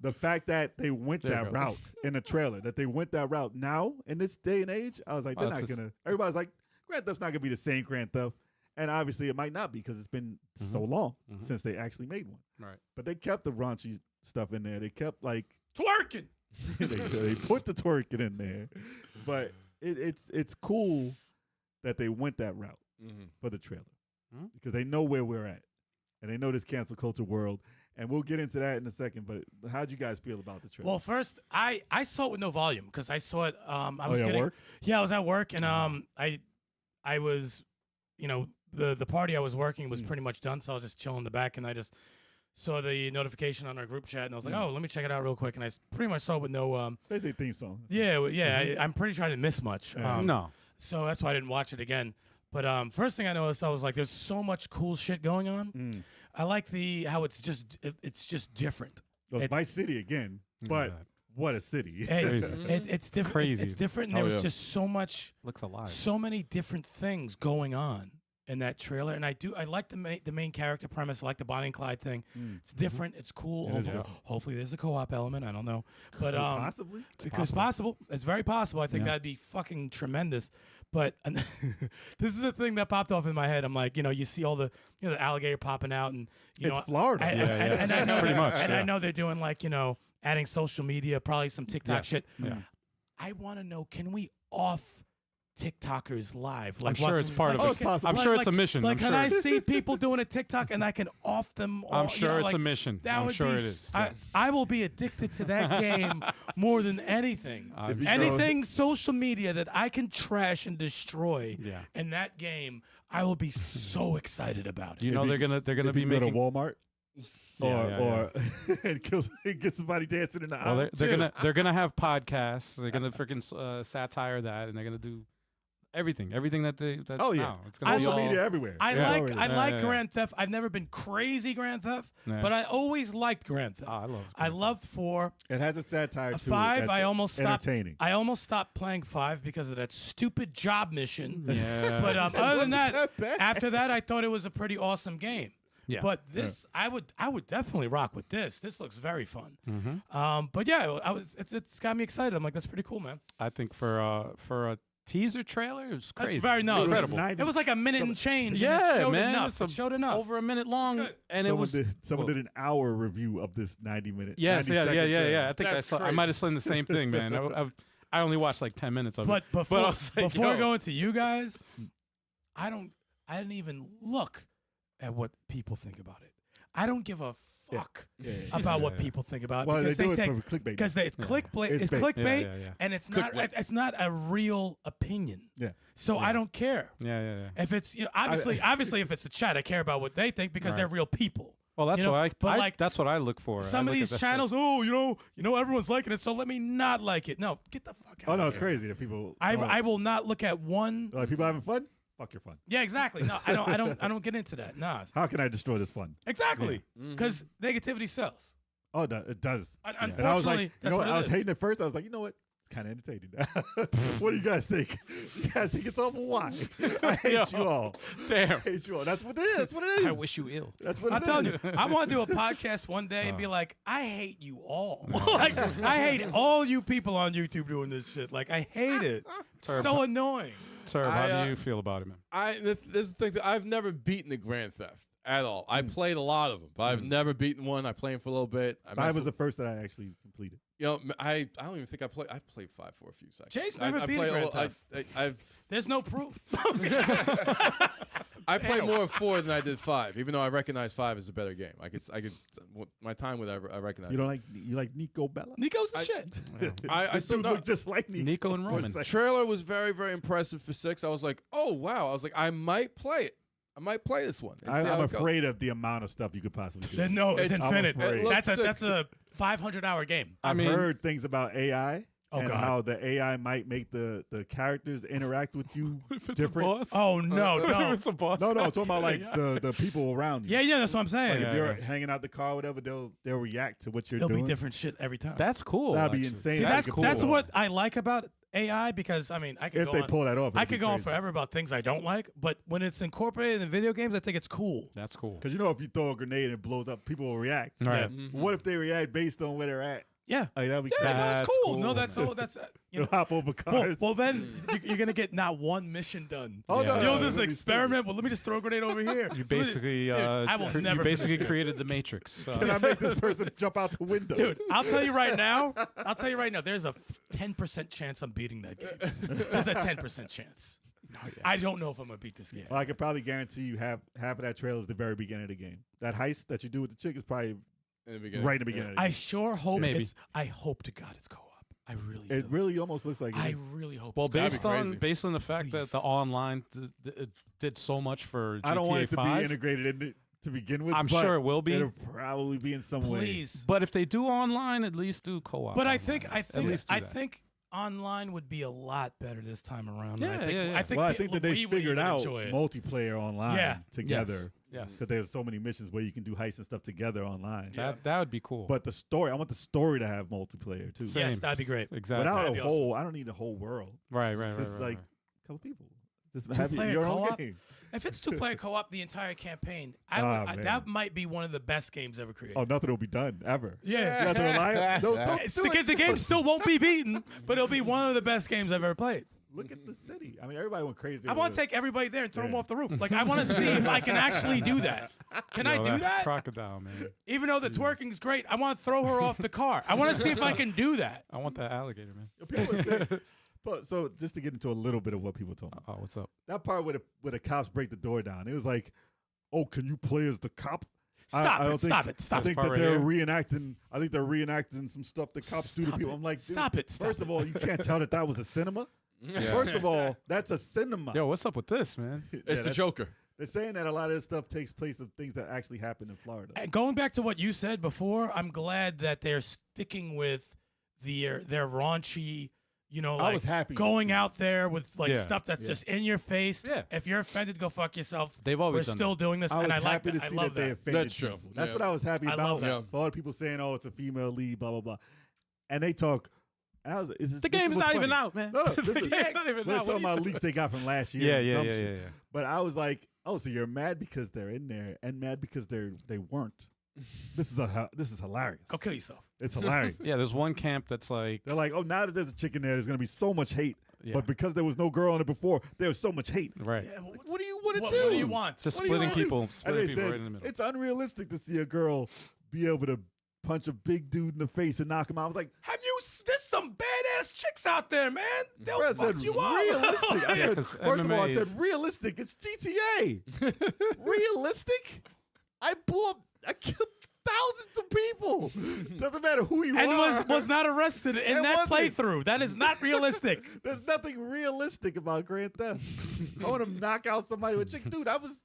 The fact that they went
There you
that
go.
route in the trailer, that they went that route now in this day and age, I was like,
Oh,
they're
it's
not
just-
gonna. Everybody's like, Grand Theft's not gonna be the same Grand Theft, and obviously it might not be because it's been so long since they actually made one.
Right.
But they kept the raunchy stuff in there. They kept like
Twerking.
they put the twerking in there, but it's cool that they went that route for the trailer because they know where we're at and they know this cancel culture world. And we'll get into that in a second. But how'd you guys feel about the trailer?
Well, first, I saw it with no volume because I saw it. I was
you at
getting
work?
Yeah, I was at work, and I was, you know, the party I was working was pretty much done, so I was just chilling in the back, and I just saw the notification on our group chat, and I was like, oh, let me check it out real quick, and I pretty much saw it with no.
They say theme song.
I'm pretty sure I didn't miss much.
No.
So that's why I didn't watch it again. But first thing I noticed, I was like, there's so much cool shit going on. I like how it's just different.
Well, it's Vice City again, but what a city!
It's different.
Crazy.
It's different, and there was just so much.
Looks alive.
So many different things going on in that trailer, and I like the main character premise. I like the Bonnie and Clyde thing. It's different. It's cool. Hopefully, there's a co-op element. I don't know, but
possibly
it's possible. It's very possible. I think that'd be fucking tremendous. But this is a thing that popped off in my head. I'm like, you see all the the alligator popping out, and
it's Florida.
And I know
Pretty much,
and I know they're doing like adding social media, probably some TikTok shit.
Yeah.
I want to know, can we off TikTokers live?
I'm sure it's part of
Oh,
it.
it's possible.
I'm sure it's a mission.
Like,
I'm
can
sure.
I see people doing a TikTok and I can off them? All,
I'm sure it's a
like,
mission.
That
I'm
would
sure
be
it is.
I will be addicted to that game more than anything.
I'm
sure.
Anything social media that I can trash and destroy
Yeah.
in that game, I will be so excited about it.
You know they're gonna
If
be
you go to
making.
Walmart
Yeah,
or and get somebody dancing in the aisle.
Well, they're gonna have podcasts. They're gonna freaking satire that, and they're gonna do everything that's
Oh yeah,
now. It's gonna be
social
all,
media everywhere.
I
Yeah,
like
already.
I like
yeah.
Grand Theft. I've never been crazy Grand Theft,
Yeah.
but I always liked Grand Theft.
Oh, I love.
I loved 4.
It has a satire to
5,
it.
I
that's
almost stopped.
entertaining.
I almost stopped playing 5 because of that stupid job mission.
Yeah.
But other than
wasn't
that,
that bad.
after that, I thought it was a pretty awesome game.
Yeah.
But this, I would definitely rock with this. This looks very fun.
Mm-hmm.
But yeah, it's got me excited. I'm like, that's pretty cool, man.
I think for a teaser trailer, it was crazy.
That's very
It's
no,
incredible.
90
It was like a minute and change. and
Yeah,
it showed
man.
enough. It showed enough.
Over a minute long,
good.
and
Someone did an hour review of this 90-minute.
Yes,
90-second
yeah.
trailer.
I think
That's
I
crazy.
might have seen the same thing, man. I only watched like 10 minutes of
But
it.
before,
I was like,
before
yo.
going to you guys, I didn't even look at what people think about it. I don't give a fuck
Yeah.
about what people think about it
Well, they
because
do it
take
for clickbait.
because it's clickbait.
It's
It's
bait.
clickbait,
Yeah.
and it's
Clickbait.
not a real opinion.
Yeah.
So I don't care
Yeah.
if it's obviously if it's the chat, I care about what they think because
Right.
they're real people.
Well, that's
You know,
what
but
I
like,
that's what I look for. I
Some of
look at
these
the-
channels, you know, everyone's liking it, so let me not like it. No, get the fuck out.
Oh no,
of
it's
here.
crazy that people.
I will not look at one.
like people having fun. Fuck your fun.
Yeah, exactly. No, I don't get into that. Nah,
How can I destroy this fun?
exactly. Because negativity sells.
Oh, it does.
Unfortunately,
And I was like, you
that's
know
what
what?
it
I was
is.
hating it first. I was like, you know what? It's kind of entertaining. What do you guys think? You guys think it's awful? Why? I hate you all.
Damn.
I hate you all. That's what it is. That's what it is.
I wish you ill.
That's what
I'm
it
telling
is.
you, I want to do a podcast one day and be like, I hate you all. Like, I hate all you people on YouTube doing this shit. Like, I hate it. So annoying.
Sir, how do you feel about it, man?
This is the thing. I've never beaten a Grand Theft at all. I played a lot of them, but I've never beaten one. I played them for a little bit.
Five was the first that I actually completed.
You know, I don't even think I played. I played 5 for a few seconds.
Jay's never beat a
played
Grand
little-
Theft.
I've
There's no proof.
I played more of 4 than I did 5, even though I recognize 5 is a better game. I could my time with I recognize.
You don't like Nico Bella?
Nico's the shit.
I
This
still
dude
don't.
look just like Nico.
Nico and Roman.
Trailer was very, very impressive for 6. I was like, oh wow. I was like, I might play it. I might play this one. and see how
I'm
it goes.
afraid of the amount of stuff you could possibly do.
No, it's
It's-
I'm
infinite.
afraid.
That's a 500-hour game.
I
I've
mean,
heard things about AI
Oh,
and
God.
how the AI might make the characters interact with you
if it's
different.
a boss.
Oh no,
If
no.
it's a boss.
No, I'm talking about like
Yeah.
the people around you.
Yeah, that's what I'm
Like
saying.
Yeah,
if you're
yeah.
hanging out the car, or whatever, they'll react to what you're
There'll
doing.
be different shit every time.
That's cool.
That'd be
actually.
insane.
See,
That'd
that's
be cool.
that's what I like about AI because I mean I could
If
go
they
on,
pull that off,
I could go on forever about things I don't like, but when it's incorporated in video games, I think it's cool.
That's cool.
Because you know, if you throw a grenade and it blows up, people will react.
Right.
What if they react based on where they're at?
Yeah,
Like that'd be
yeah,
crazy.
no, it's
That's
cool.
cool,
No, that's
man.
all. That's you
They'll
know.
hop over cars.
Well, then you're gonna get not one mission done.
Oh,
Yeah.
no,
You
no,
know this
it'll be
experiment. Well, let me just throw a grenade over here.
You basically,
Dude, I will never
you basically
finish it.
created the Matrix.
stupid. Can I make this person jump out the window?
Dude, I'll tell you right now. There's a 10% chance I'm beating that game. There's a 10% chance. I don't know if I'm gonna beat this game.
Well, I can probably guarantee you half of that trailer is the very beginning of the game. That heist that you do with the chick is probably
In the beginning.
right in the beginning. Of the
I
game.
sure hope
Maybe.
I hope to God it's co-op. I really
It
do.
really almost looks like.
I
it.
really hope.
Well,
it's co-op.
That'd be crazy.
based on the fact that the
Please.
online did so much for GTA
I don't want it to
5,
be integrated in it to begin with.
I'm
but
sure it will be.
It'll probably be in some way.
Please.
But if they do online, at least do co-op.
But I
online.
think
At least do
I
that.
think online would be a lot better this time around.
Yeah,
I think,
yeah.
I think,
Well, I think that they
we would
figured
even
out
enjoy it.
multiplayer online
Yeah.
together.
Yes.
Because there's so many missions where you can do heists and stuff together online.
That would be cool.
But the story, I want the story to have multiplayer too.
Same.
Yes, that'd be great.
Exactly.
Without
That'd
a
be
whole, I don't need a whole world.
right.
Just
right,
like
right.
a couple people. Just have
Two-player
your own
co-op?
game.
If it's 2-player co-op the entire campaign,
Man.
that might be one of the best games ever created.
Oh, nothing will be done ever.
Yeah.
You have to rely on. Don't
It's
do
the,
it.
the game still won't be beaten, but it'll be one of the best games I've ever played.
Look at the city. I mean, everybody went crazy.
I
over
want to
it.
take everybody there and throw them
Yeah.
off the roof. Like, I want to see if I can actually do that. Can I do that?
Crocodile, man.
Even though the twerking's great, I want to throw her off the car. I want to see if I can do that.
I want that alligator, man.
People are saying, but so just to get into a little bit of what people told me,
Oh, what's up?
that part where the cops break the door down, it was like, oh, can you play as the cop?
Stop
I
it,
don't think,
stop it, stop
I think
it.
that
Part
they're
right
reenacting. I think they're reenacting some stuff the cops do to
Stop
people.
it.
I'm like, dude,
Stop it, stop
First
it.
of all, you can't tell that was a cinema.
Yeah.
First of all, that's a cinema.
Yo, what's up with this, man?
Yeah,
It's the
that's-
Joker.
They're saying that a lot of this stuff takes place of things that actually happen in Florida.
And going back to what you said before, I'm glad that they're sticking with their raunchy, you know,
I
like
was happy.
going out there with like
Yeah.
stuff that's
Yeah.
just in your face.
Yeah.
If you're offended, go fuck yourself.
They've always
We're
done
still
that.
doing this,
I was
and I like
happy
that.
to
I
see
love
that they
that.
offended
That's true.
people. That's
Yeah.
what I was happy
I
about.
love that.
Yeah.
For all the people saying, "Oh, it's a female lead," blah blah blah, and they talk. And I was,
The game's not even out, man.
No, no,
the
this is-
game's not even
Let's
out.
talk
What are you
about
talking
leaks they got from last year.
Yeah,
It's
yeah,
dumb
yeah,
shit.
yeah, yeah.
But I was like, oh, so you're mad because they're in there, and mad because they weren't. This is hilarious.
Go kill yourself.
It's hilarious.
Yeah, there's one camp that's like,
They're like, oh, now that there's a chick in there, there's gonna be so much hate.
Yeah.
But because there was no girl on it before, there was so much hate.
right.
Yeah, well,
What do you want to
what,
do?
what do you want?
Just
What do you
splitting
want to do?
people,
And
splitting
they
people
said
right in the middle.
it's unrealistic to see a girl be able to punch a big dude in the face and knock him out. I was like,
Have you? There's some badass chicks out there, man. They'll
I
fuck
said
you up.
realistic. I
Yeah,
said,
'cause
first of all, I
MMA
said realistic. It's GTA. Realistic? I killed thousands of people. Doesn't matter who you
And
are.
was not arrested in
It
that
wasn't.
playthrough. That is not realistic.
There's nothing realistic about Grand Theft. I want to knock out somebody with a chick. Dude, I was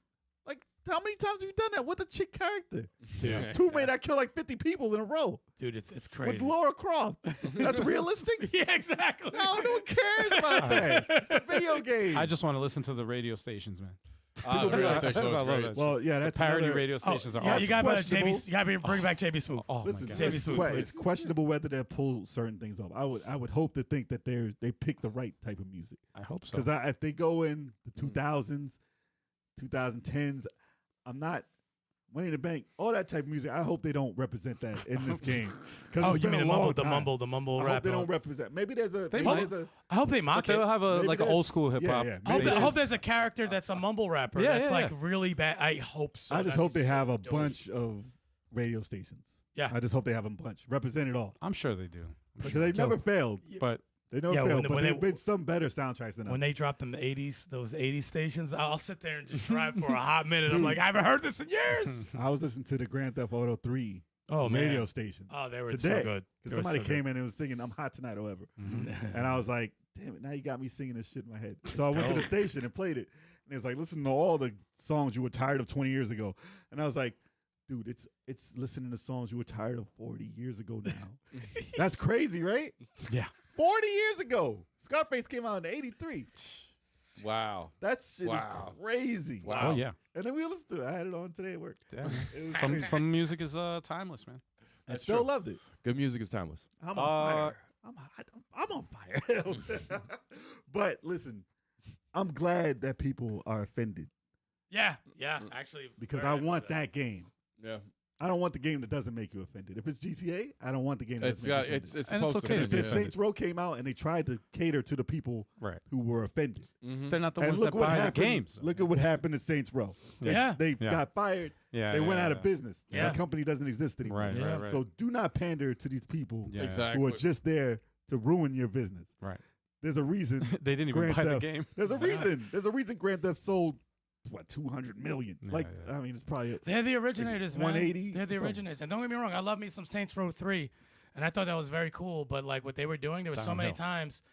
like, how many times have you done that with a chick character?
Dude,
Tomb Raider, I killed like 50 people in a row
dude, it's
with
crazy.
Laura Croft. That's realistic?
Yeah, exactly.
No one cares about that. It's a video game.
I just want to listen to the radio stations, man.
The radio station
I
was
love
great.
that.
Well, yeah,
The
that's
parody
another,
radio stations are
yeah,
awesome.
you got
questionable.
JB. You got to bring back JB Smooth.
Oh
Listen,
my god.
JB Smooth,
it's
please.
questionable whether they pull certain things off. I would hope to think that they pick the right type of music.
I hope so.
Because if they go in the 2000s, 2010s, I'm not Money in the Bank, all that type of music. I hope they don't represent that in this game.
Oh,
it's
you
been
mean
a
the
long
mumble, the
time.
mumble, the mumble
I
rap?
hope they don't represent. Maybe there's a.
They
Maybe
might.
there's a.
I hope they
But
mock it.
they'll have a
Maybe
like an
there's-
old school hip hop.
yeah.
I hope,
Maybe
I hope
there's-
there's a character that's a mumble rapper
Yeah,
that's
yeah,
like
yeah.
really bad. I hope so.
I just
That'd
hope
be
they
so
have a
dope.
bunch of radio stations.
Yeah.
I just hope they have a bunch. Represent it all.
I'm sure they do. I'm
Because
sure.
they've never failed.
But
They never
Yeah, when
failed.
the-
But
when
there've
they-
been some better soundtracks than
When
others.
they drop them 80s, those 80s stations, I'll sit there and just drive for a hot minute. I'm like, I haven't heard this in years.
I was listening to the Grand Theft Auto 3
Oh, man.
radio stations.
Oh, they were
today.
so good.
Because
They were
somebody
so good.
came in and was singing "I'm Hot Tonight" or whatever,
Mhm.
and I was like, "Damn it! Now you got me singing this shit in my head." So I went to the
dope.
station and played it, and it was like, "Listen to all the songs you were tired of 20 years ago," and I was like, "Dude, it's listening to songs you were tired of 40 years ago now." That's crazy, right?
Yeah.
40 years ago, Scarface came out in '83.
Wow.
That shit
Wow.
is crazy.
Wow.
Oh yeah.
And then we listened to it. I had it on today at work.
Yeah.
It was
some
crazy.
some music is timeless, man.
I
That's
still
true.
loved it.
Good music is timeless.
I'm on fire. I'm hot. I'm on fire. But listen, I'm glad that people are offended
Yeah, yeah, actually.
because
very
I
happy
want
with
that game.
Yeah.
I don't want the game that doesn't make you offended. If it's GTA, I don't want the game that
It's
doesn't make
got
you
it's
offended.
And it's
supposed
okay
to
to
Because
be
be.
since
offended.
Saints Row came out and they tried to cater to the people
Right.
who were offended.
Mm-hmm.
They're not the
And
ones
look
that
what
buy the
happened.
games.
Look at what happened to Saints Row.
Yeah.
They
Yeah.
got fired.
Yeah.
They went
yeah,
out
yeah.
of business.
Yeah.
That company doesn't exist anymore.
Right,
Yeah.
right, right.
So do not pander to these people
Yeah.
Exactly.
who are just there to ruin your business.
Right.
There's a reason.
They didn't even
Grand
buy the
Theft.
game.
There's a reason. There's a reason Grand Theft sold what 200 million.
Yeah,
Like
yeah.
I mean, it's probably
They're the originators, man.
180
They're the
something.
originators. And don't get me wrong, I love me some Saints Row 3. And I thought that was very cool. But like what they were doing, there were so many
Downhill.
times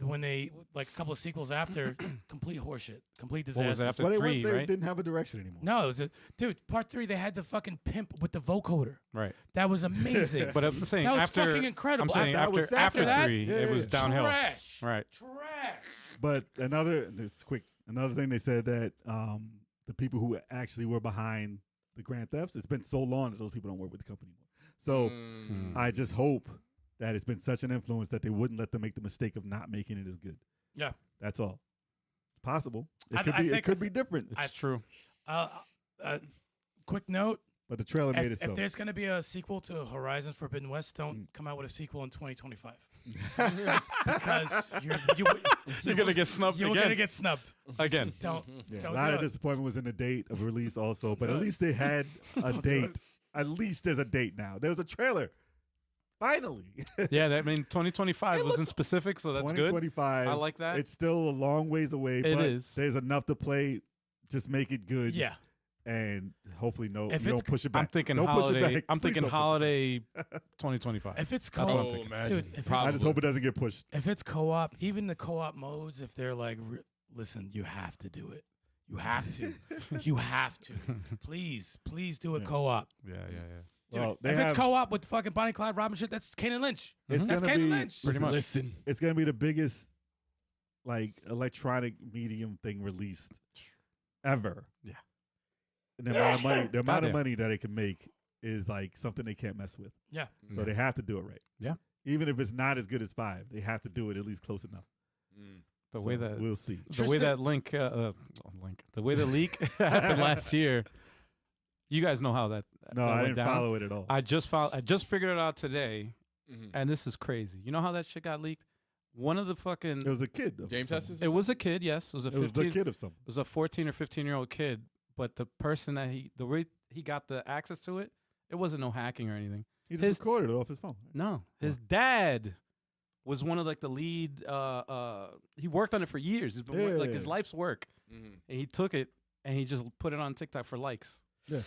when they, like a couple of sequels after, complete horseshit, complete
What
disaster.
was it after
well, they
3,
went, they
right?
didn't have a direction anymore.
No, it was dude, part 3, they had the fucking pimp with the vocoder.
Right.
That was amazing.
But I'm saying
That was
after
fucking incredible.
I'm saying
That was
after
after
that?
3,
Yeah,
it was
yeah.
downhill.
Trash.
Right.
Trash.
But another thing they said that the people who actually were behind the Grand Thefts, it's been so long that those people don't work with the company anymore. So
Mm.
I just hope that it's been such an influence that they wouldn't let them make the mistake of not making it as good.
Yeah.
That's all. It's possible. It
I
could
think-
it could be different.
It's true.
Quick note.
But the trailer made it
If
so.
there's going to be a sequel to Horizon Forbidden West, don't come out with a sequel in 2025. Because
You're gonna get snubbed
you're
again.
going to get snubbed.
Again.
Don't.
Yeah, a
Don't
lot
do
of
it.
disappointment was in the date of release also, but at least they had a
Don't do
date.
it.
At least there's a date now. There was a trailer. Finally.
Yeah, I mean 2025 wasn't specific, so that's good.
2025.
I like that.
It's still a long ways away,
It
but
is.
there's enough to play. Just make it good.
Yeah.
And hopefully you
If
don't
it's-
push it back.
I'm thinking
Don't push it
holiday.
back.
I'm
Please
thinking
don't push it back.
holiday 2025.
If it's
That's what I'm
co-op,
thinking.
imagine.
Dude, if
I just hope it doesn't get pushed.
if it's co-op, even the co-op modes, if they're like, listen, you have to do it. You have to. You have to. Please do it
Yeah.
co-op.
Yeah, yeah, yeah.
Dude,
Well, they
if
have-
it's co-op with fucking Bonnie Clyde Robin shit, that's Kane and Lynch.
It's
That's
gonna
Kane and
be-
Lynch.
Pretty much.
Listen.
It's gonna be the biggest like electronic medium thing released ever.
Yeah.
And the amount of money,
Goddamn.
that it can make is like something they can't mess with.
Yeah.
So they have to do it right.
Yeah.
Even if it's not as good as 5, they have to do it at least close enough.
Mm.
The
So
way that
we'll see.
the way
Tristan-
that the way the leak happened last year. You guys know how that
No,
that
I
went
didn't
down.
follow it at all.
I just figured it out today,
Mhm.
and this is crazy. You know how that shit got leaked? One of the fucking
it was a kid. Of
James
something.
Hesses?
it was a kid, yes. It was a
It was
15
the kid of something.
It was a 14 or 15-year-old kid, but the person that the way he got the access to it, it wasn't no hacking or anything.
He just
his-
recorded it off his phone.
No, his dad was one of like the lead. He worked on it for years. It's been like his
Yeah.
life's work.
Mhm.
And he took it and he just put it on TikTok for likes.
Yeah.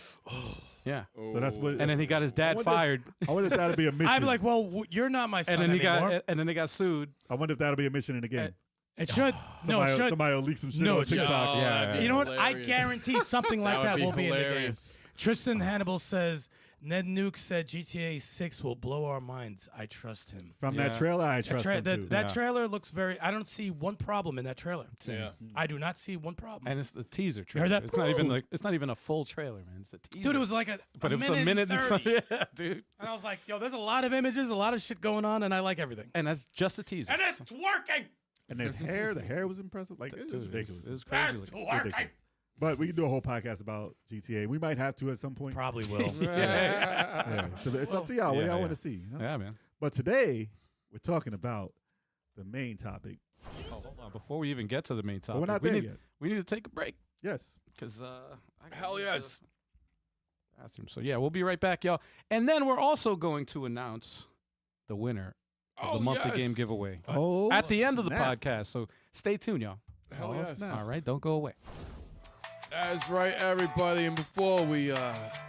Yeah.
So that's what.
And then he got his dad
wonder-
fired.
I wonder if that'll be a mission.
I'm like, well, you're not my son
And then he
anymore.
and then they got sued.
I wonder if that'll be a mission in the game.
It should. No,
Somebody,
it should.
somebody will leak some shit
No,
on
it should.
TikTok.
Oh,
Yeah.
that'd be
You know what? I
hilarious.
guarantee something like that
would
will be in the game.
hilarious.
Tristan Hannibal says, Ned Nuke said GTA 6 will blow our minds. I trust him.
From
Yeah.
that trailer, I trust him too.
That
Yeah.
trailer looks very. I don't see one problem in that trailer.
Yeah.
I do not see one problem.
And it's the teaser
You
trailer.
heard that?
It's not even
Ooh.
like it's not even a full trailer, man. It's a teaser.
Dude, it was like
but
a
it was
minute
a minute and
30.
something. Yeah, dude.
And I was like, yo, there's a lot of images, a lot of shit going on, and I like everything.
And that's just a teaser.
And it's working.
And his hair, the hair was impressive. Like, it was
Dude,
ridiculous.
It was crazy.
It's
looking.
working.
Ridiculous. But we can do a whole podcast about GTA. We might have to at some point.
Probably will.
Yeah. So it's up to y'all. What
Yeah,
y'all
yeah.
want to see? You know?
Yeah, man.
But today, we're talking about the main topic.
Oh, hold on. Before we even get to the main
But
topic,
we're not
we
there
need
yet.
we need to take a break
Yes.
because I gotta
Hell
use
yes.
the bathroom. So yeah, we'll be right back, y'all. And then we're also going to announce the winner of the monthly game giveaway
Oh,
at the end of the
snap.
podcast. So stay tuned, y'all.
Hell
Oh,
yes.
snap.
All right, don't go away.
That's right, everybody. And before we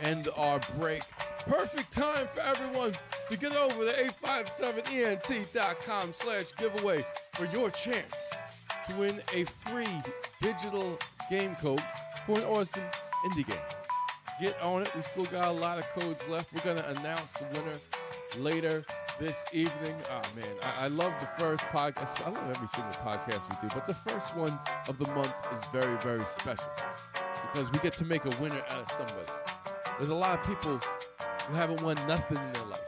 end our break, perfect time for everyone to get over to 857ENT.com/giveaway for your chance to win a free digital game code for an awesome indie game. Get on it. We still got a lot of codes left. We're going to announce the winner later this evening. Oh, man. I love the first podcast. I love every single podcast we do, but the first one of the month is very, very special because we get to make a winner out of somebody. There's a lot of people who haven't won nothing in their life.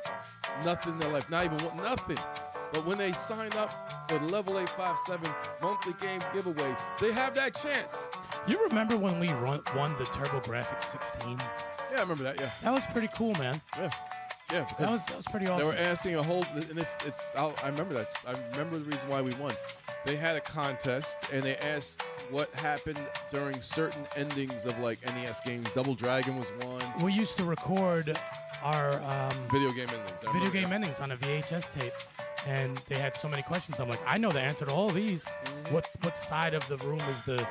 Nothing in their life. Not even nothing. But when they sign up for the Level 857 monthly game giveaway, they have that chance.
You remember when we won the TurboGrafx 16?
Yeah, I remember that. Yeah.
That was pretty cool, man.
Yeah. Yeah.
That
Because
was pretty
they
awesome.
were asking a whole, and I remember that. I remember the reason why we won. They had a contest, and they asked what happened during certain endings of like NES games. Double Dragon was one.
We used to record our
Video game endings. I
video
remember
game
that.
endings on a VHS tape, and they had so many questions. I'm like, I know the answer to all these. What side of the room is the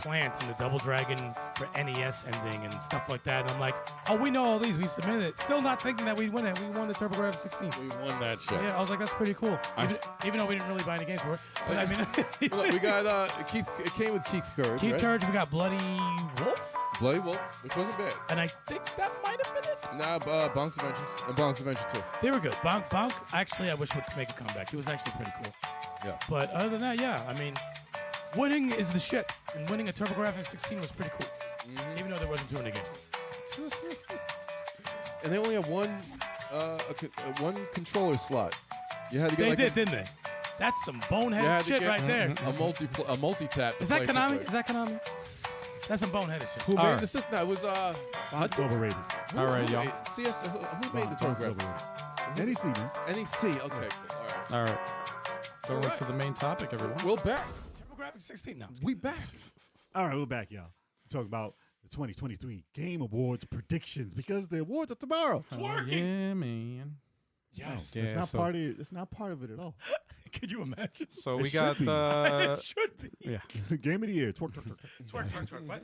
plant in the Double Dragon for NES ending and stuff like that? And I'm like, oh, we know all these. We submitted it. Still not thinking that we'd win it. We won the TurboGrafx 16.
We won that shit.
Yeah, I was like, that's pretty cool. Even though we didn't really buy any games for it. But I mean,
Look, we got Keith. It came with Keith Courage.
Keith
right?
Courage, we got Bloody Wolf,
Bloody Wolf, which wasn't bad.
and I think that might have been it.
Nah, Bonk's Adventures and Bonk's Adventure 2.
They were good. Bonk, actually, I wish would make a comeback. He was actually pretty cool.
Yeah.
But other than that, yeah, I mean, winning is the shit. And winning a TurboGrafx 16 was pretty cool. Even though there wasn't too many games.
And they only have one controller slot. You had to get
They
like
did, didn't they? That's some
you
bonehead
had to
shit
get
right there.
a multi tap.
Is that Konami? Is that Konami? That's some boneheaded
Who
shit.
made
right.
the system? That was
It's
Hudson.
overrated.
All right,
Who
y'all.
made- CS. Who made the
Bonk's
TurboGrafx?
overrated. NEC, man.
NEC. Okay, cool. All right.
All right. Going
All right.
to the main topic, everyone.
We're back.
TurboGrafx 16 now.
We back.
All right, we're back, y'all. Talk about the 2023 Game Awards predictions because the awards are tomorrow.
Oh, yeah, man.
Yes.
Yeah,
it's not
so-
part of it. It's not part of it at all.
Could you imagine?
So
It
we
should
got
be.
It should be.
yeah.
Game of the year. Twerk, twerk, twerk.
Twerk, twerk, twerk. What?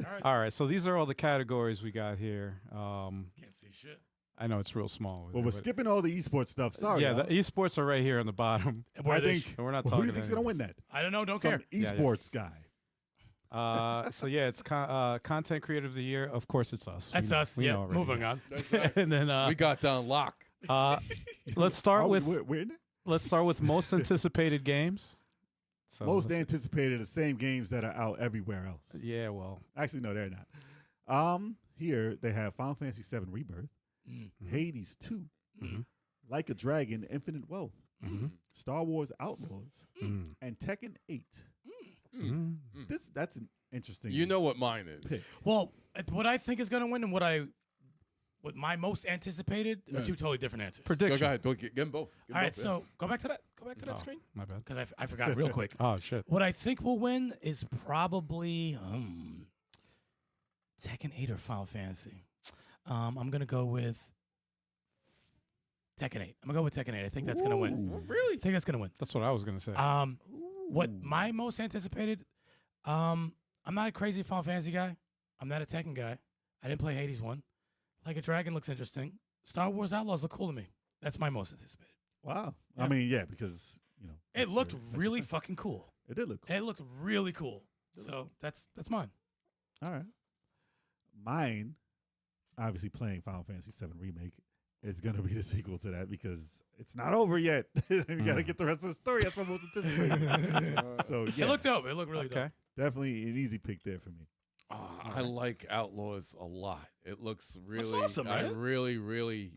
All right.
All right. So these are all the categories we got here.
Can't see shit.
I know it's real small.
Well, we're
but-
skipping all the esports stuff. Sorry.
Yeah,
y'all.
the esports are right here on the bottom.
Where
I
are they
think.
And we're not
Well, who do
talking
you think's gonna win that?
I don't know. Don't
Some
care.
Yeah, yeah.
esports guy.
So yeah, it's content creator of the year. Of course, it's us.
That's us.
We
Yeah.
know already.
Moving on.
That's right.
And then
We got down lock.
let's start
Oh,
with
we're in it?
let's start with most anticipated games. So
Most
let's-
anticipated the same games that are out everywhere else.
Yeah, well,
Actually, no, they're not. Here they have Final Fantasy VII Rebirth,
Mm.
Hades 2,
Mhm.
Like a Dragon, Infinite Wealth,
Mhm.
Star Wars Outlaws,
Mm.
and Tekken 8.
Mm.
That's an interesting.
You know what mine is.
pick.
Well, what I think is going to win and what my most anticipated are
Yes.
two totally different answers.
Go
Prediction.
ahead. Get them both. Get 'em
All right,
both, yeah.
so go back to that. Go back to that
Oh,
screen
my bad.
because I forgot real quick.
Oh shit.
What I think will win is probably Tekken 8 or Final Fantasy. I'm gonna go with Tekken 8. I'm gonna go with Tekken 8. I think that's gonna win.
Ooh, really?
I think that's gonna win.
That's what I was gonna say.
What my most anticipated? I'm not a crazy Final Fantasy guy. I'm not a Tekken guy. I didn't play Hades 1. Like a Dragon looks interesting. Star Wars Outlaws look cool to me. That's my most anticipated.
Wow.
Yeah.
I mean, yeah, because
It
that's
looked
your-
really fucking cool.
It did look cool.
It looked really cool. So that's mine.
All right. Mine, obviously playing Final Fantasy VII Remake, is going to be the sequel to that because it's not over yet. You got to get the rest of the story. That's my most anticipated. So, yeah.
It looked dope. It looked really dope.
Definitely an easy pick there for me.
I like Outlaws a lot. It looks really
awesome,
I
man.
really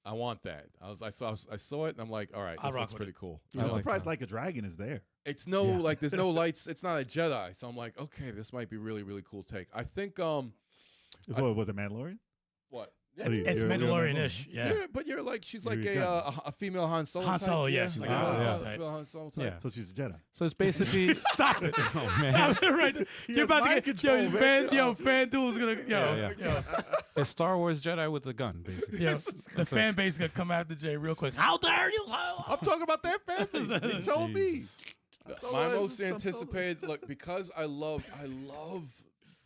I want that. I saw it and I'm like, all right,
I'll
this
rock
looks
with
pretty
it.
cool.
I
I'm
like
surprised
that.
Like a Dragon is there.
It's no
Yeah.
like there's no lights. It's not a Jedi. So I'm like, okay, this might be really cool take. I think
Was it Mandalorian?
what?
What do you-
It's
you're
Mandalorian-ish.
Yeah.
Yeah.
but you're like she's
You're
like
done.
a female Han Solo.
Han
type.
Solo, yeah, she's
like a Han Solo
type.
female Han Solo type.
Yeah.
So she's a Jedi.
So it's basically
Stop it.
Oh, man.
Stop it right now.
He
You're
has
about to
mind
get
control, man.
FanDuel's gonna
Yeah. It's Star Wars Jedi with a gun, basically.
the fan base is gonna come after Jay real quick. How dare you?
I'm talking about their family. They told me.
Jesus.
My
So,
most
some
anticipated, look, because I love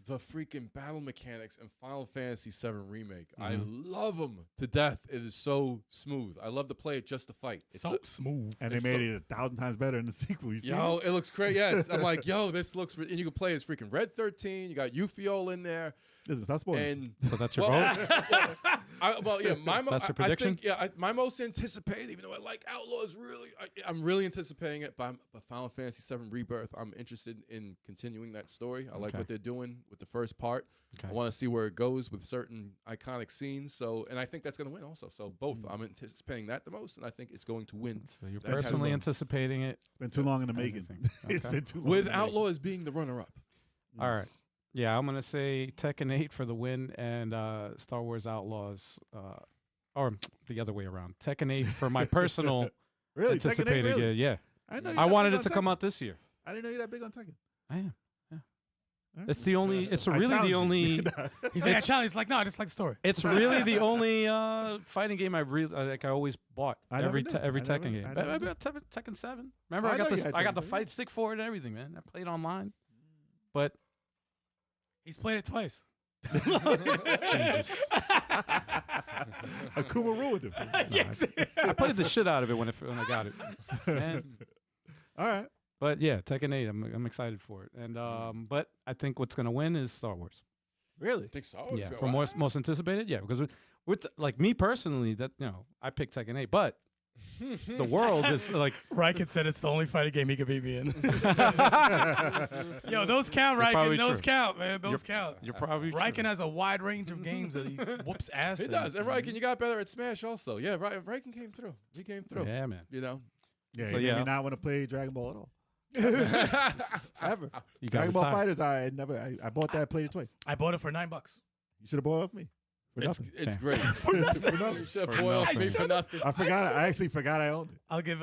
the freaking battle mechanics in Final Fantasy VII Remake. I love them to death. It is so smooth. I love to play it just to fight. It's
So smooth.
And they
It's
made it 1,000 times better in the sequel. You see?
yo, it looks great. Yes, I'm like, yo, this looks. And you can play as freaking Red 13. You got Ufiol in there,
Listen, stop spoiling.
and
So that's your
well,
vote?
yeah, my
That's your prediction?
I think, my most anticipated, even though I like Outlaws, I'm really anticipating it. But Final Fantasy VII Rebirth, I'm interested in continuing that story. I like
Okay.
what they're doing with the first part.
Okay.
I want to see where it goes with certain iconic scenes. So, and I think that's going to win also. So both, I'm anticipating that the most, and I think it's going to win.
So you're
That
personally
category.
anticipating it.
It's been too long in the making.
Everything.
It's
Okay.
been too long.
With
in the making.
Outlaws being the runner-up.
All right. Yeah, I'm going to say Tekken 8 for the win and Star Wars Outlaws, or the other way around. Tekken 8 for my personal
Really? Tekken 8,
anticipated.
really?
Yeah.
I, didn't know you're
I
that
wanted
big
it to
on
come
Tekken.
out this year.
I didn't know you're that big on Tekken.
I am.
All right.
It's the only. It's
I
really
challenge
the
you.
only.
He's like, I challenge. He's like, no, I just like the story.
It's really the only fighting game I really like. I always bought
I
every
never knew.
every
I never-
Tekken game.
I never
I
knew.
got Tekken 7. Remember,
I
I got
know you
this.
had
I got
Tekken
the
7,
fight stick for it and everything, man. I played online, but
He's played it twice.
Jesus,
Akuma ruined it. for you.
Yes.
I played the shit out of it when I got it. Man.
All right.
But yeah, Tekken 8. I'm excited for it, and but I think what's gonna win is Star Wars.
Really?
think so.
Yeah, for most anticipated. Yeah, because with like me personally, that I picked Tekken 8, but the world is like
Riken said it's the only fighting game he could beat me in. Yo, those count,
You're probably
Riken. Those
true.
count, man. Those count.
you're probably true.
Riken has a wide range of games that he whoops ass.
He
in.
does. And Riken, you got better at Smash also. Yeah, Riken came through. He came through.
Yeah, man.
You know?
Yeah.
So,
you made
yeah.
me not want to play Dragon Ball at all. Ever.
You got
Dragon Ball
retired.
Fighters. I bought that. Played it twice.
I bought it for $9.
You should have bought it off me. For
It's,
nothing.
it's
Okay.
great.
For nothing.
You should
For
have boiled me
nothing.
for nothing.
I forgot. I actually forgot I owned it.
I'll give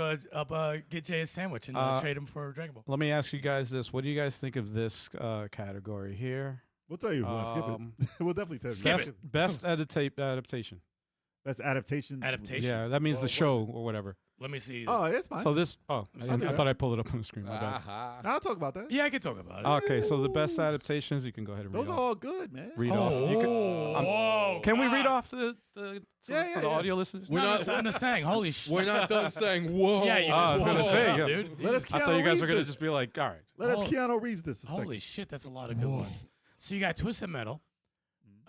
get Jay a sandwich and trade him for Dragon Ball.
Let me ask you guys this: what do you guys think of this category here?
We'll tell you if you want to skip it. We'll definitely tell you.
Skip
best
it.
best adaptation.
That's adaptation.
Adaptation.
Yeah, that means the show or whatever.
Let me see.
Oh, it's fine.
So this. Oh,
Let's
I
do
thought I pulled it up on the screen. My bad.
Aha.
I'll talk about that.
Yeah, I can talk about it.
Okay, so the best adaptations you can go ahead and read
Those are
off.
all good, man.
Read
Oh,
off. You can,
whoa.
can we read
God.
off the
Yeah,
for
yeah,
the
yeah.
audio listeners?
We're
No,
not-
I'm just saying. Holy shit.
We're not done saying whoa.
Yeah, you
Oh, I was
just
gonna
whoa,
say, yeah.
dude.
Let us
I thought you guys
Keanu
were gonna
Reeves
just be like, all right.
Let us
Holy-
Keanu Reeves this a
Holy
second.
shit, that's a lot of good ones. So you got Twisted Metal,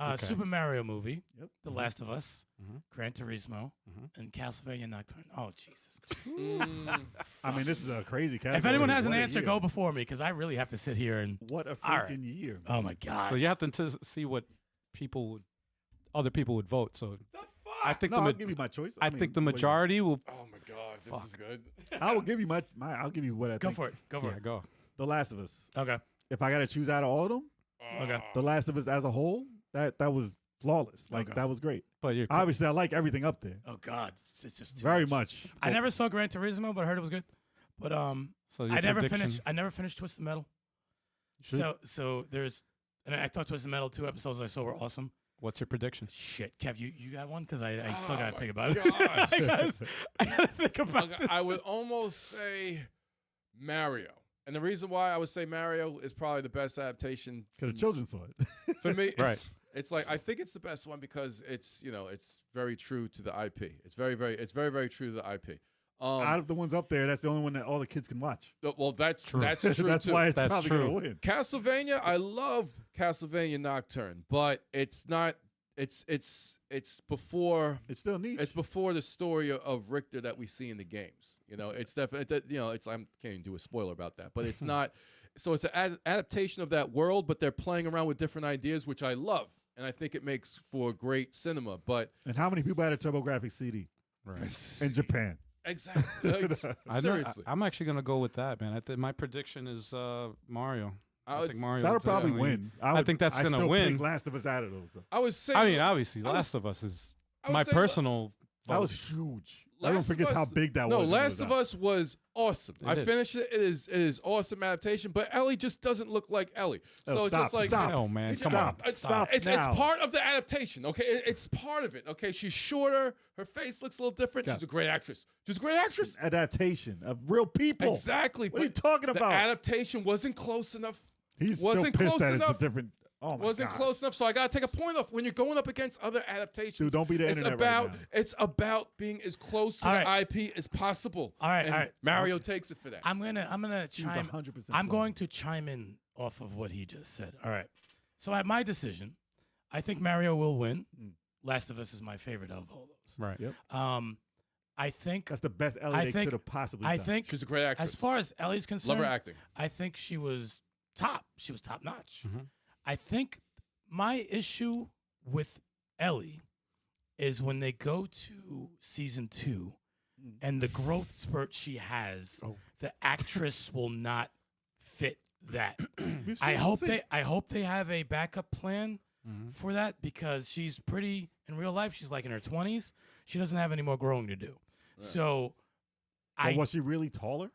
Okay.
Super Mario movie,
Yep.
The Last of Us,
Mhm.
Gran Turismo,
Mhm.
and Castlevania Nocturne. Oh Jesus! Christ.
Mm.
I mean, this is a crazy category.
If anyone has an
What a
answer,
year.
go before me because I really have to sit here and.
What a
All right.
freaking year.
Oh my god!
So you have to see what other people would vote. So I think
No,
the
I'll
ma-
give you my choice.
I
mean,
think the
what do you-
majority will.
Oh my God, this is good.
I will give you my. I'll give you what I
Go
think.
for it. Go for
Yeah,
it.
go.
The Last of Us.
Okay.
If I got to choose out of all of them,
Okay.
The Last of Us as a whole, that was flawless. Like
Okay.
that was great.
But you're
Obviously, I like everything up there.
Oh god, it's just too
Very
much.
much.
I never saw Gran Turismo, but I heard it was good. But
so your
I never
prediction-
finished. I never finished Twisted Metal.
Should-
So there's, and I thought Twisted Metal 2 episodes I saw were awesome.
What's your prediction?
Shit, Kev, you got one? Because I still
Oh
gotta
my
think about it.
gosh.
I gotta think about this.
I would almost say Mario. And the reason why I would say Mario is probably the best adaptation
Because the children saw it.
for me.
Right.
It's like I think it's the best one because it's it's very true to the IP. It's very very true to the IP.
Out of the ones up there, that's the only one that all the kids can watch.
Well, that's true. That's
That's
too.
why it's
That's
probably
true.
gonna win.
Castlevania. I loved Castlevania Nocturne, but it's not. It's before.
It's still niche.
It's before the story of Richter that we see in the games. It's definitely it's I can't even do a spoiler about that, but it's not. So it's an adaptation of that world, but they're playing around with different ideas, which I love, and I think it makes for great cinema. But
and how many people had a TurboGrafx CD
Right.
in Japan?
exactly, seriously,
I'm actually gonna go with that, man. My prediction is Mario. I think Mario.
That'll
would
probably
definitely-
win.
I think that's gonna
still
win.
pick Last of Us out of those. Though.
I was saying.
I mean, obviously,
I was-
Last of Us is
I was
my
saying-
personal.
That
vote.
was huge.
Last
Everyone
of
forgets how
Us-
big that
No,
was. when it
Last
was
of
out.
Us was awesome. I
It is.
finished it. It is awesome adaptation, but Ellie just doesn't look like Ellie. So
Oh,
it's just
stop,
like
stop.
Oh man,
It's
come
stop.
on.
It's,
Stop
it's
now.
part of the adaptation, okay? It's part of it, okay? She's shorter. Her face looks a little different.
God.
She's a great actress. She's a great actress.
Adaptation of real people.
Exactly.
What are you
but
talking
the
about?
adaptation wasn't close enough.
He's
wasn't
still pissed
close
that it's
enough.
a different. Oh my
Wasn't
God.
close enough, so I gotta take a point off. When you're going up against other adaptations,
Dude, don't be the
it's
internet
about
right now.
it's about being as close to
All
the
right.
IP as possible.
All right,
and
all right.
Mario takes it for that.
I'm gonna
He was
chime.
100%
I'm
wrong.
going to chime in off of what he just said. All right. So at my decision, I think Mario will win.
Mm.
Last of Us is my favorite of all those.
Right.
Yep.
I think
That's the best Ellie
I
they
think-
could have possibly
I
done.
think
She's a great actress.
as far as Ellie's
Love
concerned,
her acting.
I think she was top. She was top notch.
Mhm.
I think my issue with Ellie is when they go to season 2
Mm.
and the growth spurt she has,
Oh.
the actress will not fit that.
We've
I
seen-
hope
we'll see.
they have a backup plan
Mhm.
for that because she's pretty in real life. She's like in her 20s. She doesn't have any more growing to do.
Right.
So
But was she really taller?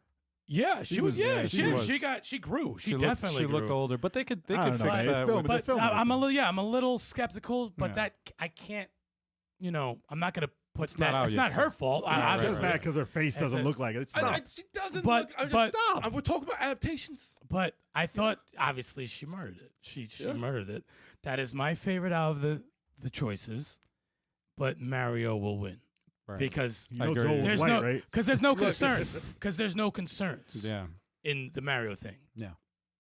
yeah, she was. Yeah,
she was.
she grew. She
looked,
definitely
she looked
grew.
older, but they could
I
fix
don't know, man. It's
that.
film.
with-
They're
But
filming it,
I'm
though.
I'm a little skeptical. But
Yeah.
that I can't. I'm not gonna put
It's not
that.
out
It's
yet,
not
so-
her fault.
Right,
I'm
right,
just
right.
mad because her face
As
doesn't
a-
look like it. Stop.
She doesn't
But-
look. I'm just
but-
stop. We're talking about adaptations.
But I thought obviously she murdered it. She
Yeah.
murdered it. That is my favorite out of the choices. But Mario will win
Right.
because
You
I
know
agree.
Joel was
there's
white,
no
right?
because there's no
Look.
concerns because there's no concerns
Yeah.
in the Mario thing.
Yeah.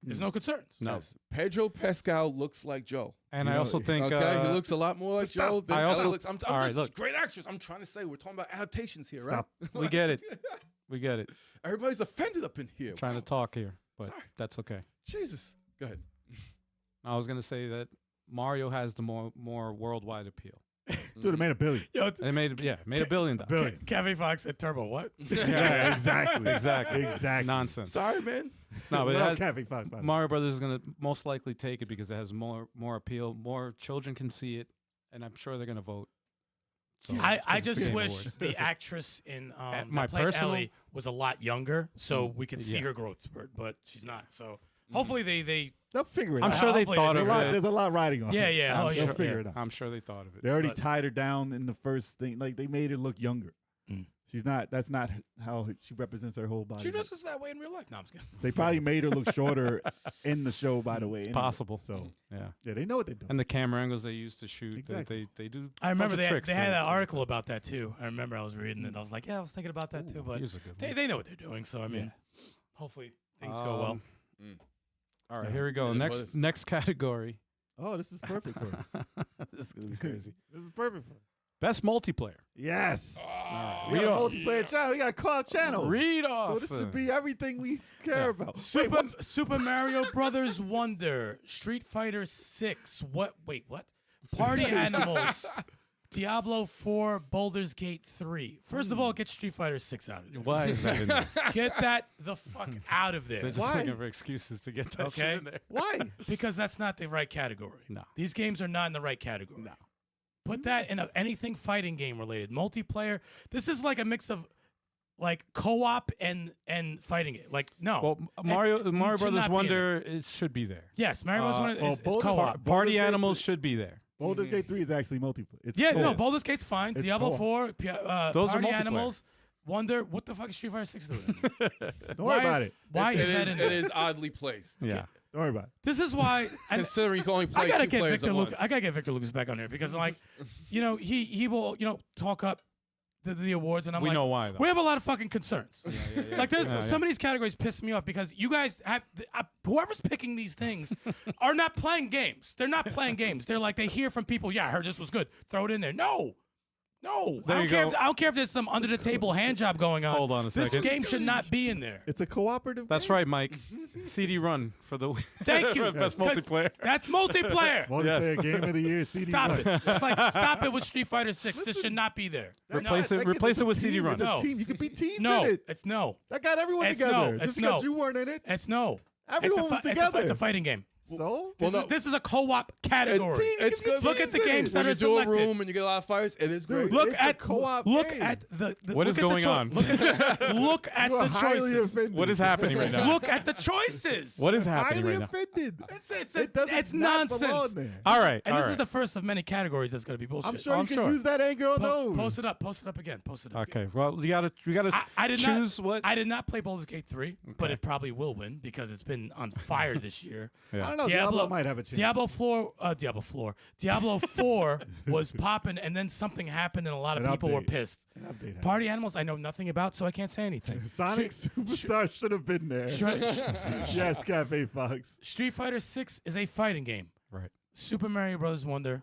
There's no concerns.
No.
Yes. Pedro Pascal looks like Joe.
And
You
I
know,
also think
Okay, he looks a lot more like
stop.
Joe than
I also-
Ellie looks. I'm
all right,
this
look.
is great actress. I'm trying to say we're talking about adaptations here,
Stop.
right?
we get it. We get it.
Everybody's offended up in here.
Trying
Wow.
to talk here, but
Sorry.
that's okay.
Jesus. Go ahead.
I was gonna say that Mario has the more worldwide appeal.
Dude, it made $1 billion.
Yo,
It made $1 billion.
Billion.
Kevin Fox said Turbo. What?
Yeah, exactly.
Exactly.
Exactly.
Nonsense.
Sorry, man.
No, but it
Without
has,
Kathy Fox, by the way.
Mario Brothers is gonna most likely take it because it has more appeal. More children can see it, and I'm sure they're gonna vote. So
I
it's
just
Game
wish
Awards.
the actress in
my
that played
personal-
Ellie was a lot younger, so we could see
Yeah.
her growth spurt, but she's not. So hopefully they
They'll figure it
I'm
out.
sure they
hopefully
thought
they
of
figure it out.
it.
There's a lot riding on
yeah
it.
yeah
I'm
oh
They'll
yeah.
figure it out.
I'm sure they thought of it.
They already
But-
tied her down in the first thing. Like, they made her look younger.
Mm.
She's not. That's not how she represents her whole body.
She dresses that way in real life. No, I'm just kidding.
They probably made her look shorter in the show, by the way.
It's
anyway.
possible.
So,
Yeah.
yeah, they know what they're doing.
And the camera angles they used to shoot,
Exactly.
they do.
I remember
bunch of
they
tricks
had
to-
that
to-
article about that too. I remember I was reading it. I was like, yeah, I was thinking about that too. But
Here's a good
they
one.
they know what they're doing. So I mean, hopefully things go well.
Um, All right,
Yeah.
here we go.
It is what it is.
Next category.
Oh, this is perfect for us.
This is gonna be crazy.
This is perfect for us.
Best multiplayer.
Yes.
All
We
right,
got a
read
multiplayer channel. We got a co-op channel.
Read
So
off.
this should be everything we care
Yeah.
about. Wait,
Super
what's-
Super Mario Brothers Wonder, Street Fighter 6. What? Wait, what? Party Animals, Diablo 4, Baldur's Gate 3. First of all, get Street Fighter 6 out of there.
Why is that in there?
Get that the fuck out of
They're
there.
just
Why?
looking for excuses to get that
Okay.
shit in there.
Why?
Because that's not the right category.
No.
These games are not in the right category. No. Put that in anything fighting game related. Multiplayer. This is like a mix of like co-op and fighting it. Like no.
Well, Mario
should
Brothers
not be in
Wonder it should be there.
Yes, Mario Bros. Wonder
well,
is
Baldur's-
co-op.
Baldur's
Party
Gate
Animals
3
should be there.
Baldur's Gate 3 is actually multiplayer. It's
Yeah, no,
co-op.
Baldur's Gate's fine.
It's
Diablo
co-op.
4,
Those are
Party
multiplayer.
Animals, Wonder. What the fuck is Street Fighter 6 doing?
Don't worry about it.
Why
It
is that
is.
in
It
there?
is oddly placed.
Yeah.
Don't worry about it.
This is why. And
Considering you can only play
I gotta
two
get
players
Victor
at
Lucas.
once.
I gotta get Victor Lucas back on there because, like, he will, talk up the awards, and I'm
We
like,
know why, though.
we have a lot of fucking concerns. Like, there's some of these categories piss me off because you guys have whoever's picking these things are not playing games. They're not playing games. They're like, they hear from people. Yeah, I heard this was good. Throw it in there. No.
There
I
you
don't care.
go.
I don't care if there's some under the table hand job going on.
Hold on a second.
This game should not be in there.
It's a cooperative.
That's
game.
right, Mike. CD Run for the
Thank you.
for best
'Cause
multiplayer.
That's multiplayer.
Multiplayer
Yes.
game of the year. CD
Stop
Run.
it. It's like stop it with Street Fighter 6. This should not be there.
Replace it.
That
Replace
gets
it with
a
CD
team.
Run.
It's a
No.
team. You can beat teams
No,
in it.
it's no.
That got everyone
It's
together.
no.
Just
It's
because
no.
you weren't in it,
It's no.
everyone was together.
It's a fighting game.
So
This is a co-op category.
It's good.
Look at the games
When
that
you
are
do a
selected.
room and you get a lot of fights, it is great.
Dude,
Look
it's a
at
co-op
Look
game.
at the
What is going on?
Look at
you are
the
highly
choices.
offended.
What is happening right now?
Look at the choices.
What is happening
Highly
right now?
offended.
It's
It not belong
nonsense.
there.
All right.
And
all
this
right.
is the first of many categories that's going to be bullshit.
I'm sure
I'm
you can
sure.
use that anger on those.
Post it up. Post it up again. Post it up.
Okay.
Again.
Well, you gotta
I did
choose
not,
what.
I did not play Baldur's Gate 3, but
Okay.
it probably will win because it's been on fire this year.
I
Yeah.
don't know. Diablo might have a chance.
Diablo 4 was popping, and then something happened, and a lot of
An
people were
update.
pissed.
An update happened.
Party Animals, I know nothing about, so I can't say anything.
Sonic Superstar should have been there. Yes, Cafe Fox.
Street Fighter 6 is a fighting game.
Right.
Super Mario Bros. Wonder,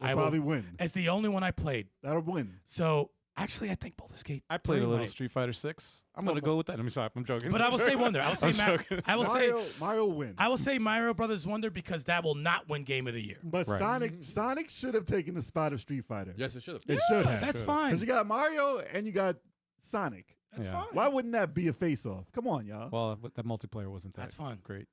Will probably win.
It's the only one I played.
That'll win.
So actually, I think Baldur's Gate.
I played
3
a little
might.
Street Fighter 6. I'm gonna go with that. Let me stop. I'm joking.
But I will say Wonder. I will say
I'm joking.
I will say
Mario will win.
I will say Mario Brothers Wonder because that will not win Game of the Year.
But
Right.
Sonic should have taken the spot of Street Fighter.
Yes, it should have.
It should have.
That's
Because
fine.
you got Mario and you got Sonic.
That's
Yeah.
fine.
Why wouldn't that be a face-off? Come on, y'all.
Well, that multiplayer wasn't that
That's fine.
great.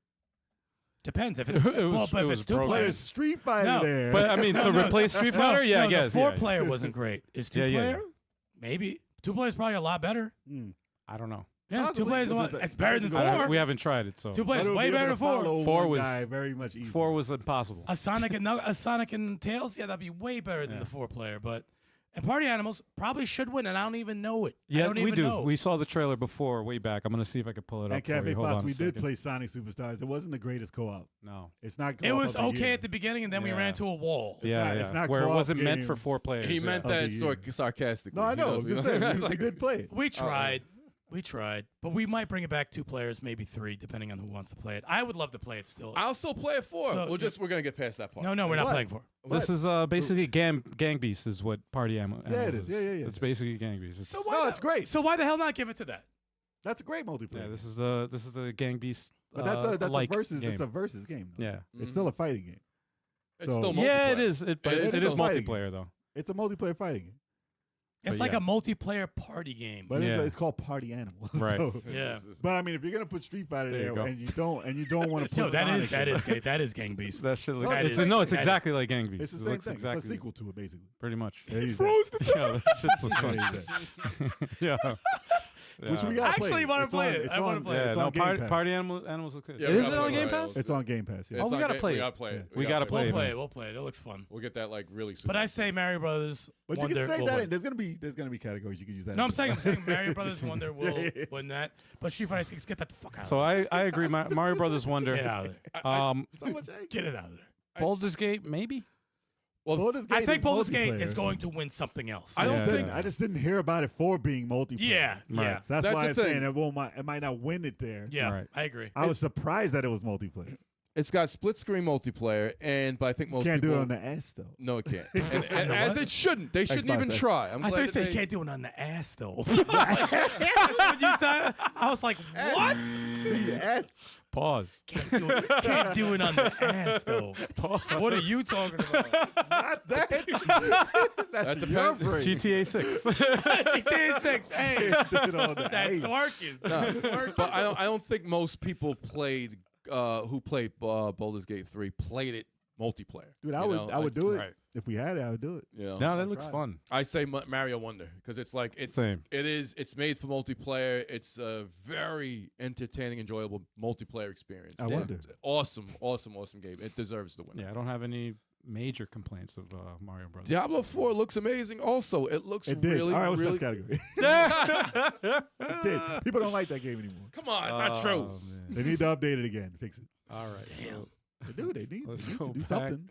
Depends if it's
It was-
well, but
it
if
was
it's two
broken.
But
players.
it's Street Fighter
No,
there.
But I mean, so replace Street Fighter? Yeah, I guess.
The
yeah.
4-player wasn't great. Is 2-player? Maybe 2-player is probably a lot better.
I don't know.
Yeah,
Possibly.
2-player is a lot.
It's-
It's better than
I-
4.
we haven't tried it, so
2-player is
But
way
it'll be
better
able
than
to
4.
follow
4
one
was-
guy very much easier.
4 was impossible.
A Sonic and Tails, yeah, that'd be way better than the 4-player. But and Party Animals probably should win, and I don't even know it. I
Yeah,
don't
we
even
do.
know.
We saw the trailer before, way back. I'm gonna see if I can pull it
At
up for
Cafe
you. Hold
Fox,
on a
we did
second.
play Sonic Superstars. It wasn't the greatest co-op.
No.
It's not.
It
co-op
was
of the
okay
year.
at the beginning, and then we
Yeah.
ran into a wall.
Yeah,
not-
yeah.
it's not
Where it
co-op
wasn't meant
game
for 4 players.
He
yeah.
meant
Of the
that
year.
sarcastically.
No, I
He
know.
knows-
I'm just saying, we
Like-
did play it.
We tried. We tried. But we might bring it back 2 players, maybe 3, depending on who wants to play it. I would love to play it still.
I'll still play it 4.
So-
we're gonna get past that part.
No, we're not
What?
playing 4.
This is basically Gang Beasts is what Party Animals
Yeah, it is. Yeah.
It's basically Gang Beasts. It's-
So why
No,
not-
it's great.
So why the hell not give it to that?
That's a great multiplayer.
yeah, this is the Gang Beasts.
But that's a
like
versus.
game.
It's a versus game. Though.
Yeah.
It's still a fighting game.
It's
So-
still
Yeah, it
multiplayer.
is. But
It is
it is
still fighting.
multiplayer though.
It's a multiplayer fighting game.
It's
But
like
yeah.
a multiplayer party game.
But
Yeah.
it's called Party Animals.
Right.
So-
Yeah.
but I mean, if you're gonna put Street Fighter
There you
there
go.
and you don't want to put
Yo, that
Sonic
is that
in,
is that is Gang Beasts.
That shit looks.
No,
It's,
it's
no, it's
that is-
exactly like Gang Beasts.
it's the
It
same
looks
thing.
Exactly,
It's a sequel to it, basically.
Pretty much.
There you go.
Froze to death.
Yeah, that shit was
There
fun.
you go.
yeah.
Which we
Yeah.
got.
I actually wanna play it. I wanna play it.
Yeah,
It's
no,
on Game Pass.
Party Animals look good.
Yeah, we
is
gotta
it on
play
Game
it.
Pass?
It's on Game Pass. Yeah.
Oh, we gotta play
We
it.
gotta play it.
We gotta play
We'll
it,
play
man.
it. We'll play it. It looks fun.
We'll get that like really soon.
But I say Mario Brothers
But you
Wonder
can say
will
that.
win.
There's gonna be categories you can use that.
No,
in.
I'm saying Mario Brothers Wonder will win that. But Street Fighter 6, get that the fuck out.
So I agree. Mario Brothers Wonder.
Get out of there.
So much hate.
Get it out of there.
Baldur's Gate, maybe.
well,
Baldur's
I
Gate
think
is
Baldur's Gate
multiplayer,
is
so-
going to win something else.
I don't
Yeah.
think
I just didn't hear about it for being multiplayer.
Yeah,
Right.
yeah,
So that's
That's
why
the
I'm
thing.
saying it might not win it there.
yeah.
Right.
I agree.
I was surprised that it was multiplayer.
it's got split screen multiplayer, but I think most
Can't
people
do it on the S though.
No, it can't. And
the
as
what?
it shouldn't. They shouldn't
Xbox
even
X.
try. I'm
I
glad
thought you
that
said you
they-
can't do it on the ass though. That's what you said. I was like, what?
The S.
Pause.
Can't do it on the ass though.
Pause.
What are you talking about?
Not that. That's
That
your
depends.
brain.
GTA 6.
GTA 6. Hey,
Do it on the
that's
A.
working.
No,
That's working.
but I don't think most people played who played Baldur's Gate 3 played it multiplayer.
Dude,
You
I would
know,
I would do it
right.
if we had it. I would do it.
You know?
No, that looks
try.
fun.
I say Mario Wonder because it's like it's
Same.
it's made for multiplayer. It's a very entertaining, enjoyable multiplayer experience.
I
It's
wonder.
awesome game. It deserves the win.
Yeah, I don't have any major complaints of Mario Brothers.
Diablo 4 looks amazing. Also, it looks
It did.
really,
All right, what's
really.
next category? It did. People don't like that game anymore.
Come on, it's not true.
Oh, man.
They need to update it again. Fix it.
All right.
Damn.
So
They need
Let's
to
go
do
back.
something.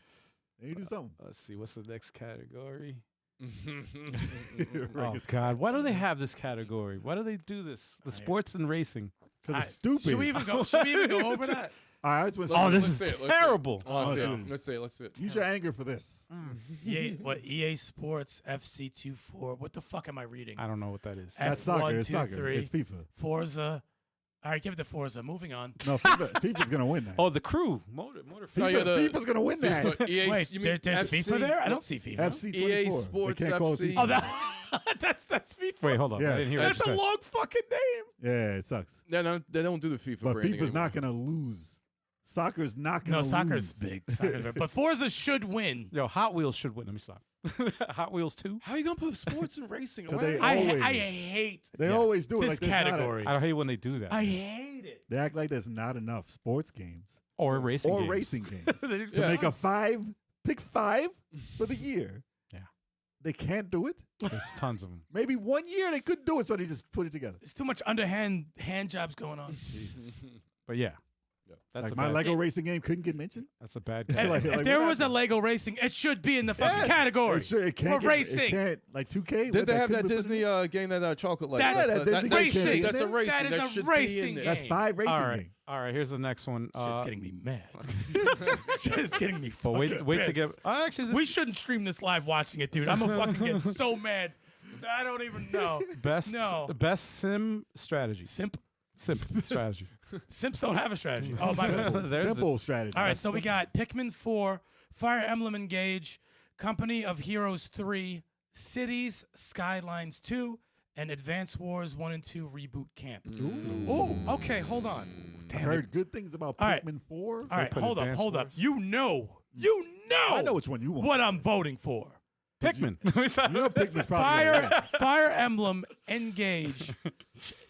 They need to do something.
let's see. What's the next category?
Right,
Oh,
it's-
God. Why do they have this category? Why do they do this? The
Alright.
sports and racing.
'Cause it's
Alright,
stupid.
Should we even go? Should we even go over that?
All right, I just want
Oh,
to
this
let's
is
see it, let's see it.
terrible.
Let's see
Oh,
it. Let's see it. Let's see it.
use your anger for this.
EA Sports FC24. What the fuck am I reading?
I don't know what that is.
That's
F1,
soccer. It's
2,
soccer.
3.
It's FIFA.
Forza. All right, give it to Forza. Moving on.
No, FIFA's gonna win that.
Oh, the crew. Motor
Oh, yeah,
FIFA's gonna win that.
FIFA, EA,
Wait,
you mean
there's
FC?
FIFA there? I don't see FIFA.
FC24.
EA
They
Sports
can't call it
FC.
FIFA.
Oh, that's FIFA.
Wait, hold on.
Yeah.
I didn't hear
That's
what
a
you said.
long fucking name.
Yeah, it sucks.
They don't do the FIFA
But
branding
FIFA's
anymore.
not gonna lose. Soccer's not gonna
No,
lose.
soccer's big. Soccer's big. But Forza should win.
Yo, Hot Wheels should win. Let me stop. Hot Wheels 2?
How are you gonna put sports and racing?
'Cause
Why
they
are
I
always-
hate
They
Yeah.
always do it.
this
like there's not a-
category.
I hate when they do that.
I hate it.
They act like there's not enough sports games
Or racing
or
games.
racing games
They do
to
Yeah.
make pick 5 for the year.
Yeah.
They can't do it.
There's tons of them.
Maybe 1 year they couldn't do it, so they just put it together.
There's too much underhand hand jobs going on.
But yeah.
Yeah.
That's
Like
a
my
bad,
Lego racing game couldn't get mentioned.
That's a bad
If,
Like-
category.
if there
what
was a
happened?
Lego racing, it should be in the fucking category.
It can't
For
get,
racing.
It can't, like 2K.
Did
what,
they have
couldn't
that
be put in
Disney
there?
game that chocolate like
That's
a Disney game.
racing.
That's a racing.
That is a
should be
racing
in there.
That's 5 racing
All right.
games.
All right, here's the next one.
Shit's getting me mad. Shit's getting me
But
fucking
wait to get.
pissed.
Actually, this
We shouldn't stream this live watching it, dude. I'm gonna fucking get so mad. I don't even know.
best
No.
best sim strategy.
Simp.
Strategy.
Simps don't have a strategy. Oh my bad.
There's
Simple strategy.
All right,
That's
so we got Pikmin 4, Fire Emblem Engage, Company of Heroes 3, Cities Skylines 2, and Advance Wars 1 and 2 Reboot Camp. Ooh, okay, hold on.
I've heard good things about
All right.
Pikmin 4.
All right,
put
hold up,
Advance
hold up.
Wars?
You know
I know which one you want.
what I'm voting for.
Pikmin.
You know Pikmin's probably gonna win.
Fire Emblem Engage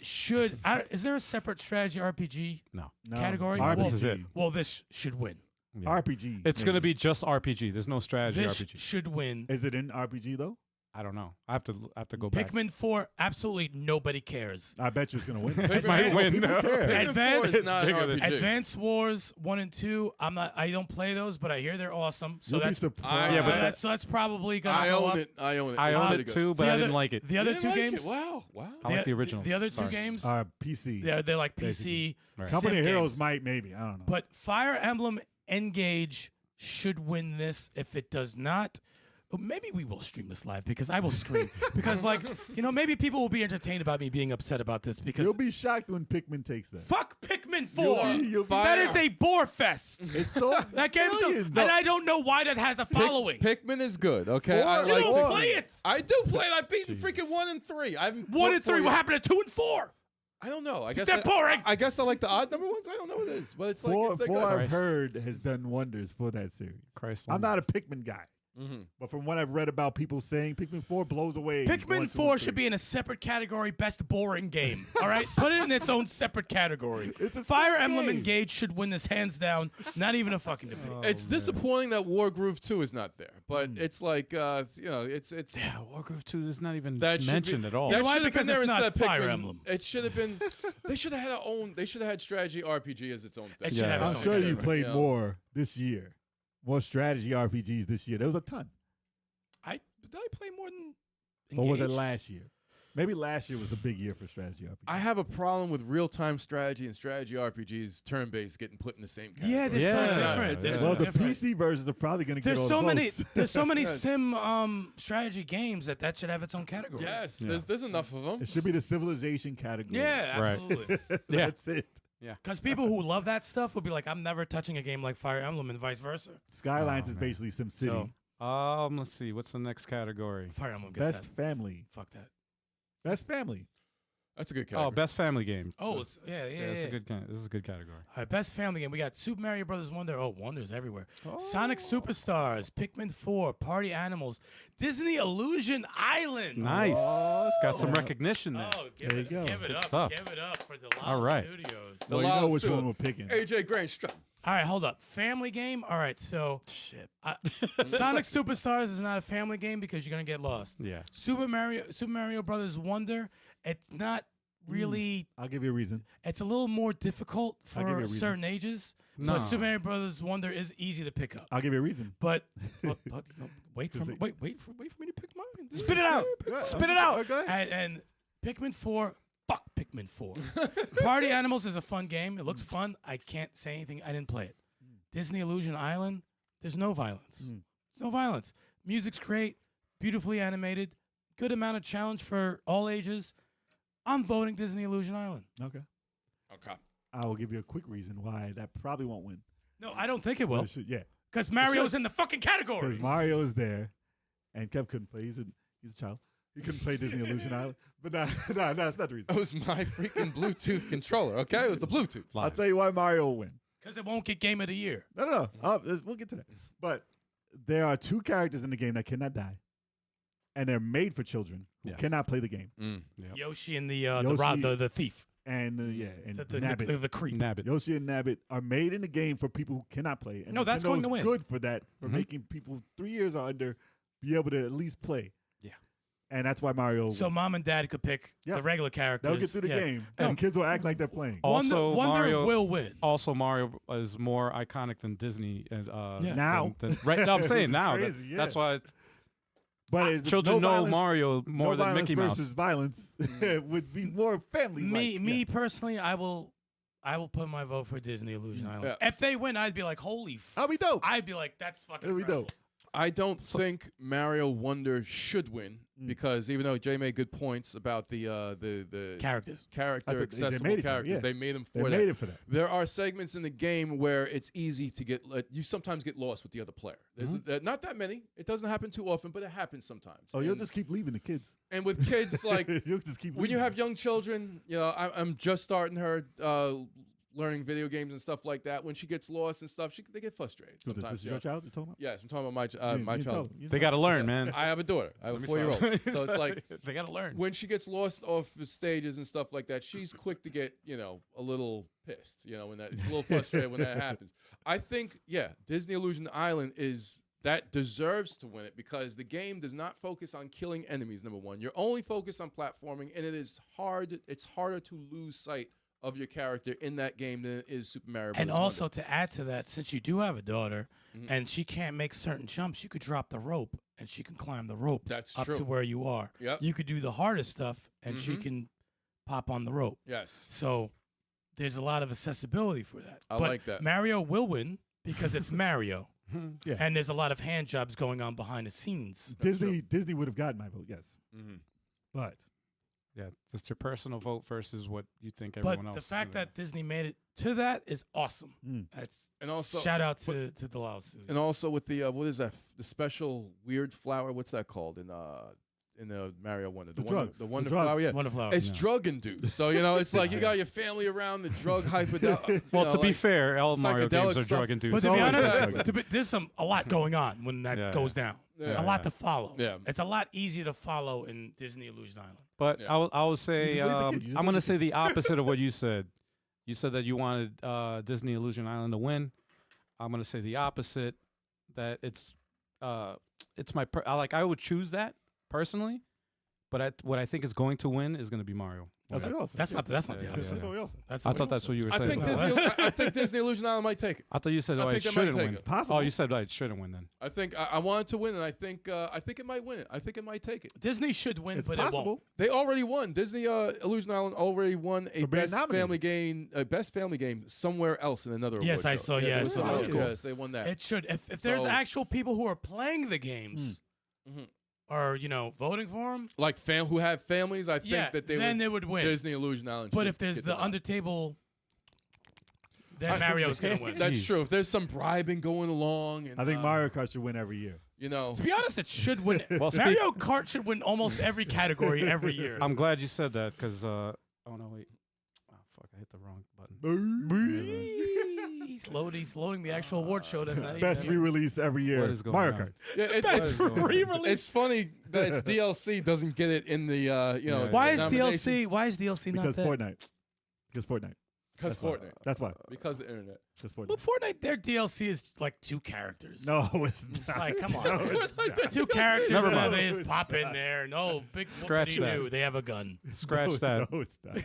should. Is there a separate strategy RPG
No.
No,
category?
RPG.
This is it.
Well, this should win.
Yeah.
RPG.
It's going to
maybe.
be just RPG. There's no strategy
This
RPG.
should win.
Is it in RPG though?
I don't know. I have to go back.
Pikmin 4, absolutely nobody cares.
I bet you it's gonna win.
Pikmin
might
four-
win.
People
No.
care.
Pikmin 4
Advance-
is not
bigger than-
RPG.
Advance Wars 1 and 2, I don't play those, but I hear they're awesome. So
You'll be
that's
surprised.
Yeah,
so
but
that's probably gonna
I
go
own
up.
it. I own it.
I
It's
owned
pretty
it
good.
too, but I didn't like it.
The
You
other
didn't
two
like it?
games,
Wow.
I like the originals.
The other two
Sorry.
games,
PC.
they're like PC.
Basically.
Right.
Company
sim
of Heroes
games.
might, maybe. I don't know.
But Fire Emblem Engage should win this. If it does not, maybe we will stream this live because I will scream. Because, like, maybe people will be entertained about me being upset about this because
You'll be shocked when Pikmin takes that.
fuck Pikmin 4.
You'll be
That is a bore fest.
It's so
That game is
millions.
and I don't know why that has a following.
Pikmin is good. Okay,
Four?
I
You
You
like
don't
Pikmin.
play it.
I do play it. I've beaten freaking 1 and 3. I haven't
1 and 3. What
yet.
happened to 2 and 4?
I don't know. I guess
They're boring.
I guess I like the odd number ones. I don't know what it is, but it's like
Four,
they're
four
good.
I've
Christ.
heard has done wonders for that series.
Christ.
I'm not a Pikmin guy,
Mm-hmm.
but from what I've read about people saying, Pikmin 4 blows away.
Pikmin 4 should be in a separate category, best boring game. All right? Put it in its own separate category.
It's a
Fire
sick
Emblem
game.
Engage should win this hands down. Not even a fucking debate.
It's disappointing that War Groove 2 is not there, but it's like it's
Yeah, Warcraft 2 is not even
that should be-
mentioned at all.
You know
That
why?
should have
Because
been there
it's not
instead of
Fire
Pikmin.
Emblem.
It should have been. They should have had their own. They should have had strategy RPG as its own thing.
It should
Yeah.
have its
I'm
own
sure you
category.
played
Yeah.
more this year, more strategy RPGs this year. There was a ton.
Did I play more than
Or was it
Engage?
last year? Maybe last year was the big year for strategy RPGs.
I have a problem with real-time strategy and strategy RPGs, turn-based, getting put in the same category.
Yeah, they're
Yeah.
so different. They're
Yeah.
so
well, the
different.
PC versions are probably going to get
There's
all
so
the
many.
votes.
There's so many
Yes.
sim strategy games that should have its own category.
Yes,
Yeah.
there's enough of them.
It should be the civilization category.
Yeah,
Right.
absolutely.
Yeah.
That's it.
Because people who love that stuff will be like, I'm never touching a game like Fire Emblem and vice versa.
Skylines
Oh,
is
man.
basically SimCity.
So-
Let's see. What's the next category?
Fire Emblem gets
Best
that.
family.
Fuck that.
Best family.
That's a good category.
Oh, best family game.
Oh, it's, yeah.
This is a good. This is a good category.
All right, best family game. We got Super Mario Brothers Wonder. Oh, Wonder's everywhere.
Oh.
Sonic Superstars, Pikmin 4, Party Animals, Disney Illusion Island.
Nice.
Oh,
Got some
snap.
recognition there.
Oh,
There you go.
give it
Good
up.
stuff.
Give it up for the
All right.
Studios.
So you know which one we're picking.
AJ Grangstrom.
All right, hold up. Family game. All right, so
Shit.
Sonic Superstars is not a family game because you're gonna get lost.
Yeah.
Super Mario Brothers Wonder. It's not really.
I'll give you a reason.
It's a little more difficult
I'll give you a
for
reason.
certain ages.
No.
But Super Mario Brothers Wonder is easy to pick up.
I'll give you a reason.
But wait for me to pick mine. Spit it out.
Go ahead.
Spit it out.
Go ahead.
And Pikmin 4. Fuck Pikmin 4. Party Animals is a fun game. It looks fun. I can't say anything. I didn't play it. Disney Illusion Island. There's no violence. There's no violence. Music's great. Beautifully animated. Good amount of challenge for all ages. I'm voting Disney Illusion Island.
Okay.
Okay.
I will give you a quick reason why that probably won't win.
No, I don't think it
But
will.
it should- yeah.
Because Mario's in the fucking category.
Because Mario is there, and Kev couldn't play. He's a child. He couldn't play Disney Illusion Island. But no, that's not the reason.
That was my freaking Bluetooth controller. Okay, it was the Bluetooth.
I'll tell you why Mario will win.
Because it won't get Game of the Year.
No. We'll get to that. But there are 2 characters in the game that cannot die, and they're made for children who
Yes.
cannot play the game.
Yep.
Yoshi and
Yoshi-
the thief.
And and
The
Nabbit.
the creep.
Nabbit.
Yoshi and Nabbit are made in the game for people who cannot play. And
No, that's
Nintendo
going
is
to win.
good for that, for
Mhm.
making people 3 years or under be able to at least play.
Yeah.
And that's why Mario.
So mom and dad could pick
Yep.
the regular characters.
they'll get through the
Yeah.
game,
No.
and kids will act like they're playing.
Also,
Wonder
Mario
will win.
Also, Mario is more iconic than Disney. And,
Yeah.
Now.
right? No, I'm saying
It's
now.
crazy, yeah.
That's why
But it's
children
no
know
violence,
Mario more
no
than
violence
Mickey Mouse.
versus violence would be more family.
Me personally, I will put my vote for Disney Illusion Island.
Yeah.
If they win, I'd be like, holy
That'll be dope.
I'd be like, that's fucking
That'll be
incredible.
dope.
I don't think Mario Wonder should win because even though Jay made good points about the
Characters.
character
I thought they
accessible
made it,
characters,
yeah.
they made them
They
for
made
that.
it for that.
There are segments in the game where it's easy to get. You sometimes get lost with the other player. There's not that many. It doesn't happen too often, but it happens sometimes.
Oh, you'll
And-
just keep leaving the kids.
and with kids like
You'll just keep
when you
leaving
have young children, you know, I'm just starting her learning video games and stuff like that. When she gets lost and stuff, they get frustrated
So
sometimes.
this is
you
your
know.
child you're talking about?
Yes, I'm talking about my
You
child.
told- you
They
told-
got to learn, man.
I have a daughter. I have a
Let me
4-year-old.
stop.
So it's like
they got to learn.
when she gets lost off the stages and stuff like that, she's quick to get, you know, a little pissed, you know, when that a little frustrated when that happens. I think, yeah, Disney Illusion Island that deserves to win it because the game does not focus on killing enemies, number one. You're only focused on platforming, and it's harder to lose sight of your character in that game than it is Super Mario Bros.
And also
Wonder.
to add to that, since you do have a daughter
Mhm.
and she can't make certain jumps, you could drop the rope and she can climb the rope
That's
up
true.
to where you are.
Yep.
You could do the hardest stuff and she
Mhm.
can pop on the rope.
Yes.
So there's a lot of accessibility for that.
I
But
like that.
Mario will win because it's Mario.
Yeah.
And there's a lot of hand jobs going on behind the scenes.
Disney would have gotten my vote, yes.
Mm-hmm.
But
Yeah, just your personal vote versus what you think everyone
But
else.
the
is
fact
gonna
that Disney made it to that is awesome. That's
And also,
shout out to Dalal.
and also with the what is that? The special weird flower. What's that called in the Mario Wonder?
The
Wonder,
drugs.
the
The
Wonder
drugs.
flower. Yeah.
Wonderful.
It's drug induced, so you know it's like you got your family around the drug hype.
Well, to be fair, all Mario games
psychedelic
are drug induced.
But to be
always
honest,
exactly.
there's a lot going on when that
Yeah,
goes
yeah.
down.
Yeah.
A lot to follow.
Yeah.
It's a lot easier to follow in Disney Illusion Island.
But
Yeah.
I will say,
just leave the kid. You just
I'm
leave
going to
the
say the opposite of what you said. You said that you wanted Disney Illusion Island to win. I'm going to say the opposite. That it's I would choose that personally, but what I think is going to win is going to be Mario.
that's what we all said.
That's not the
Yeah,
opposite.
That's what we all said.
That's
I
what
thought
we
that's
said.
what you were
I
saying.
think
Well,
I think Disney Illusion Island might take it.
I thought you said
I
it
think they might
shouldn't
take
win.
it.
It's possible.
Oh, you said it shouldn't win then.
I think I want it to win, and I think it might win it. I think it might take it.
Disney should win,
It's
but it won't.
possible.
They already won. Disney Illusion Island already won a
For being
best
nominated.
family game somewhere else in another
Yes,
award
I
show.
saw, yeah,
they
I
won-
saw that.
Yes, they won that.
It should. If there's
So-
actual people who are playing the games
Mhm.
or voting for them,
Like who have families, I think
yeah,
that they
then
would,
they would win.
Disney Illusion Island.
But
should
if there's
get
the
them out.
under table, then
I-
Mario's gonna win.
That's
Jeez.
true. If there's some bribing going along, and
I think Mario Kart should win every year.
you know,
To be honest, it should win.
Well,
Mario Kart should win almost every category every year.
I'm glad you said that because, oh no, wait. Oh, fuck, I hit the wrong button.
He's loading the actual award show. That's not
Best
even
re-release every year.
What is going
Mario
on?
Kart.
yeah,
Best re-release.
It's funny that it's DLC doesn't get it in the
Yeah.
Why is
nomination.
DLC? Why is DLC not
Because
there?
Fortnite. Because Fortnite.
Because Fortnite.
That's why.
Because the internet.
Just Fortnite.
Well, Fortnite, their DLC is like 2 characters.
No, it's not.
Like, come on.
No, it's not.
2 characters
Never
that
mind.
they
No,
just
it's
pop in
not.
there. No, big
Scratch that.
whoopity-doo. They have a gun.
Scratch that.
No, it's not.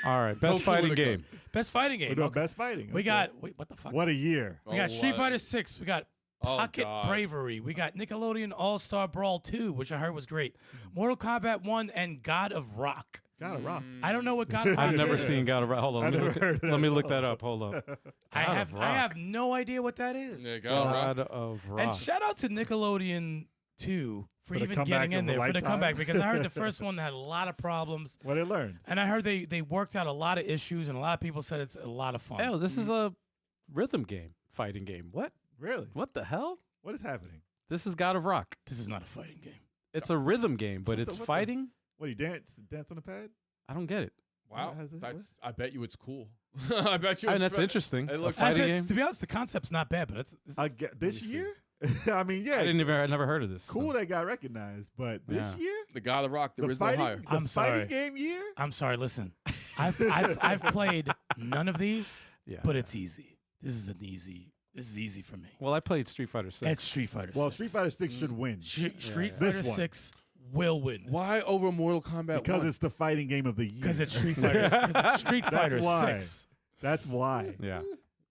All right, best
fool with
fighting
a
game.
Best fighting game.
We're doing
Okay.
best fighting.
We
Okay.
got, wait, what the fuck?
What a year.
We got Street Fighter 6. We got
Oh,
Pocket
God.
Bravery. We got Nickelodeon All-Star Brawl 2, which I heard was great. Mortal Kombat 1 and God of Rock.
Gotta rock.
I don't know what God of Rock
I've never
is.
seen God of Rock. Hold on,
I
let me
never
look,
heard of
let me
that.
look that up. Hold up.
I
God
have
of
I
Rock.
have no idea what that is.
Yeah, God of Rock.
God of Rock.
And shout out to Nickelodeon 2 for
For the
even
comeback
getting in
of a
there for the
lifetime.
comeback, because I heard the first one had a lot of problems,
What they learned.
and I heard they worked out a lot of issues, and a lot of people said it's a lot of fun.
Oh, this is a rhythm game, fighting game. What?
Really?
What the hell?
What is happening?
This is God of Rock.
This is not a fighting game.
It's a rhythm game, but
So
it's
what the-
fighting.
What do you dance on the pad?
I don't get it.
Wow.
Has it-
That's, I bet you it's cool. I bet you
I mean,
it's
that's
fun.
interesting.
It
A
looks-
I
fighting
said,
game.
to be honest, the concept's not bad, but it's
This
me see.
year? I mean, yeah.
I never heard of this.
Cool that got recognized, but this
Yeah.
year,
The God of Rock, there is no
fighting,
higher.
the
I'm
fighting
sorry.
game year.
I'm sorry. Listen, I've played none of these,
Yeah.
but it's easy. This is easy for me.
Well, I played Street Fighter 6.
It's Street Fighter.
Well,
6.
Street Fighter 6 should win
Street
This
Fighter
one.
6 will win.
Why over Mortal Kombat
because
1?
it's the fighting game of the year.
Because it's Street Fighter. Because it's Street
That's
Fighter
why.
6.
That's why.
Yeah.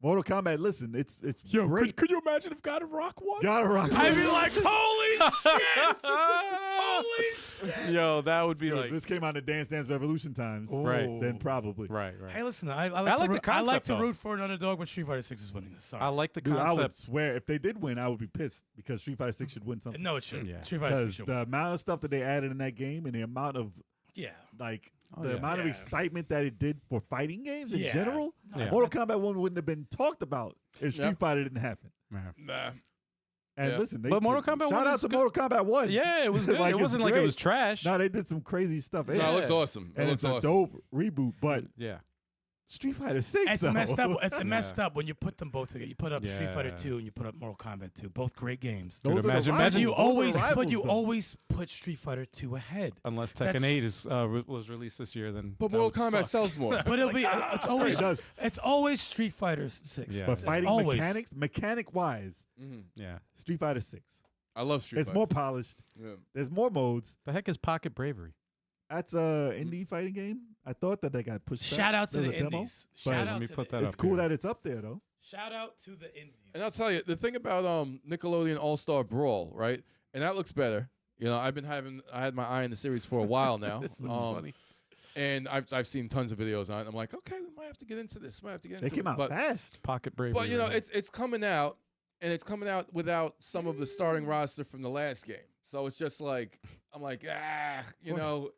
Mortal Kombat. Listen, it's great.
Could you imagine if God of Rock won?
Gotta rock.
I'd be like, holy shit! Holy shit!
Yo, that would be
Yo,
like
if this came out in Dance Dance Revolution times,
Right.
then probably.
right.
Hey, listen, I
I like the
I like
concept,
to
though.
root for an underdog, but Street Fighter 6 is winning this. Sorry.
I like the
Dude, I would
concept.
swear if they did win, I would be pissed because Street Fighter 6 should win something.
No, it shouldn't.
Yeah.
Street Fighter 6
Because
should
the
win.
amount of stuff that they added in that game and the amount of
Yeah.
like
Oh,
the
yeah.
amount of
Yeah.
excitement that it did for fighting games in
Yeah.
general,
Yeah.
Mortal Kombat 1 wouldn't have been talked about if Street
Yep.
Fighter didn't happen.
Yeah.
Nah.
And
Yeah.
listen,
But Mortal Kombat 1
shout out
is
to
good.
Mortal Kombat 1.
Yeah, it was good.
Like,
It
it's
wasn't like it
great.
was trash.
No, they did some crazy stuff.
No,
in
it
it.
looks awesome. It
And
looks
it's a
awesome.
dope reboot, but
Yeah.
Street Fighter 6
It's
though.
messed up. It's
Yeah.
messed up when you put them both together. You put up Street Fighter
Yeah.
2 and you put up Mortal Kombat 2. Both great games.
Dude,
Those are the
imagine-
rivals.
imagine-
You
Those are
always,
rivals,
but you
though.
always put Street Fighter 2 ahead.
Unless
That's-
Tekken 8 is was released this year, then
But
that
Mortal
would
Kombat
suck.
sells more.
But it'll be. It's always.
It does.
It's always Street Fighter 6.
Yeah.
But
It's
fighting
always.
mechanic wise,
Mhm.
Yeah.
Street Fighter 6.
I love Street
It's
Fighter.
more polished.
Yeah.
There's more modes.
The heck is Pocket Bravery?
That's a indie fighting game. I thought that they got pushed back.
Shout out to
There's
the
a demo,
indies.
but
Shout
let
out
me
to
put
the
that
It's
up
cool
here.
that it's up there though.
Shout out to the indies.
And I'll tell you, the thing about Nickelodeon All-Star Brawl, right? And that looks better. You know, I had my eye on the series for a while now.
This looks funny.
And I've seen tons of videos on it. I'm like, okay, we might have to get into this. Might have to get
They
into
came
it.
out
But,
fast.
Pocket Bravery.
but you know,
right?
it's coming out, and it's coming out without some of the starting roster from the last game. So it's just like, I'm like, you know,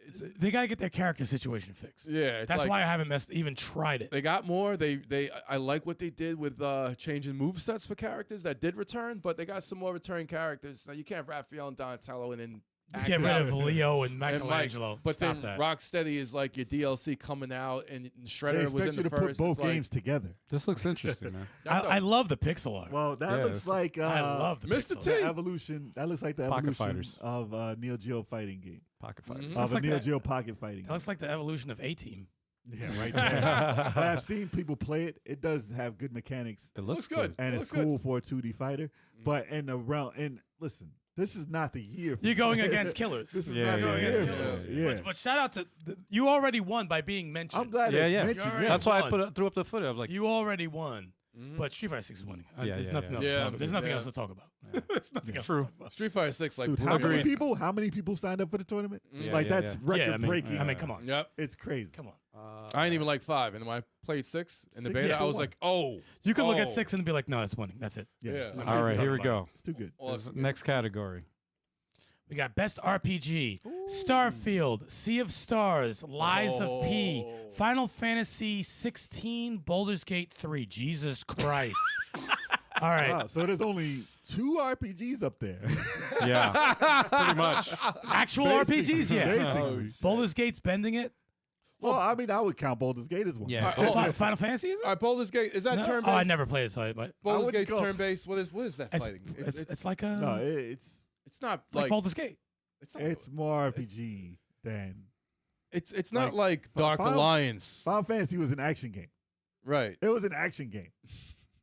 it's
They gotta get their character situation fixed.
yeah. It's
That's
like,
why I haven't even tried it.
they got more. I like what they did with changing move sets for characters that did return, but they got some more returning characters. Now you can't have Raphael and Donatello and then
Get rid of Leo and
and Mike,
Michelangelo.
but
Stop
then
that.
Rocksteady is like your DLC coming out, and
They
Shredder was
expect
in
you
the
to put
first.
both
It's like,
games together.
This looks interesting, man.
I love the pixel art.
Well, that
Yeah,
looks
this-
like
I love the
Mr.
pixel
T.
art.
the evolution. That looks like the
Pocket
evolution
fighters.
of Neo Geo fighting game.
Pocket
Mhm.
Fighters.
That's
Of a
like
Neo
that-
Geo pocket fighting.
That looks like the evolution of A-Team.
Yeah, right there. But I've seen people play it. It does have good mechanics,
It looks
Looks good.
good.
and
It
it's
looks good.
cool for a 2D fighter. But in the realm, and listen, this is not the year. for
You're going
it.
against killers.
This is
Yeah,
not
yeah,
the
Going
yeah,
year.
against
yeah,
for
killers.
it. Yeah.
But shout out to you already won by being mentioned.
I'm glad
Yeah,
it's
yeah.
mentioned.
You're
Yeah.
That's why I
One.
threw up the footage. I was like,
You already won.
Mhm.
But Street Fighter 6 is winning.
Yeah,
There's
yeah,
nothing
yeah.
else to
Yeah,
talk about. There's nothing
yeah.
else to talk about. There's nothing else
True.
to talk about.
Street Fighter 6, like
Dude,
blew
how
me
many
away.
people? How many people signed up for the tournament?
Yeah,
Like
yeah,
that's
yeah.
record
Yeah,
breaking.
I mean, come on.
Yep.
It's crazy.
Come on.
I ain't even like 5, and when I played 6 in the
6,
beta,
yeah,
I was
won.
like, oh,
You can look at
Oh.
6 and be like, no, it's winning. That's it.
Yeah,
Yeah.
it's
All
too
all
good.
right,
talk
here we
about
go.
It's too good.
awesome.
Next category.
We got Best RPG, Starfield, Sea of Stars, Lies of P,
Oh.
Final Fantasy 16, Baldur's Gate 3. Jesus Christ. All right.
Wow, so there's only 2 RPGs up there.
Yeah, pretty much.
Actual
Basically,
RPGs, yeah.
Basically.
Baldur's Gate's bending it.
Well, I mean, I would count Baldur's Gate as one.
Yeah.
Oh,
Final Fantasy is it?
All right, Baldur's Gate, is that
No?
turn-based?
Oh, I never played it, so but
Baldur's
wouldn't
Gate's
go-
turn-based. What is that
it's,
fighting?
it's like a
No, it's
It's not
like
like
Baldur's Gate.
it's not.
more RPG than
It's not like
Final-
Dark Alliance,
Final Fantasy was an action game.
right?
It was an action game.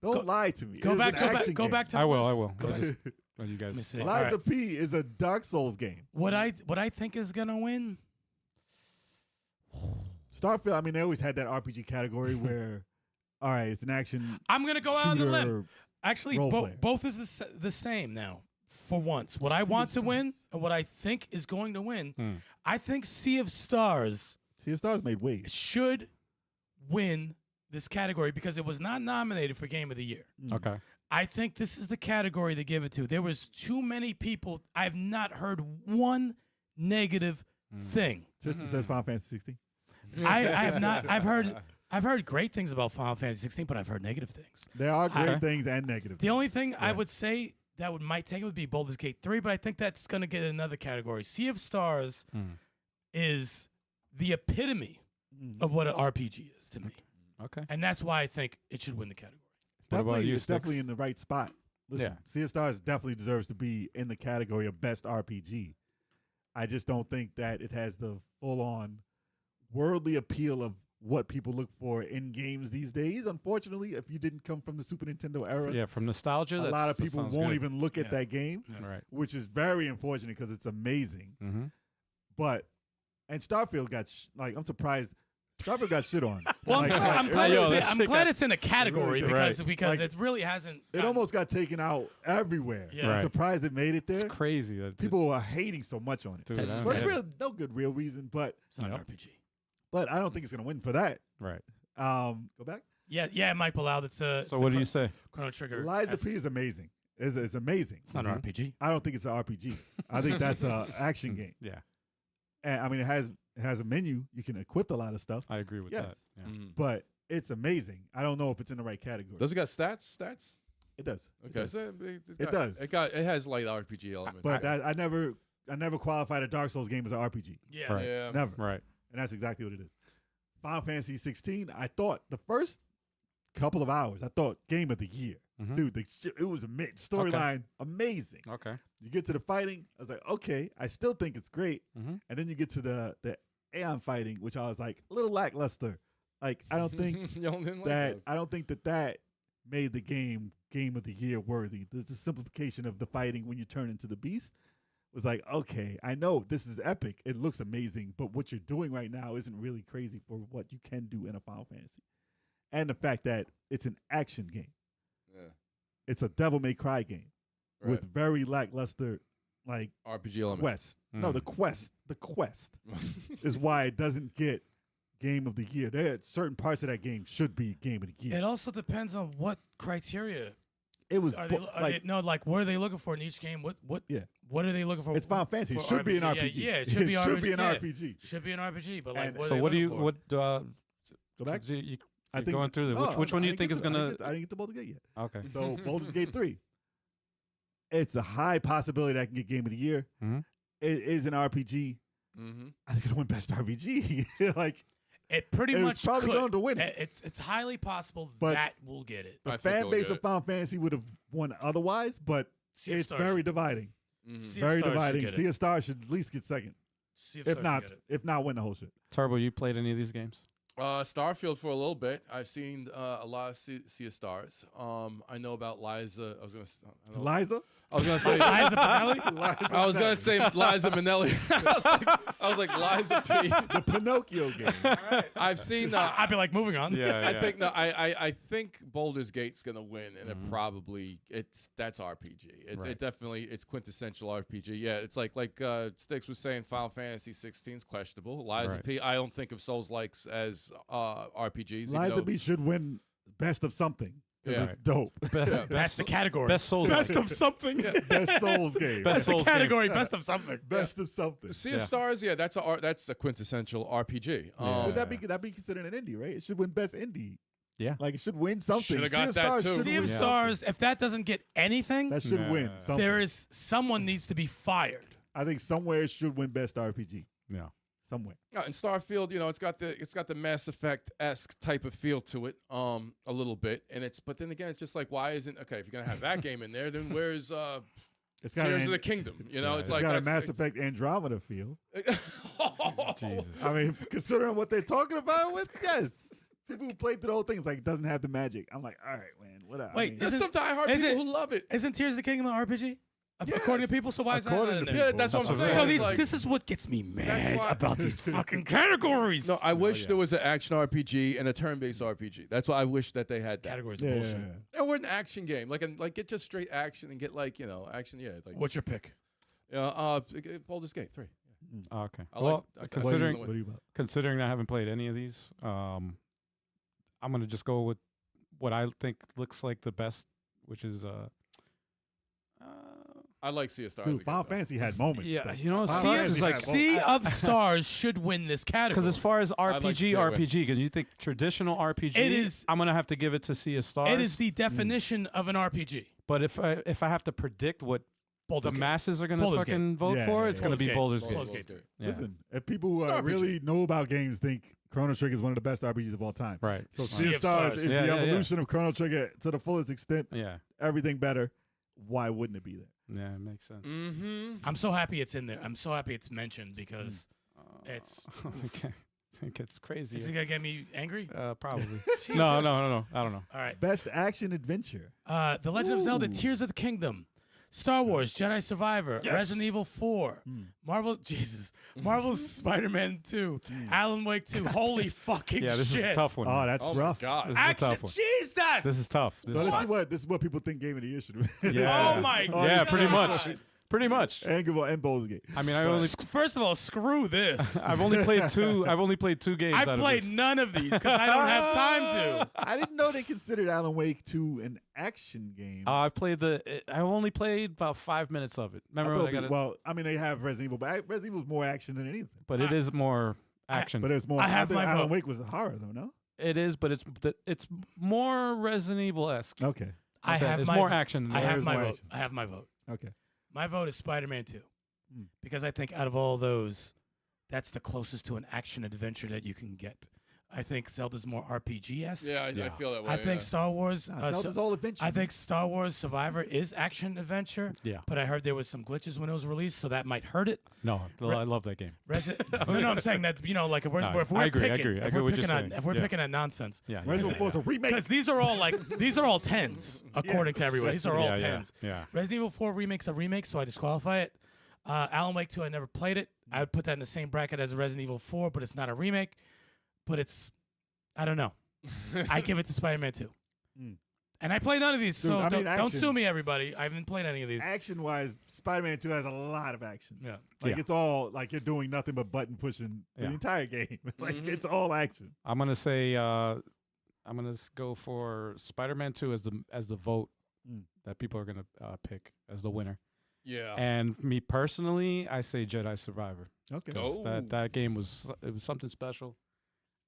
Don't lie to me.
Go
It was
back.
an
Go back.
action
Go
game.
back to.
I
the
will. I
list.
will.
Go
I
ahead.
just- well, you
Let me
guys.
see.
Lies
All right.
of P is a Dark Souls game.
What I think is gonna win.
Starfield, I mean, they always had that RPG category where, all right, it's an action.
I'm gonna go out on the limb.
shooter.
Actually,
Role player.
both is the same now. For once, what I
Sea of
want to
Stars.
win and what I think is going to win,
Hmm.
I think Sea of Stars
Sea of Stars made waves.
should win this category because it was not nominated for Game of the Year.
Okay.
I think this is the category to give it to. There was too many people. I've not heard one negative thing.
Tristan says Final Fantasy 16.
I have not. I've heard great things about Final Fantasy 16, but I've heard negative things.
There are great
Okay.
things and negative.
The only thing I
Yeah.
would say that might take it would be Baldur's Gate 3, but I think that's going to get another category. Sea of Stars is the epitome
Mm.
of what an RPG is to me,
Okay.
and that's why I think it should win the category.
What about you,
It's definitely
Stikz?
in the right spot. Listen,
Yeah.
Sea of Stars definitely deserves to be in the category of best RPG. I just don't think that it has the full-on worldly appeal of what people look for in games these days. Unfortunately, if you didn't come from the Super Nintendo era,
Yeah, from nostalgia,
a lot of people won't even look at
Yeah.
that game,
Right.
which is very unfortunate because it's amazing.
Mm-hmm.
But and Starfield got I'm surprised Starfield got shit on.
Well,
Like,
I'm
it
glad,
yo,
really-
that
I'm
shit
glad
got-
it's in a category
did.
because
Right.
because
Like,
it really hasn't.
it
gotten-
almost got taken out everywhere.
Yeah.
I'm
Right.
surprised it made it there.
It's crazy. That
People are hating so much on it.
Dude, I don't
Yeah.
For
get it.
no good real reason, but
It's not
Yep.
an RPG.
I don't think it's gonna win for that.
Right.
Go back.
Yeah, Mike Bilal. It's a.
So what do you say?
Chrono Trigger.
Lies of
That's-
P is amazing. It's amazing.
It's not
Mhm.
an RPG.
I don't think it's an RPG. I think that's an action game.
Yeah,
And I mean, it has a menu. You can equip a lot of stuff,
I agree with
Yes.
that. Yeah.
but it's amazing. I don't know if it's in the right category.
Does it got stats?
It does. It
Okay,
does.
so
It does.
It has light RPG elements.
But I never qualified a Dark Souls game as an RPG.
Yeah.
Right.
yeah,
Never.
Right.
And that's exactly what it is. Final Fantasy 16, I thought the first couple of hours, I thought game of the year.
Mhm.
Dude, it was a storyline, amazing.
Okay.
You get to the fighting, I was like, okay, I still think it's great.
Mhm.
And then you get to the Aeon fighting, which I was like, a little lackluster. Like, I don't think
Y'all didn't like
that
those.
I don't think that made the game of the year worthy. There's the simplification of the fighting when you turn into the beast. Was like, okay, I know this is epic. It looks amazing, but what you're doing right now isn't really crazy for what you can do in a Final Fantasy. And the fact that it's an action game.
Yeah.
It's a Devil May Cry game
Right.
with very lackluster like
RPG elements.
quest. No,
Mm.
the quest is why it doesn't get Game of the Year. There, certain parts of that game should be Game of the Year.
It also depends on what criteria
It was
are they, like what are they looking for in each game? What
Yeah.
what are they looking for?
it's Final Fantasy. It
for
should be an
RPG?
RPG.
Yeah, it should be
It
RPG.
should be an
yeah.
RPG.
Should be an RPG, but like
And-
what are
So
they
what do you
looking for?
Go back.
You're going through the, which one do you think is gonna?
I didn't get to Baldur's Gate yet.
Okay.
So Baldur's Gate 3. It's a high possibility that I can get Game of the Year.
Mhm.
It is an RPG.
Mm-hmm.
I think it'll win Best RPG. Like
It pretty
it was
much
probably
could.
going to win it.
It's highly possible
But-
that will get it.
The
I think
fan
it'll
base
get
of
it.
Final Fantasy would have won otherwise, but
Sea of
it's
Stars
very
should-
dividing.
Mm-hmm.
Sea of
Very
Stars should
dividing.
get it.
Sea of Stars should at least get second.
Sea of
If
Stars
not,
should get it.
win the whole shit.
Turbo, you played any of these games?
Starfield for a little bit. I've seen a lot of Sea of Stars. I know about Liza. I was
Liza?
gonna say.
Liza Minnelli?
Liza
I was gonna
Minnelli.
say Liza Minnelli. I was like Liza P.
The Pinocchio game.
I've seen.
I'd be like moving on.
I think no. I think Baldur's Gate's gonna win, and it probably that's RPG.
Right.
It definitely it's quintessential RPG. Yeah, it's like Stikz was saying. Final Fantasy 16 is questionable. Liza
Right.
P. I don't think of Souls likes as RPGs. even
Liza
though-
B should win Best of Something. 'Cause
Yeah.
it's dope.
That's the category.
Best Souls.
Best of something.
Best Souls game.
Best
That's the
Souls game.
category. Best of something.
Best of something.
Sea of Stars, yeah, that's a quintessential RPG.
Yeah.
Would that be considered an indie, right? It should win Best Indie.
Yeah.
Like it should win something.
Shoulda
Sea
got
of
that
Stars
too.
should
Sea
win
of
Yeah.
Stars. If that doesn't get anything,
That should
Nah.
win something.
there is someone needs to be fired.
I think somewhere it should win Best RPG.
Yeah.
Somewhere.
And Starfield, it's got the Mass Effect-esque type of feel to it, a little bit. But then again, it's just like, why isn't if you're gonna have that game in there, then where's
It's got
Tears
an,
of the Kingdom. You know,
Yeah,
it's
it's
like
got a
that's-
Mass Effect Andromeda feel.
Jesus.
I mean, considering what they're talking about with, yes. People who played through the whole thing is like, it doesn't have the magic. I'm like, all right, man, whatever.
Wait,
I
There's
Isn't-
some diehard
is
people
it-
who love it.
Isn't Tears of the Kingdom an RPG? According to
Yes.
people, so why is that
According
not in
to
there?
Yeah, that's what I'm
Absolutely.
saying.
So
It's
these,
like-
this is what gets me mad
why-
about these fucking categories.
No, I wish
yeah.
there was an action RPG and a turn-based RPG. That's why I wish that they had that.
Categories
yeah,
of
yeah,
bullshit.
yeah.
And we're an action game. Like get just straight action and get like, action. Yeah, like
What's your pick?
Baldur's Gate 3.
Oh, okay.
I
Well,
like- okay.
considering
What are you about?
considering I haven't played any of these, I'm gonna just go with what I think looks like the best, which is
I like Sea of Stars.
Dude,
again,
Final
though.
Fantasy had moments.
yeah,
though.
you know,
Final
CS
Fantasy
is like
had
Sea of Stars should win this category.
because as far as
like to see it win.
RPG, because you think traditional RPG,
It is-
I'm gonna have to give it to Sea of Stars.
it is the definition of an RPG.
But if I have to predict what
Baldur's
the
Gate.
masses are gonna
Baldur's
fucking vote
Yeah,
for,
yeah,
it's
yeah.
gonna be
Baldur's
Baldur's
Gate.
Gate.
Baldur's Gate.
Yeah.
Listen, if people who
It's an RPG.
really know about games think Chrono Trigger is one of the best RPGs of all time.
Right.
So
Sea
Sea
of
of Stars
Stars.
is
Yeah,
the
yeah, yeah.
evolution of Chrono Trigger to the fullest extent.
Yeah.
Everything better. Why wouldn't it be there?
Yeah, it makes sense.
Mm-hmm.
I'm so happy it's in there. I'm so happy it's mentioned because it's.
Okay. It gets crazy.
Is it gonna get me angry?
Probably. No. I don't know.
All right.
Best action adventure.
The Legend of Zelda:
Ooh.
Tears of the Kingdom, Star Wars: Jedi Survivor,
Yes.
Resident Evil 4, Marvel's Spider-Man 2, Alan Wake 2. Holy fucking
Yeah, this
shit!
is a tough one.
Oh,
man.
that's
Oh
rough.
my God.
This is a
Action,
tough one.
Jesus!
This is tough.
So this is what people think Game of the Year should be.
Yeah.
Oh my god!
Yeah, pretty much. Pretty much.
and Baldur's Gate.
I mean, I only
First of all, screw this.
I've only played two games.
I
out of
played
this.
none of these because I don't have time to.
I didn't know they considered Alan Wake 2 an action game.
I played I only played about 5 minutes of it. Remember when I got it?
Well, I mean, they have Resident Evil, but Resident Evil is more action than anything.
But it is more action.
But it's more.
I have
think
my
Alan
vote.
Wake was a horror, though. No.
It is, but it's more Resident Evil esque.
Okay.
I have
It's
my
more
vo-
action. Than
I
that.
have
is
my
more
vote.
action.
I have my vote.
Okay.
My vote is Spider-Man 2
Hmm.
because I think out of all those, that's the closest to an action adventure that you can get. I think Zelda's more RPG-esque.
Yeah, I
Yeah.
feel that way.
I think
yeah.
Star Wars.
Nah, Zelda's all adventure.
I think Star Wars Survivor is action adventure.
Yeah.
But I heard there was some glitches when it was released, so that might hurt it.
No, I love that game.
No, I'm saying that like if we're,
No,
if we're
I agree, I
picking,
agree. I
if
get
we're
what you're
picking on
saying.
if we're
Yeah.
picking on nonsense,
Yeah.
Resident Evil 4 is a remake.
because these are all tens according to everyone. These are all
yeah,
tens.
Yeah.
Resident Evil 4 remake's a remake, so I disqualify it. Alan Wake 2, I never played it. I would put that in the same bracket as Resident Evil 4, but it's not a remake. But it's, I don't know. I give it to Spider-Man 2.
Mm.
And I play none of these,
Dude,
so
I mean,
don't
action-
sue me, everybody. I haven't played any of these.
Action-wise, Spider-Man 2 has a lot of action.
Yeah.
Like
Yeah.
it's all like you're doing nothing but button pushing the
Yeah.
entire game. Like
Mhm.
it's all action.
I'm gonna say I'm gonna go for Spider-Man 2 as the vote
Mm.
that people are gonna pick as the winner.
Yeah.
And me personally, I say Jedi Survivor.
Okay.
'Cause
Oh.
that game was something special,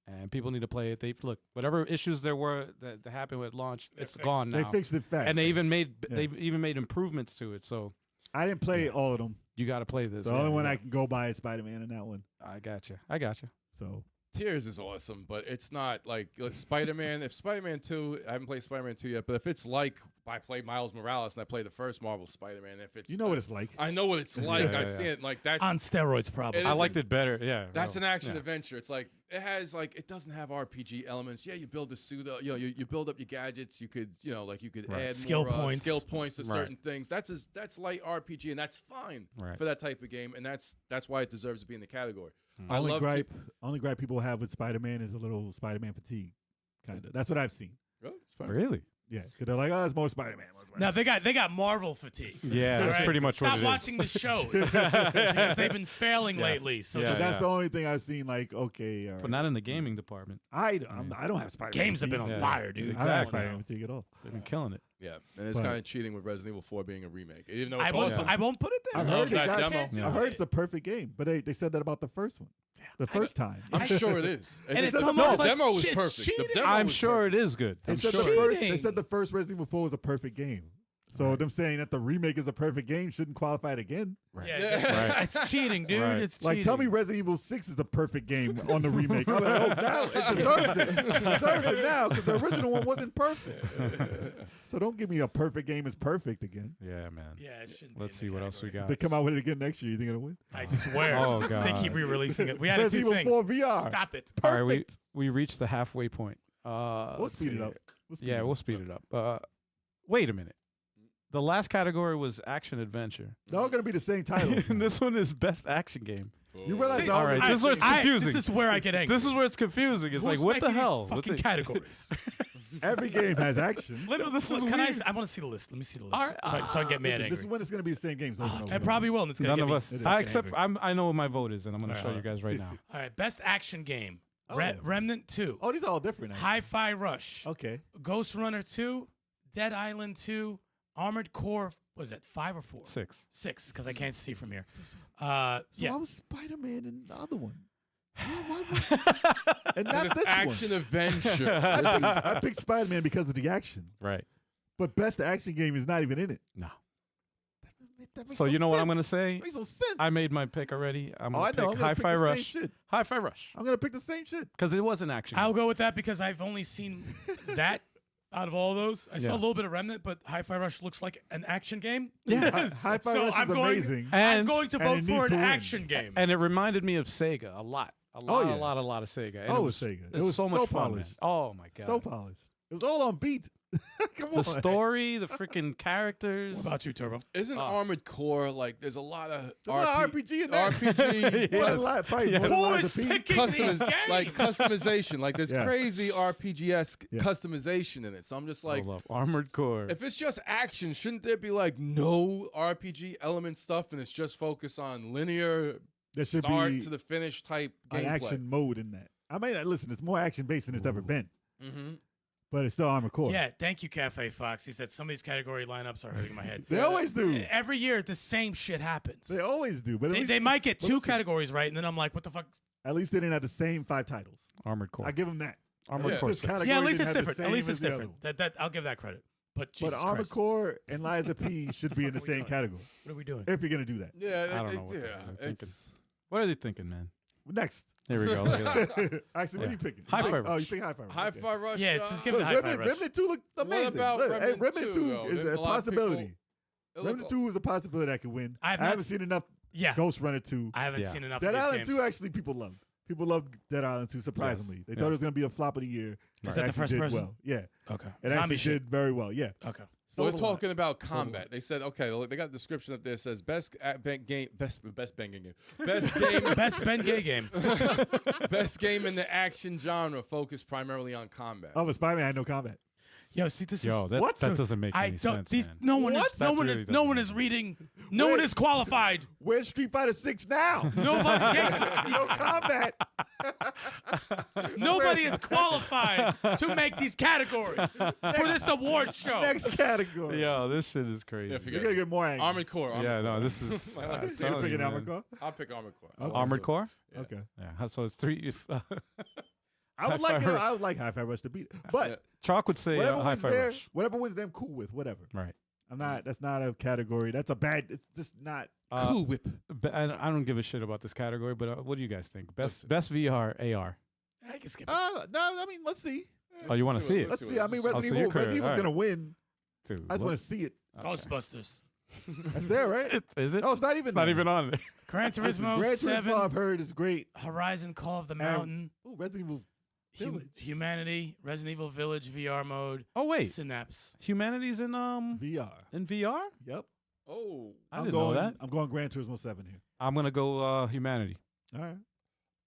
and people need to play it. They look whatever issues there were that happened with launch,
They're
it's
fixed.
gone
They
now.
fixed it fast.
And they even made
Yeah.
they even made improvements to it. So
I didn't play
Yeah.
all of them.
you got to play this.
So the
yeah,
only one
yeah.
I can go by is Spider-Man in that one.
I got you. I got you.
So
Tears is awesome, but it's not like Spider-Man. If Spider-Man 2, I haven't played Spider-Man 2 yet, but if it's like I played Miles Morales and I played the first Marvel Spider-Man, if it's
you know what it's like.
I know what it's like.
Yeah,
I
yeah,
see
yeah.
it like that's
On steroids, probably.
It
I
is
liked
an-
it better. Yeah,
that's
no,
an action
yeah.
adventure. It's like it has like it doesn't have RPG elements. Yeah, you build a suit. You build up your gadgets. You could like you could
Right.
add
Skill
more,
points.
skill points to
Right.
certain things. That's light RPG, and that's fine
Right.
for that type of game, and that's why it deserves to be in the category.
Mm.
I love to-
Only gripe people have with Spider-Man is a little Spider-Man fatigue, kind of. That's what I've seen.
Really? Spider-Man?
Really?
Yeah, because they're like, oh, it's more Spider-Man. more
No,
Spider-Man."
they got Marvel fatigue.
Yeah, that's
Right?
pretty much
Stop
what it is.
watching the shows because they've been failing
Yeah.
lately. So
Yeah,
just,
That's the only thing I've seen. Like, okay, all right.
But not in the gaming department.
I don't have Spider-Man.
games have been on
Yeah.
fire, dude.
I don't have
Exactly.
Spider-Man fatigue at all.
They've been killing it.
Yeah, and it's
But-
kind of cheating with Resident Evil 4 being a remake, even though
I
it's
won't.
awesome.
I won't put it there.
I've
love
heard,
that
that
demo.
Yeah.
I've heard it's the perfect game, but they said that about the first one. The first time.
I'm sure it is.
And
If
it's
the
almost like
demo was
shit's
perfect. The
cheating.
demo
I'm
was
sure
perfect.
it is good.
They
I'm
said
sure.
the first. They
Cheating.
said the first Resident Evil 4 was a perfect game. So them saying that the remake is a perfect game shouldn't qualify it again.
Right.
Yeah,
Right.
it's cheating, dude.
Right.
It's
Like,
cheating.
tell me Resident Evil 6 is the perfect game on the remake. I'm like, oh, now it deserves it. It deserves it now because the original one wasn't perfect. So don't give me a perfect game is perfect again.
Yeah, man.
Yeah, it shouldn't.
Let's
be
see
in the
what else we
category.
got.
They come out with it again next year. You think it'll win?
I swear.
Oh,
They
God.
keep re-releasing it. We had
Resident
two
Evil
things.
4 VR.
Stop it.
All right,
Perfect.
we reached the halfway point.
We'll
Let's
speed
see
it up.
here.
We'll speed
Yeah,
it
we'll
up.
speed it up. Wait a minute. The last category was action adventure.
They're all going to be the same title.
And this one is best action game.
You realize
See,
they're all
all right,
gonna be
this is where it's
the same-
confusing.
This is where I get angry.
This is where it's confusing. It's like,
Who's
what the
making these
hell? What
Fucking
the-
categories.
Every game has action.
Little, this is
Can I?
weird.
I want to see the list. Let me see the list.
All right,
So I can get mad
Listen,
angry.
this is when it's going to be the same games over and over.
It probably will. And it's gonna
None
get
of
me
us.
fucking
Except
angry.
I know what my vote is, and I'm going to
All
show
right,
you guys right now.
All right, best action game:
Oh.
Remnant 2,
Oh, these are all different. Actually.
Hi-Fi Rush,
Okay.
Ghost Runner 2, Dead Island 2, Armored Core. Was it 5 or 4?
6.
6, because I can't see from here.
So
Yeah.
I was Spider-Man in the other one. And not
This
this
action
one.
adventure.
I picked Spider-Man because of the action.
Right.
But best action game is not even in it.
No.
That makes
So
no
you know what I'm
sense.
going to say?
That makes no sense.
I made my pick already. I'm
Oh, I
going to
know. I'm
pick
gonna pick
Hi-Fi
the same
Rush.
shit.
Hi-Fi Rush.
I'm gonna pick the same shit.
Because it was an action
I'll
game.
go with that because I've only seen that out of all those. I saw
Yeah.
a little bit of Remnant, but Hi-Fi Rush looks like an action game.
Yeah.
Hi-Fi
So
Rush
I'm
is
going-
amazing.
I'm
And-
going to
and
vote
it
for
needs
an
to win.
action game.
And it reminded me of Sega a lot. A lot,
yeah.
a lot of Sega. And
Oh,
it
it
was
was Sega.
It was so much fun, man.
polished.
Oh, my God.
So polished. It was all on beat. Come
The
on.
story, the freaking characters.
What about you, Turbo?
Isn't Armored Core like? There's a lot of
There's a lot of RPG in there.
RPG
Yes.
What a lot of fighting.
Yes.
What a
Who
lot
is
of beat.
picking these games?
like customization. Like there's
Yeah.
crazy RPG-esque
Yeah.
customization in it. So I'm just like,
Hold up. Armored Core.
if it's just action, shouldn't there be like no RPG element stuff and it's just focused on linear
There should
start
be
to the finish type
an
gameplay?
action mode in that. I mean, listen, it's more action based than it's ever been,
Mm-hmm.
but it's still Armored Core.
Yeah, thank you, Cafe Fox. He said some of these category lineups are hurting my head.
They always do.
Every year, the same shit happens.
They always do. But at least,
They might get
but
2
listen,
categories right, and then I'm like, what the fuck?
At least they didn't have the same 5 titles.
Armored Core.
I give them that.
Armored
Yeah.
Core
This
6.
category
Yeah, at least
didn't
it's
have the
different. At
same
least
as
it's
the other
different.
one.
That I'll give that credit. But Jesus
But Armored
Christ.
Core and Liza P should be in the
What are we
same
doing?
category
What are we doing?
if you're gonna do that.
Yeah,
I don't know what
yeah.
they're thinking.
It's,
What are they thinking, man?
Next.
Here we go. Look at that.
Actually, what
Yeah.
are you picking?
Hi-Fi
Oh,
Rush.
you pick Hi-Fi Rush.
Hi-Fi Rush.
Yeah, it's just give it
Look,
a Hi-Fi
Remnant,
Rush.
Remnant 2 look amazing.
about
Look,
Remnant
Remnant
2,
2
though?
is
A
a
lot of people-
possibility. Remnant 2 is a possibility that could win.
I have
I
not
haven't seen enough
Yeah,
Ghost Runner 2.
I haven't
Yeah.
seen enough
Dead
of these
Island
games.
2 actually people loved. People loved Dead Island 2 surprisingly. They thought
Yes.
it was going to be a flop of the year.
Is
It
that the
actually
first
did
person?
Well. Yeah.
Okay.
It
Zombie
actually
shit.
did very well. Yeah.
Okay.
So we're
Sold a lot.
talking about
Sold a lot.
combat. They said, okay, look, they got a description up there that says best best banging game, best game,
Best Ben Gay game.
best game in the action genre, focused primarily on combat.
Oh, but Spider-Man had no combat.
Yo, see this
Yo,
is
that,
What?
that doesn't make
I
any
don't.
sense,
These
man.
no one
What?
is no
That
one
really
is no
doesn't
one
make
is reading. No one
Wait.
is qualified.
Where's Street Fighter 6 now?
Nobody.
no combat.
Nobody is qualified to make these categories for this award show.
Next category.
Yo, this shit is crazy.
Yeah,
You're
forget
going
it.
to get more angry.
Armored Core.
Yeah,
Armored
no,
Core.
this is.
I like
I'm
it.
So you're
telling you,
picking
man.
Armored Core?
I'll pick Armored Core.
Okay.
Armored Core?
Yeah.
Okay.
Yeah, so it's 3. If,
I would
Hi-Fi
like it.
Rush.
I would like Hi-Fi Rush to beat it. But
Chalk would say
whatever wins
Hi-Fi
there,
Rush.
whatever wins them, cool with. Whatever.
Right.
I'm not. That's not a category. That's a bad. It's just not.
Cool Whip.
I don't give a shit about this category, but what do you guys think? Best
Listen.
best VR AR.
I can skip it.
No. I mean, let's see.
Oh, you wanna see it?
Let's see. I mean,
Oh,
Resident
so you're
Evil.
correct.
Resident Evil's
All
gonna win.
Dude,
I just want to see it.
Ghostbusters.
That's there, right?
Is it?
Oh, it's not even.
It's not
there.
even on there.
Gran
Listen,
Turismo
Gran
7.
Turismo I've heard is great.
Horizon Call of the Mountain.
Oh, Resident Evil. Village.
Humanity. Resident Evil Village VR mode.
Oh wait,
Synapse.
Humanity's in
VR.
VR.
Yep.
Oh,
I
I'm
didn't
going.
know that.
I'm going Gran Turismo 7 here.
I'm gonna go Humanity.
All right.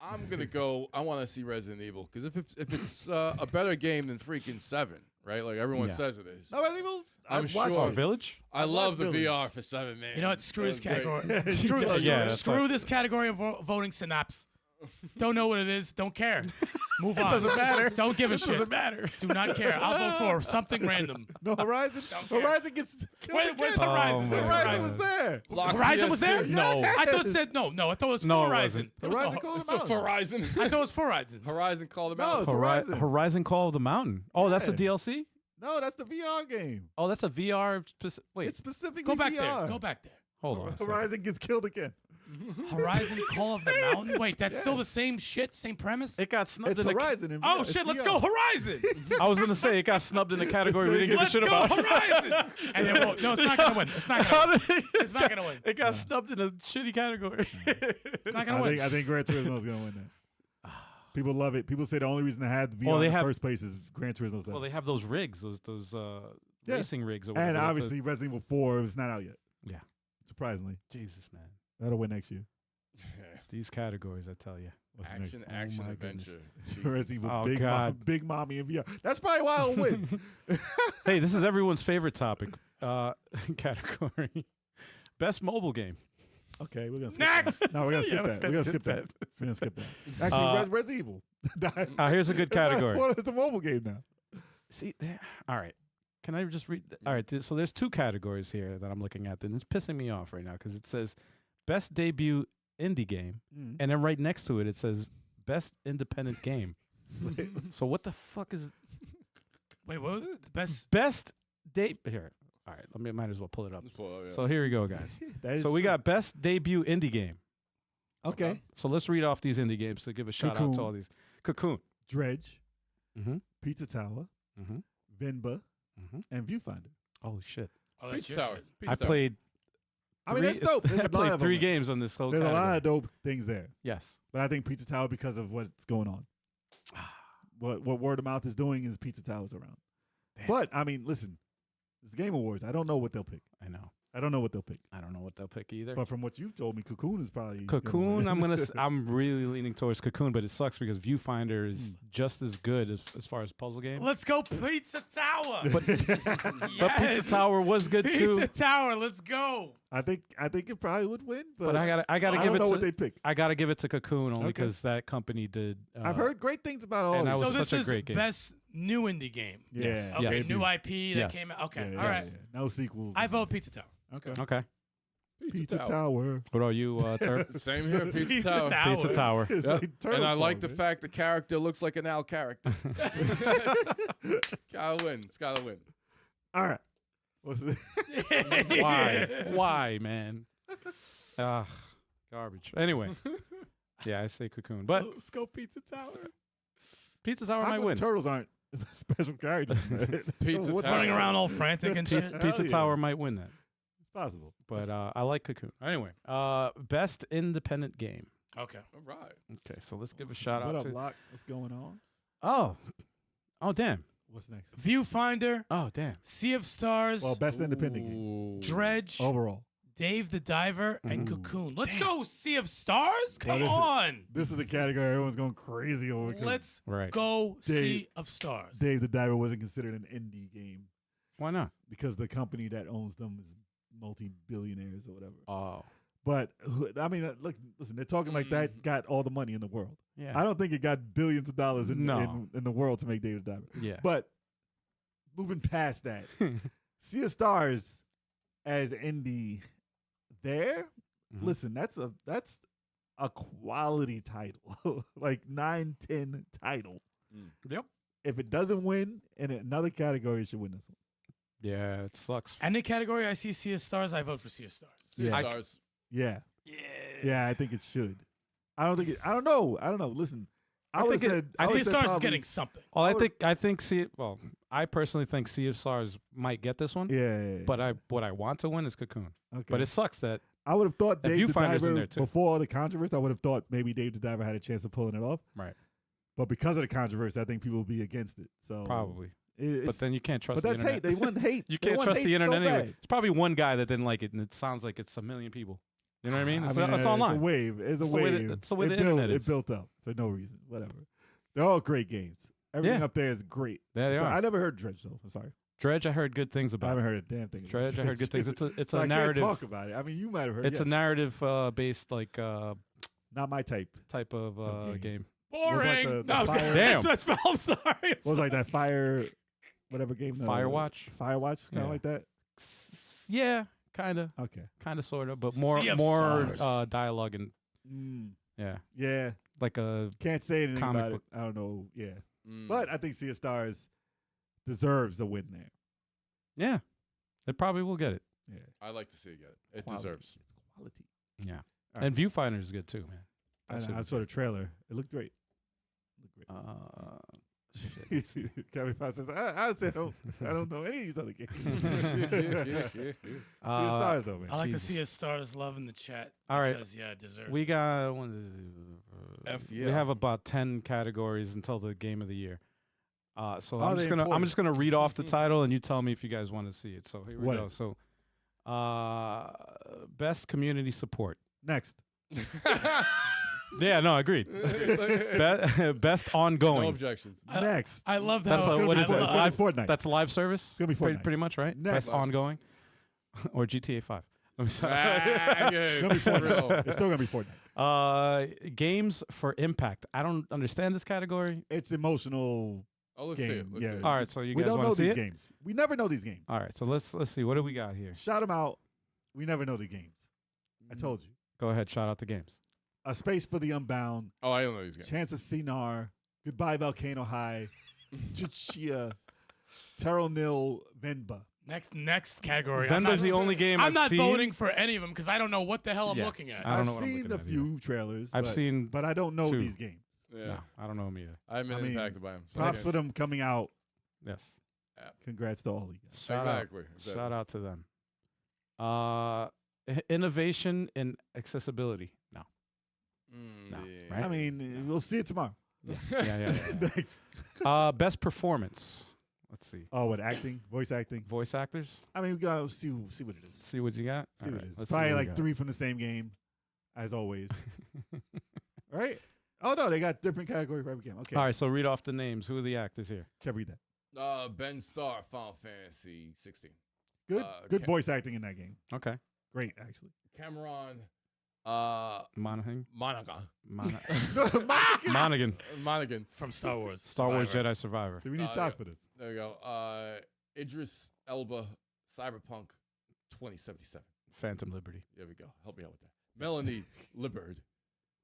I'm gonna go. I want to see Resident Evil because if it's a better game than freaking 7, right? Like everyone
Yeah.
says it is.
No, Resident Evil.
I'm
I've watched
sure.
Oh,
it.
Village.
I
I've
love the
watched Village.
VR for 7, man.
You know what? Screw
That
this
was great.
category.
He
Screw,
does.
Yeah, that's
screw
fine.
this category of voting Synapse. Don't know what it is. Don't care. Move on.
doesn't matter.
Don't give a
It
shit.
doesn't matter.
Do not care. I'll vote for something random.
No Horizon.
care.
Horizon gets killed
Where's
again.
Horizon?
Oh,
Where's
my
Horizon
God.
was there.
Lock
Horizon was there?
PS3.
No.
I thought it said no. I thought it was
No, it
Horizon.
wasn't.
There was
Horizon
no-
Call of
It's
the
still
Mountain.
Horizon.
I thought it was Horizon.
Horizon called him
No,
out.
it's Horizon.
Horizon Call of the Mountain. Oh, that's the
Yeah.
DLC.
No, that's the VR game.
Oh, that's a VR. Wait,
It's specifically
Go back
VR.
there. Go back there.
hold on. A second.
Horizon gets killed again.
Horizon Call of the Mountain. Wait, that's still the same shit, same premise.
It got snubbed
It's
in the.
Horizon. In
Oh
VR. It's
shit, let's
VR.
go Horizon.
I was gonna say it got snubbed in the category we didn't give a
Let's
shit
go
about.
Horizon. And then no, it's not gonna win. It's not
How
gonna win.
did it?
It's not gonna win.
It got snubbed in a shitty category.
It's not gonna win.
I think Gran Turismo is going to win that. People love it. People say the only reason they had VR
Well, they
in the
have-
first place is Gran Turismo 7.
Well, they have those rigs, those
Yeah.
racing rigs, or
and
whatever.
obviously Resident Evil 4 is not out yet.
Yeah.
Surprisingly.
Jesus, man,
That'll win next year.
these categories, I tell you.
What's
Action,
next?
action,
my goodness.
adventure.
Resident
Jesus.
Evil
Oh,
Big,
God.
Big Mommy in VR. That's probably why I'll win.
Hey, this is everyone's favorite topic category. Best mobile game.
Okay, we're going to skip
Next.
that. No, we're going to
Yeah,
skip
let's
that. We're going to
skip
skip that.
that.
We're going to skip that. Actually, Resident Evil.
Here's a good category.
It's a mobile game now.
See, all right. Can I just read? All right. So there's two categories here that I'm looking at, and it's pissing me off right now because it says best debut indie game,
Mm.
and then right next to it it says best independent game. So what the fuck is
Wait, what was it? The
best here? All right. Might as well pull it up.
Let's pull it up, yeah.
So here we go, guys.
That is
So we
true.
got best debut indie game.
Okay.
So let's read off these indie games to give a shout out
Cocoon.
to all these. Cocoon.
Dredge,
Mm-hmm.
Pizza Tower,
Mm-hmm.
Venba,
Mm-hmm.
and Viewfinder.
Holy shit.
Oh, that's
Pizza
your
Tower.
shit.
Pizza
I
Tower.
played.
I mean, that's dope. There's
I
a lot
played
of
3
them.
games on this whole
There's a
category.
lot of dope things there.
Yes.
But I think Pizza Tower because of what's going on. What word of mouth is doing is Pizza Tower's around.
Damn.
But I mean, listen, it's the Game Awards. I don't know what they'll pick.
I know.
I don't know what they'll pick.
I don't know what they'll pick either.
But from what you've told me, Cocoon is probably
Cocoon, I'm really leaning towards Cocoon, but it sucks because Viewfinder is just as good as far as puzzle game.
Let's go Pizza Tower.
But
Yes.
Pizza Tower was good
Pizza
too.
Tower. Let's go.
I think it probably would win. But,
But I gotta
I
give
don't
it
know
to
what they pick.
I gotta give it to Cocoon only
Okay.
because that company did.
I've heard great things about all
and
of
I
this.
was
So this
such a
is
great game.
best new indie game.
Yeah.
Yes.
Okay,
Yes.
new IP that
Yes.
came out. Okay,
Yeah,
all
yeah,
right.
yeah. No sequels.
I vote Pizza Tower.
Okay.
Okay.
Pizza Tower.
What are you, Turp?
Same here, Pizza,
Pizza
Tower.
Tower.
Pizza Tower.
It's
Yep.
like Turtle
And I like
song,
the
man.
fact the character looks like an Al character. Gotta win. It's gotta win.
All right. What's it?
Why, man? Garbage. Anyway, yeah, I say Cocoon, but
Let's go Pizza Tower.
Pizza Tower
How
might
come
win.
Turtles aren't special characters. man?
Pizza
What's
Tower.
Running around all frantic and shit.
Hell
Pizza
yeah.
Tower might win that,
It's possible.
but I like Cocoon. Anyway, best independent game.
Okay.
All right.
Okay, so let's give a shout
What
out
up,
to.
Locke? What's going on?
Oh, damn.
What's next?
Viewfinder,
Oh, damn.
Sea of Stars,
Well, best independent game
Ooh.
Dredge,
overall.
Dave the Diver, and
Ooh.
Cocoon. Let's go Sea of Stars. Come
What is it?
on.
This is the category everyone's going crazy over. 'cause
Let's
Right.
go
Dave-
Sea of Stars.
Dave the Diver wasn't considered an indie game
Why not?
because the company that owns them is multi-billionaires or whatever.
Oh,
But I mean, look, listen, they're talking like that got all the money in the world.
yeah.
I don't think it got billions of dollars in,
No.
in the world to make Dave the Diver.
Yeah.
But moving past that, Sea of Stars as indie there,
Mhm.
listen, that's a quality title. Like 9-10 title.
Yep.
If it doesn't win in another category, it should win this one.
Yeah, it sucks.
Any category I see Sea of Stars, I vote for Sea of Stars.
Sea of
Yeah.
Stars.
Yeah.
Yeah.
Yeah, I think it should. I don't think it. I don't know. Listen, I
I
would
think
have
it-
said.
I
I
Sea
would
of
said
Stars is
probably-
getting something.
Well,
I would-
I think I personally think Sea of Stars might get this one,
Yeah.
but what I want to win is Cocoon.
Okay.
But it sucks that
I would have thought
If
Dave the
Viewfinder's in
Diver
there, too.
before the controversy. I would have thought maybe Dave the Diver had a chance of pulling it off.
Right.
But because of the controversy, I think people will be against it. So
probably.
It's,
But then you can't trust
but
the
that's hate.
internet.
They want hate.
You
They
can't
want
trust the
hate so
internet anyway.
bad.
It's probably one guy that didn't like it, and it sounds like it's a million people. You know what I mean? It's
It's
online.
a wave. It's a
It's the way
wave.
that- it's the way
it
the
built,
internet
It
is.
built up for no reason. Whatever. They're all great games. Everything
Yeah.
up there is great.
There they
So
are.
I never heard Dredge though. I'm sorry.
Dredge, I heard good things
I
about.
haven't heard a damn thing. about
Dredge, I heard good things. It's
So
a
I
narrative.
can't talk about it. I mean, you might have heard.
It's
yeah.
a narrative based like
Not my type.
type of
Okay.
game.
Boring.
the
no,
fire-
Damn.
I'm sorry.
What was like that fire, whatever game?
Firewatch?
Firewatch, kind of
Yeah.
like that.
Yeah, kind of,
Okay.
sort of, but more
Sea of
more
Stars.
dialogue and yeah,
Yeah.
like a
Can't say anything
Comic
about
book.
it. I don't know. Yeah.
Mm.
But I think Sea of Stars, deserves the win there.
Yeah, it probably will get it.
Yeah,
I like to see it get it. It
Quality.
deserves.
It's quality.
Yeah,
All
and Viewfinder is good too, man. That shit
I
is
saw the trailer. It looked great.
Shit.
Kevin Fox says, I don't know any of these other games. See the stars though, man.
I like
Jesus.
to see a stars love in the chat.
All right.
Because, yeah, it deserves.
We got
yeah.
we have about 10 categories until the game of the year. So
Are
I'm
they
just gonna
important?
read off the title and you tell me if you guys want to see it. So here we
What
go.
is it?
So best community support.
Next.
Yeah, no, agreed. Best ongoing.
No objections.
Next.
I love
That's
how
a- what is
It's
it?
gonna be
Live
Fortnite.
That's a live service.
It's gonna be
Pretty,
Fortnite.
pretty much, right?
Next.
Best ongoing, or GTA 5. Let me stop.
It's gonna be Fortnite. It's still gonna be Fortnite.
Games for impact. I don't understand this category.
It's emotional.
Oh, let's see it.
Game,
Let's
yeah.
see it.
All right, so you
We
guys
don't
want
know
to see
these
it?
games. We never know these games.
All right, so let's see. What do we got here?
Shout them out. We never know the games. I told you.
Go ahead, shout out the games.
A Space for the Unbound.
Oh, I don't know these games.
Chance of Sinar. Goodbye Volcano High. Chichia. Terrell Nil. Venba.
Next category.
Venba's the only game
I'm
I've
not
seen.
voting for any of them because I don't know what the hell I'm
Yeah.
looking at.
I don't
I've
know what I'm
seen
looking
a
at
few trailers.
I've seen,
but I don't know
2.
these games.
Yeah.
no, I don't know them either.
I've been
I mean,
impacted by them. So
Props
I
for them coming out.
Yes,
Congrats to all of you guys.
shout
Exactly.
Shout out to them. Innovation in accessibility. No, No,
Yeah.
right?
I mean, we'll see it tomorrow.
yeah.
Next.
Best performance. Let's see.
Oh, what acting? Voice acting?
Voice actors.
I mean, we gotta see what it is.
See what you got.
See
All
what
right,
it is.
let's see
Probably
what we
like
got.
3 from the same game, as always. Right? Oh no, they got different category for every game. Okay,
All right, so read off the names. Who are the actors here?
can't read that.
Ben Starr, Final Fantasy 16.
Good,
Uh,
good
Ca-
voice acting in that game.
Okay.
Great, actually.
Cameron
Monaghan.
Monaghan.
Monaghan.
Monaghan.
From Star Wars.
Star Wars
Survivor.
Jedi Survivor.
So we need
Oh,
chalk
yeah.
for this.
There we go. Idris Elba, Cyberpunk 2077.
Phantom Liberty.
There we go. Help me out with that. Melanie Libbard,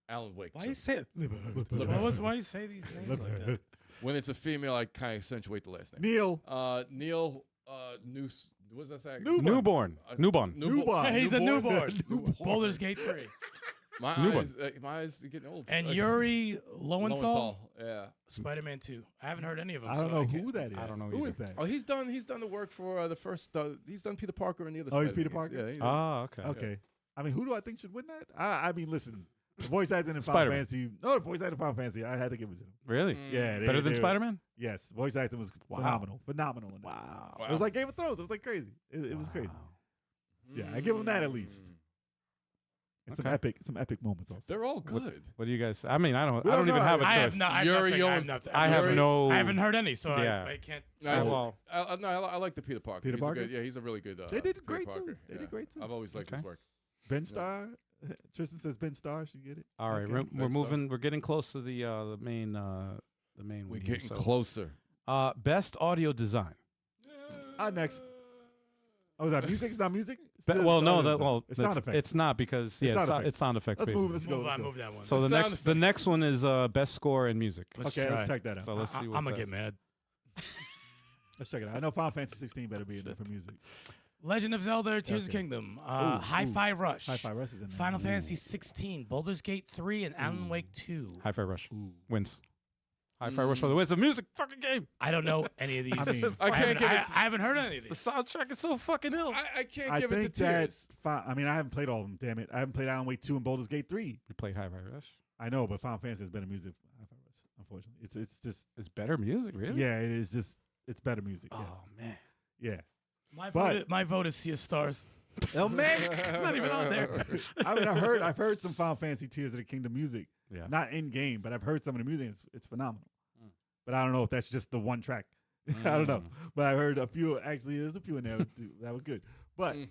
Alan Wake.
Why you
So
say it? Why you say these names like that?
when it's a female, I kind of accentuate the last name.
Neil.
Neil Noose. What does that say?
Newborn. Newborn.
Newborn.
He's a newborn.
Newborn.
Baldur's Gate 3.
My eyes are getting old.
And Yuri Lowenthal,
Lowenthal. Yeah.
Spider-Man 2. I haven't heard any of them.
I don't
so
know
can't-
who that is.
I don't know
Who
either.
is that?
Oh, he's done the work for the first. He's done Peter Parker and the other.
Oh, he's
Spider-Man
Peter
games.
Parker?
Yeah. he's-
Oh, okay.
Okay. I mean, who do I think should win that? I mean, listen, the voice acting in Final
Spider-Man.
Fantasy. No, the voice acting in Final Fantasy. I had to give it to them.
Really?
Yeah,
Better than Spider-Man?
Yes, voice acting was phenomenal. Phenomenal. In that.
Wow.
It was like Game of Thrones. It was like crazy. It was crazy.
Wow.
Yeah, I give them that at least. And
Okay.
some epic moments also.
They're all good.
What do you guys? I mean, I don't
We don't
even
know.
have a
I
choice.
have no. I have
Yuri
nothing. I have
Lowenthal.
nothing.
I have
Yuri-
no.
I haven't heard any, so
Yeah.
I can't.
No,
well,
I like the Peter Parker.
Peter
He's a
Parker?
good- yeah, he's a really good.
They did
Peter
great too.
Parker.
They
Yeah.
did great too.
I've always liked
Okay.
his work.
Ben Starr. Tristan says Ben Starr should get it.
All right,
Okay.
we're
Next up.
moving. We're getting close to the main
We're
one here,
getting
so.
closer.
Best audio design.
Next. Oh, is that music? It's not music?
Well, no,
it's sound effects.
it's not because
It's
yeah,
sound
it's sound effects.
Let's
basically.
move. Let's go.
Move
Let's
on.
go.
Move that one.
So
The
the
sound
next
effects.
one is best score and music.
Let's
Okay,
try.
let's check that out.
So let's see.
I'm
what
gonna
that-
get mad.
Let's check it out. I know Final Fantasy 16 better be in there for music.
Legend of Zelda: Tears of the
Okay.
Kingdom,
Ooh,
Hi-Fi Rush,
Hi-Fi Rush is in there.
Final
Ooh.
Fantasy 16, Baldur's Gate 3, and Alan Wake 2.
Hi-Fi Rush
Ooh.
wins. Hi-Fi Rush for the win. It's a music fucking game.
I don't know any of these.
I mean,
I can't give it.
I haven't heard any of
The
these.
soundtrack is so fucking ill.
I can't
I
give it
think
to
that.
Tears.
I mean, I haven't played all of them. Damn it, I haven't played Alan Wake 2 and Baldur's Gate 3.
You played Hi-Fi Rush.
I know, but Final Fantasy has better music. Than Hi-Fi Rush, unfortunately, it's just
It's better music, really.
yeah, it is just it's better music. Yes.
Oh man.
Yeah.
My vote is Sea of Stars.
Oh man,
Not even on there.
I mean, I've heard some Final Fantasy Tears of the Kingdom music.
Yeah.
Not in game, but I've heard some of the music. It's phenomenal.
Mm.
But I don't know if that's just the one track. I don't know. But I heard a few. Actually, there's a few in there that were good. But
Mm.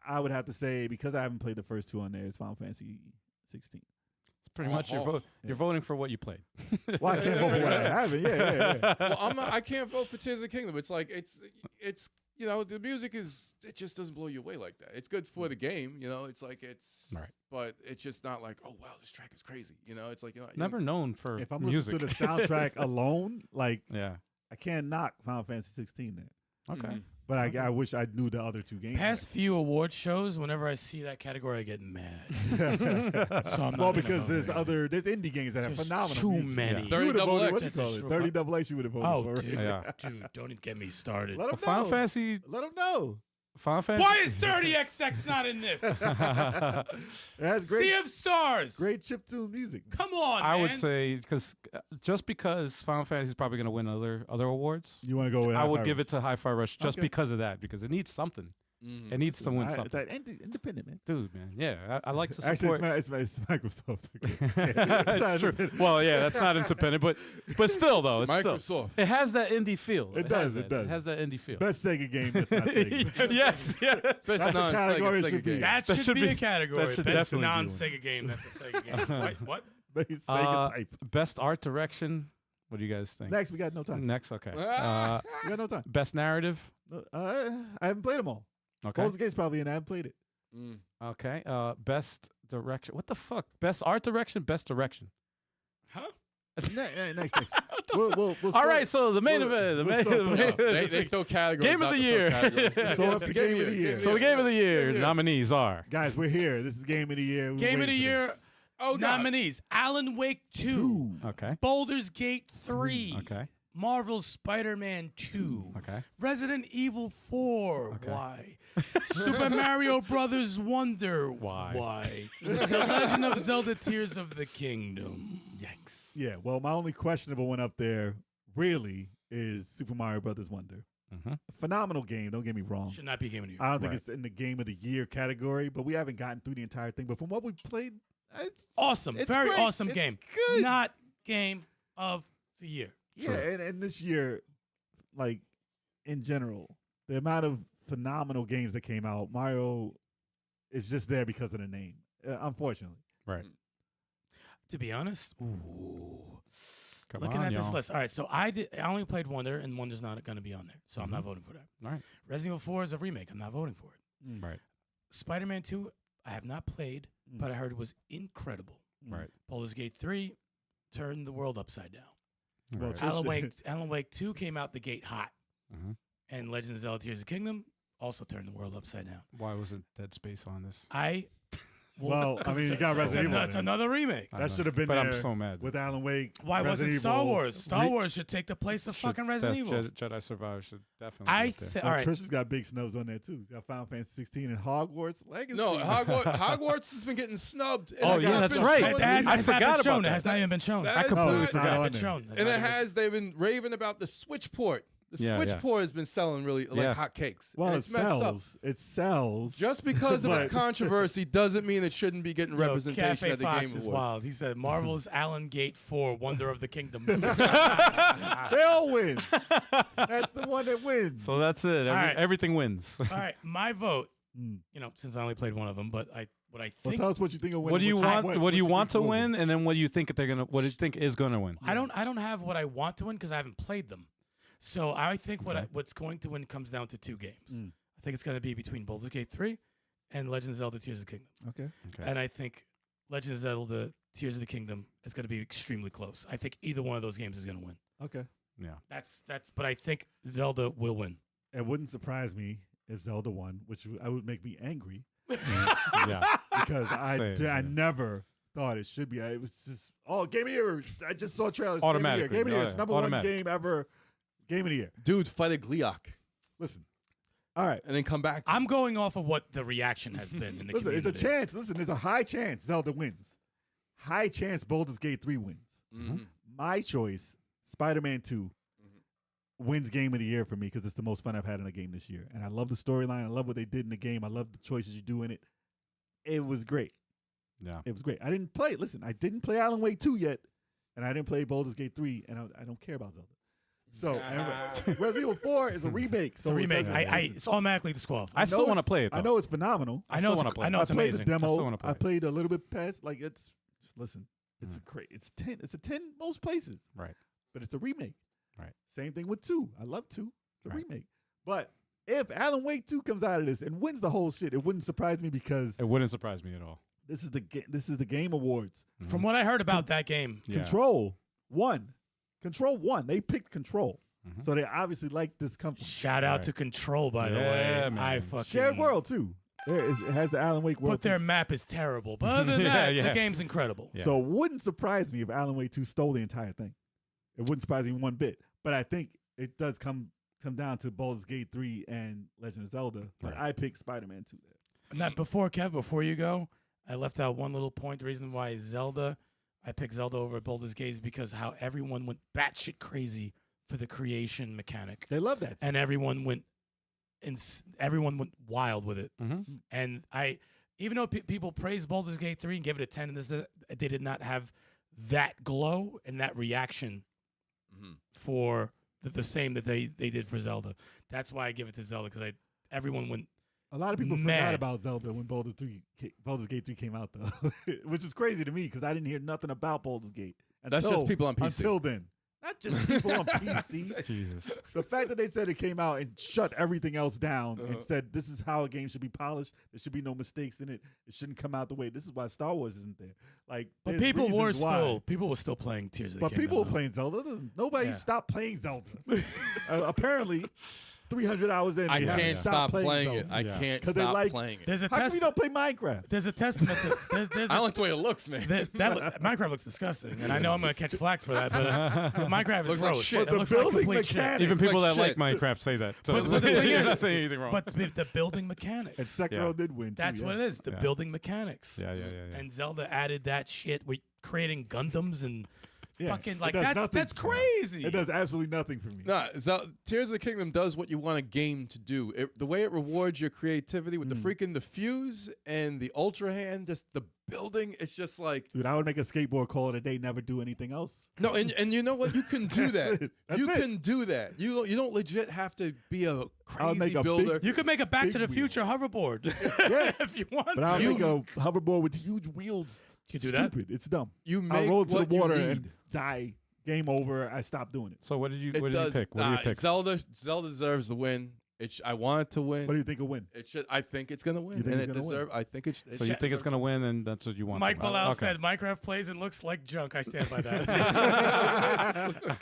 I would have to say, because I haven't played the first two on there, it's Final Fantasy 16.
It's pretty much your vote.
Yeah.
You're voting for what you played.
Well, I can't vote for what I haven't. Yeah.
Well, I can't vote for Tears of the Kingdom. It's like it's the music it just doesn't blow you away like that. It's good for the game, it's like
Right.
but it's just not like, oh wow, this track is crazy. It's like
Never known for
If I'm
music.
listening to the soundtrack alone, like
yeah.
I can't knock Final Fantasy 16 there.
Okay.
But I wish I knew the other 2 games.
Past few award shows, whenever I see that category, I get mad. So I'm not
well,
gonna
because
vote
there's indie games that have
There's
phenomenal
too
music.
many.
You
30
would have
double
voted,
X.
what you call it? 30 double X you would have voted
Oh,
for.
dude,
Yeah.
dude, don't even get me started.
Let them
Final
know.
Fantasy.
Let them know.
Final Fantasy.
Why is 30XX not in this?
It has great,
Sea of Stars.
great chiptune music.
Come on,
I
man.
would say just because Final Fantasy is probably going to win other awards,
You want to go with
I would
Hi-Fi
give
Rush?
it to Hi-Fi Rush just
Okay.
because of that, because it needs something.
Mhm.
It needs to win
I-
something.
that independent, man.
Dude, man, yeah, I like to
Actually,
support.
it's Microsoft. Okay.
It's true. Well, yeah, that's not independent, but still though, it's still
Microsoft.
it has that indie feel.
It
has
does, it
that.
does.
It has that indie feel.
Best Sega game that's not Sega.
Yes, yeah.
Best
That's a
non-Sega
category it
Sega
should be.
game.
that
That
should
should
be
be-
a category.
that should
Best
definitely be one.
non-Sega game. That's a Sega game. Wait, what?
Sega type.
Best art direction. What do you guys think?
Next, we got no time.
Next, okay.
We got no time.
Best narrative.
No, I haven't played them all.
Okay.
Both games probably in. I haven't played it.
Mm.
Okay. Best direction. What the fuck? Best art direction. Best direction.
Huh?
Next. We'll
All right. So the main
we'll-
event. The
we'll
main
start
event.
Yeah, they throw categories.
Game of
out
the
to throw
year.
categories.
So what's the game of the year?
So the game of the year
Game of the
nominees are.
Guys, we're here. This is Game of the Year. We're
Game of
waiting
the
for
year.
this.
Oh, God.
Nominees: Alan Wake 2,
Okay.
Baldur's Gate 3,
Okay.
Marvel's Spider-Man 2,
Okay.
Resident Evil 4.
Okay.
Why? Super Mario Brothers Wonder.
Why?
Why? The Legend of Zelda: Tears of the Kingdom.
Yikes.
Yeah, well, my only questionable one up there really is Super Mario Brothers Wonder.
Mm-hmm.
Phenomenal game, don't get me wrong.
Should not be Game of the Year.
I don't think
Right.
it's in the Game of the Year category, but we haven't gotten through the entire thing. But from what we played, it's
Awesome.
it's
Very
great.
awesome
It's
game.
good.
Not Game of the Year.
Yeah, and this year, like in general, the amount of phenomenal games that came out, Mario is just there because of the name, unfortunately.
Right.
To be honest, ooh.
Come
Looking
on,
at this
y'all.
list. All right, so I only played Wonder, and Wonder's not going to be on there. So I'm not voting for that.
All right.
Resident Evil 4 is a remake. I'm not voting for it.
Right.
Spider-Man 2, I have not played, but I heard it was incredible.
Right.
Baldur's Gate 3 turned the world upside down.
Well,
Right.
Trish-
Alan Wake 2 came out the gate hot,
Mhm.
and Legend of Zelda: Tears of the Kingdom also turned the world upside down.
Why wasn't Dead Space on this?
Well, I
'cause
mean,
it's
you got Resident Evil
It's
there.
another remake.
I
That
know.
should have been
But
there
I'm so mad.
with Alan Wake.
Why wasn't
Resident
Star
Evil.
Wars? Star Wars should take the place of
Should-
fucking Resident
Best
Evil.
Jedi Survivor should definitely.
I
be up there.
think.
Well,
All right.
Trish's got big snubs on there too. He's got Final Fantasy 16 and Hogwarts Legacy.
No, Hogwarts has been getting snubbed. It
Oh,
has
yeah,
not
that's
been
right.
shown
It
yet.
has,
I
it's not
forgot
been shown.
about
It has
that.
not even been shown.
That
I
is
completely
not-
it's not
forgot.
on
been
there.
shown. It's
And
not
it
even-
has, they've been raving about the Switch port. The
Yeah,
Switch
yeah.
port has been selling really like
Yeah.
hotcakes.
Well,
And
it
it's messed up.
sells. It sells.
Just because of
But-
its controversy doesn't mean it shouldn't be getting
Yo,
representation
Cafe
at the
Fox
Game
is
Awards.
wild. He said Marvel's Alan Gate 4, Wonder of the Kingdom.
They all win. That's the one that wins.
So that's it.
right.
Everything wins.
All right, my vote.
Mm.
Since I only played one of them, but what I
Well,
think
tell us what you think of winning.
What do you want? What do you want to
think will
win? And then what do you think they're gonna? What do you think is gonna win?
I don't have what I want to win because I haven't played them. So I think
Okay.
what's going to win comes down to two games.
Mm.
I think it's going to be between Baldur's Gate 3 and Legend of Zelda: Tears of the Kingdom.
Okay.
Okay.
And I think Legend of Zelda: Tears of the Kingdom is going to be extremely close. I think either one of those games is going to win.
Okay.
Yeah.
That's but I think Zelda will win.
It wouldn't surprise me if Zelda won, which would make me angry
Yeah.
because I
Same.
never thought it should be. It was just Game of the Year. I just saw trailers.
Automatically.
Game of the Year.
Oh,
It's
yeah.
number
Automatic.
one game ever. Game of the Year.
Dude, fight a Gliok
Listen. All right.
and then come back.
I'm going off of what the reaction has been in the
Listen,
community.
there's a chance. Listen, there's a high chance Zelda wins. High chance Baldur's Gate 3 wins.
Mhm.
My choice, Spider-Man 2, wins Game of the Year for me because it's the most fun I've had in a game this year. And I love the storyline. I love what they did in the game. I love the choices you do in it. It was great.
Yeah.
It was great. I didn't play. Listen, I didn't play Alan Wake 2 yet, and I didn't play Baldur's Gate 3, and I don't care about Zelda. So and Resident Evil 4 is a remake.
It's
So
a
it
remake.
doesn't-
it's automatically disqualified.
I still want to
it's-
play it.
I
Though.
know it's phenomenal.
I
still
know
wanna
it's,
play
I
it.
know
I
it's
played
amazing.
the
I still
demo.
wanna play
I
it.
played a little bit past. Like it's just listen. It's
Mm.
a great. It's 10. It's a 10 most places.
Right.
But it's a remake.
Right.
Same thing with 2. I love 2. It's a
Right.
remake. But if Alan Wake 2 comes out of this and wins the whole shit, it wouldn't surprise me because
It wouldn't surprise me at all.
this is the Game Awards.
From what I heard about that game,
Yeah.
Control won. Control won. They picked Control. So they obviously like this company.
Shout out to Control, by the way.
man.
I fucking
Shared world too. It has the Alan Wake world.
But their
too.
map is terrible. But other than that, the game's incredible.
Yeah.
So it wouldn't surprise me if Alan Wake 2 stole the entire thing. It wouldn't surprise me one bit. But I think it does come down to Baldur's Gate 3 and Legend of Zelda. But I picked Spider-Man 2 there.
Now, before you go, I left out one little point. The reason why I picked Zelda over Baldur's Gate is because how everyone went batshit crazy for the creation mechanic.
They love that.
And everyone went wild with it.
Mm-hmm.
And even though people praise Baldur's Gate 3 and give it a 10, and they did not have that glow and that reaction for the same that they did for Zelda. That's why I give it to Zelda, because everyone went
A lot of people
mad.
forgot about Zelda when Baldur's Gate 3 came out, though, which is crazy to me because I didn't hear nothing about Baldur's Gate.
That's just people on PC.
Until then. Not just people on PC.
Jesus.
The fact that they said it came out and shut everything else down and said this is how a game should be polished. There should be no mistakes in it. It shouldn't come out the way. This is why Star Wars isn't there. Like,
But
there's
people were
reasons why.
still playing Tears of the
But
Kingdom.
people were
though.
playing Zelda. Nobody stopped playing Zelda. Apparently, 300 hours in,
I
they haven't
can't
stopped
stop playing
Zelda.
it. I
Yeah.
can't
'Cause they
stop
like-
playing it.
There's a
How come you don't play Minecraft?
There's a testament to there's
I don't like the way it looks, man.
Minecraft looks disgusting, and I know I'm gonna catch flack for that, but Minecraft is
Looks like
gross.
shit.
It
But the
looks like
building
complete shit.
mechanics-
Even people
like
that
shit.
like Minecraft say that. So
But the thing
you're
is-
not saying anything wrong.
But the building mechanics.
And Sekiro did win, too.
That's what it is. The
Yeah.
building mechanics.
yeah.
And Zelda added that shit with creating Gundams and
Yeah.
fucking
It
like
does
that's
nothing.
crazy.
It does absolutely nothing for me.
No, Tears of the Kingdom does what you want a game to do. The way it rewards your creativity with the freaking the fuse and the ultra hand, just the building. It's just like
Dude, I would make a skateboard call it a day, never do anything else.
no, and you know what? You can do
That's
that.
it. That's
You
it.
can do that. You don't legit have to be a
I'll make
crazy
a
builder.
You could make a Back
Big
to the
wheel.
Future hoverboard
Yeah.
if you want.
But I'll
to.
make a hoverboard with huge wheels.
You do that?
Stupid. It's dumb.
You
I'll
make
roll to
what
the water
you
and
need.
die. Game over. I stopped doing it.
So what did you
It
what did
does.
you pick? What do you pick?
Zelda deserves the win. I want it to win.
What do you think will win?
It should. I think it's gonna win,
You think
and
it's
it
gonna win?
deserves. I think it's.
So you think it's gonna win, and that's what you want?
Mike
from it.
Bilal
Okay.
said Minecraft plays and looks like junk. I stand by that.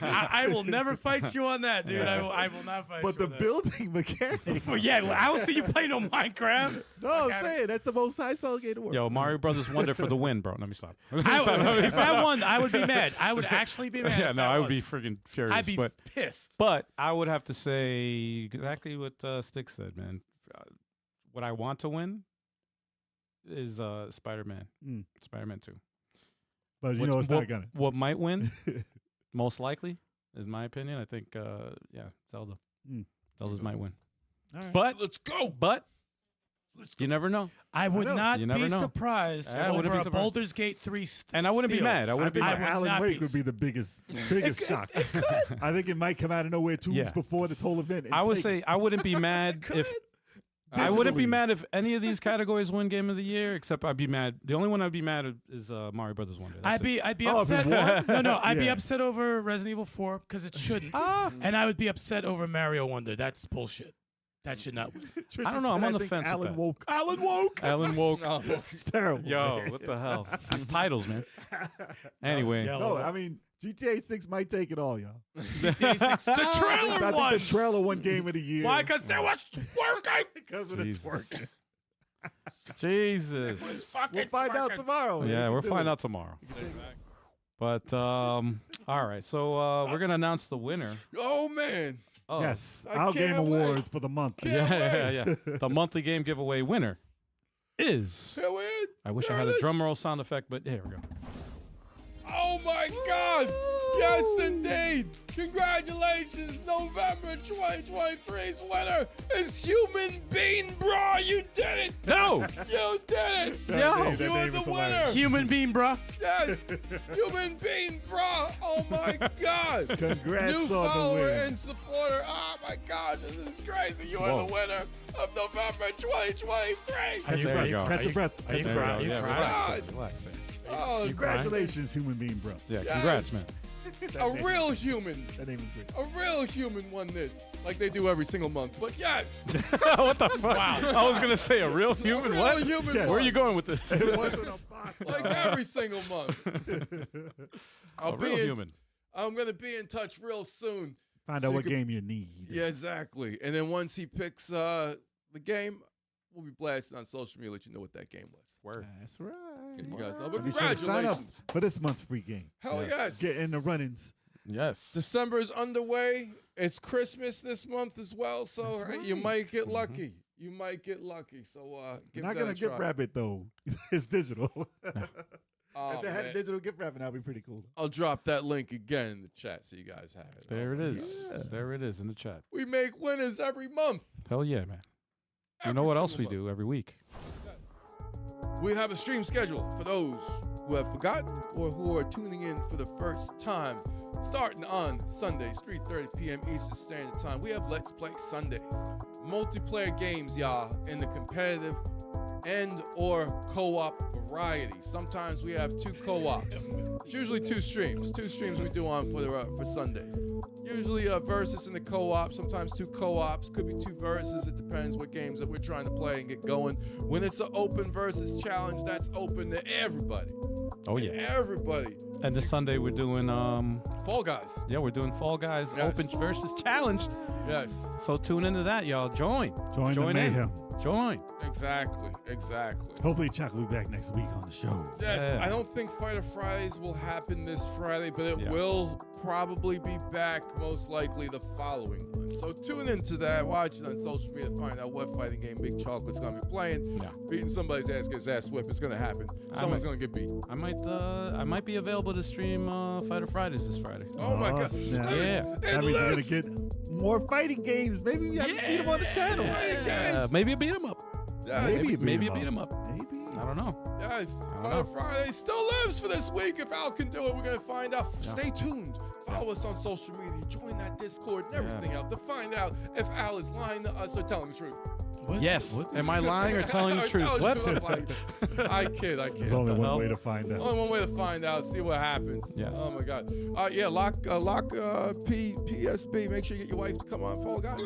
I will never fight you on that, dude. I will not fight
But
you
the
on
building mechanics.
that. Yeah, I don't see you play no Minecraft.
No, I'm saying that's the most high-sold game in the world.
Yo, Mario Brothers Wonder for the win, bro. Let me stop.
If I won, I would be mad. I would actually be mad.
Yeah,
if
no, I would
won.
be freaking furious.
I'd be
but
pissed.
I would have to say exactly what Stikz said, man. What I want to win is Spider-Man. Spider-Man 2.
But you
What-
know it's
what,
not gonna.
What might win, most likely, is my opinion. I think, Zelda. Zelda's might win.
All right.
But
Let's go.
you never know.
I would
know.
not
You never
be
know.
surprised
I wouldn't
over
be
a
surprised.
Baldur's Gate 3
And I wouldn't be
steal.
mad. I
I
wouldn't be
think
I would
mad.
not
Alan Wake
be-
would be the biggest shock. I think it might come out of nowhere 2
Yeah.
weeks before this whole event. and
I would
take
say
it.
I wouldn't be mad if I wouldn't be
Digitally.
mad if any of these categories win Game of the Year. Except I'd be mad. The only one I'd be mad at is Mario Brothers Wonder. That's it.
I'd be
Oh, if it
upset.
won?
No, I'd be
Yeah.
upset over Resident Evil 4 because it shouldn't. And I would be upset over Mario Wonder. That's bullshit. That should not win.
Trisha
I don't know, I'm
said
on the
think
fence with
Alan
that.
woke.
Alan woke.
Alan woke.
Oh,
It's terrible.
Yo,
man.
what the hell? These titles, man. Anyway,
Yeah.
No, I mean GTA 6 might take it all, y'all.
GTA 6. The
I
trailer
think
won.
the trailer won Game of the Year.
Why? Because there was working.
Because of the
Jesus.
twerking.
Jesus.
We'll find out tomorrow.
Yeah, we'll find
out.
out tomorrow. But all right, so we're gonna announce the winner.
Oh man.
Oh,
Yes,
I
our Game
can't wait.
Awards for the month.
yeah. The monthly game giveaway winner is.
Here we is.
I wish I
There
had
it
a
is.
drum roll sound effect, but here we go.
Oh my God! Yes, indeed! Congratulations, November 2023's winner is Human Bean, bro! You did it!
No.
You did it!
That
Yo.
name- that
You're
name
the
is
winner.
hilarious.
Human being, bruh.
Yes! Human Bean, bro! Oh my God!
Congrats
New
on the
follower
win.
and supporter. Oh my God, this is crazy. You are
Whoa.
the winner of November 2023.
Are you
There
ready?
you go.
Catch your breath.
Are you
Catch your
There
breath.
we go.
crying?
Yeah,
You
relax,
crying?
relax there.
Oh,
Congratulations, human being, bro.
Yeah,
Yes.
congrats, man.
a real human.
That name is great.
A real human won this, like they do every single month. But yes,
What the fuck?
Wow.
I was gonna say a real human.
a real
What?
human
Yeah.
won.
Where are you going with this?
It wasn't a box.
Like every single month.
A real human.
I'm gonna be in touch real soon
Find
So
out
you
what
can-
game you need.
Yeah, exactly. And then once he picks the game, we'll be blasting on social media, let you know what that game was.
Word.
That's right.
And you guys know.
And
But
be sure to sign up
congratulations.
for this month's free game.
Hell yes.
Get in the run-ins.
Yes.
December is underway. It's Christmas this month as well, so
That's
you
right.
might get lucky. You might get lucky. So give
You're not
that
gonna
a
gift
try.
wrap it though. It's digital.
Oh,
if they had a
man.
digital gift wrapping, that'd be pretty cool.
I'll drop that link again in the chat so you guys have it.
There it is.
Yeah.
There it is in the chat.
We make winners every month.
Hell yeah, man. You
Every
know what else we
single
do every week?
month. We have a stream schedule for those who have forgotten or who are tuning in for the first time. Starting on Sundays, 3:30 p.m. Eastern Standard Time, we have Let's Play Sundays. Multiplayer games, y'all, in the competitive and or co-op variety. Sometimes we have 2 co-ops. It's usually 2 streams. 2 streams we do on for Sundays. Usually a versus in the co-op. Sometimes 2 co-ops. Could be 2 versus. It depends what games that we're trying to play and get going. When it's an open versus challenge, that's open to everybody.
Oh yeah.
Everybody.
And this Sunday we're doing
Fall Guys.
yeah, we're doing Fall Guys
Yes.
Open versus Challenge.
Yes.
So tune into that, y'all. Join
Join the
in.
mayhem.
Join.
Exactly. Exactly.
Hopefully, Chuck will be back next week on the show.
Yes,
Yeah.
I don't think Fighter Fridays will happen this Friday, but it
Yeah.
will probably be back most likely the following one. So tune into that, watch it on social media to find out what fighting game Big Chocolate's gonna be playing.
Yeah.
Beating somebody's ass, get his ass whipped. It's gonna happen. Someone's gonna get beat.
I might be available to stream Fighter Fridays this Friday.
Oh my god.
snap.
Yeah.
That means you're gonna get more fighting games. Maybe you haven't seen them on the channel.
Yeah.
Maybe a beat 'em up.
Yes.
Maybe a beat 'em up.
Maybe.
I don't know.
Yes.
I don't
Fighter
know.
Friday still lives for this week. If Al can do it, we're gonna find out.
Yeah.
Stay tuned. Follow us on social media. Join that Discord and everything else to find out if Al is lying to us or telling the truth.
What?
Yes.
What?
Am I lying or telling the
Or
truth?
telling
What?
the truth. I kid.
There's only
the
one
hell?
way to find out.
Only one way to find out, see what happens.
Yes.
Oh my God. Yeah, lock PSB. Make sure you get your wife to come on Fall Guys.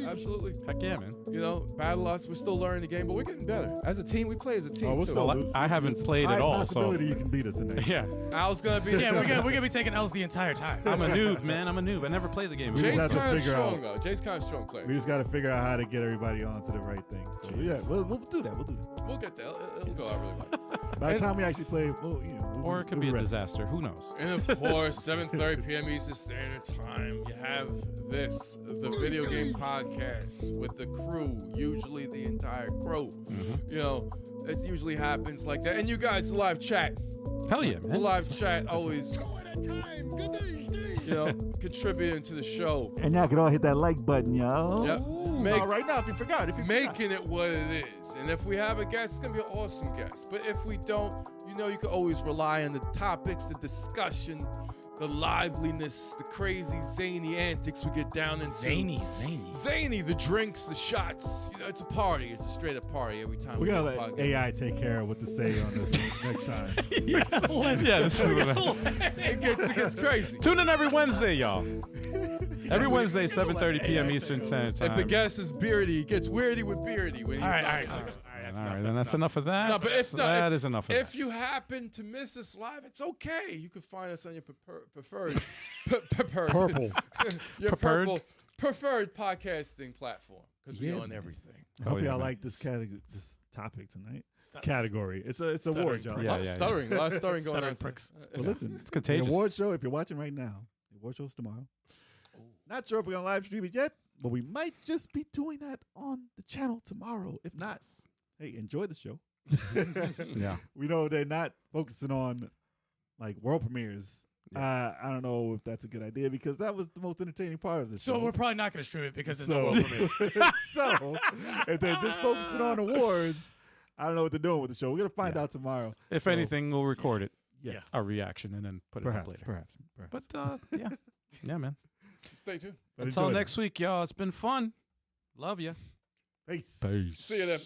Absolutely.
Heck yeah, man.
You know, battle us. We're still learning the game, but we're getting better. As a team, we play as a team
Oh, we'll
too.
still
Well,
lose.
I haven't
There's
played
high
at all, so-
possibility you can beat us in that.
Yeah.
Al's gonna be.
Yeah, we're gonna be taking L's the entire time.
I'm a noob, man. I'm a noob. I never played the game.
We just
Jay's
have to
kind of
figure
strong
out-
though. Jay's kind of strong player.
We just got to figure out how to get everybody onto the right thing. So yeah, we'll do that. We'll do that.
We'll get there. It'll go out really well.
By the time we actually play, well,
Or it could be a disaster. Who knows?
And of course, 7:30 p.m. Eastern Standard Time, you have this, the video game podcast with the crew, usually the entire crew. You know, it usually happens like that. And you guys, the live chat.
Hell yeah,
The
man.
live chat always, you know, contributing to the show.
And y'all can all hit that like button, y'all.
Yep.
Right now, if you forgot.
Making it what it is. And if we have a guest, it's going to be an awesome guest. But if we don't, you know, you can always rely on the topics, the discussion, the liveliness, the crazy, zany antics we get down into. Zany, the drinks, the shots. You know, it's a party. It's a straight up party every time
We
do
gotta
a
let
podcast.
AI take care of what to say on this next time.
Yeah, this is
It gets crazy.
Tune in every Wednesday, y'all. Every Wednesday, 7:30 p.m. Eastern Standard Time.
If the guest is beardy, he gets weirdy with beardy when he's
All right,
not-
all right.
All right, then that's enough of that.
No, but if not,
that is enough of
If
that.
you happen to miss us live, it's okay. You can find us on your preferred
Purple.
your
Preferred?
preferred podcasting platform because we're
Yeah,
on
man.
everything.
I hope
yeah,
y'all
man.
like this category, this topic tonight. Category. It's awards, y'all.
Yeah,
A lot of stuttering going on.
Stuttering pricks.
Well, listen,
It's contagious.
The award show, if you're watching right now, the award show's tomorrow. Not sure if we're going to live stream it yet, but we might just be doing that on the channel tomorrow. If not, hey, enjoy the show.
Yeah.
We know they're not focusing on like world premieres. I don't know if that's a good idea because that was the most entertaining part of the show.
So we're probably not gonna stream it because it's
So-
no world premiere.
So if they're just focusing on awards, I don't know what they're doing with the show. We're going to find out tomorrow.
If
So,
anything, we'll record it,
yeah.
our reaction, and then put it up
Perhaps,
later.
perhaps.
But yeah, yeah, man.
Stay tuned.
But
Until
enjoy
next week, y'all. It's been fun. Love ya.
it. Peace.
Peace.
See you then.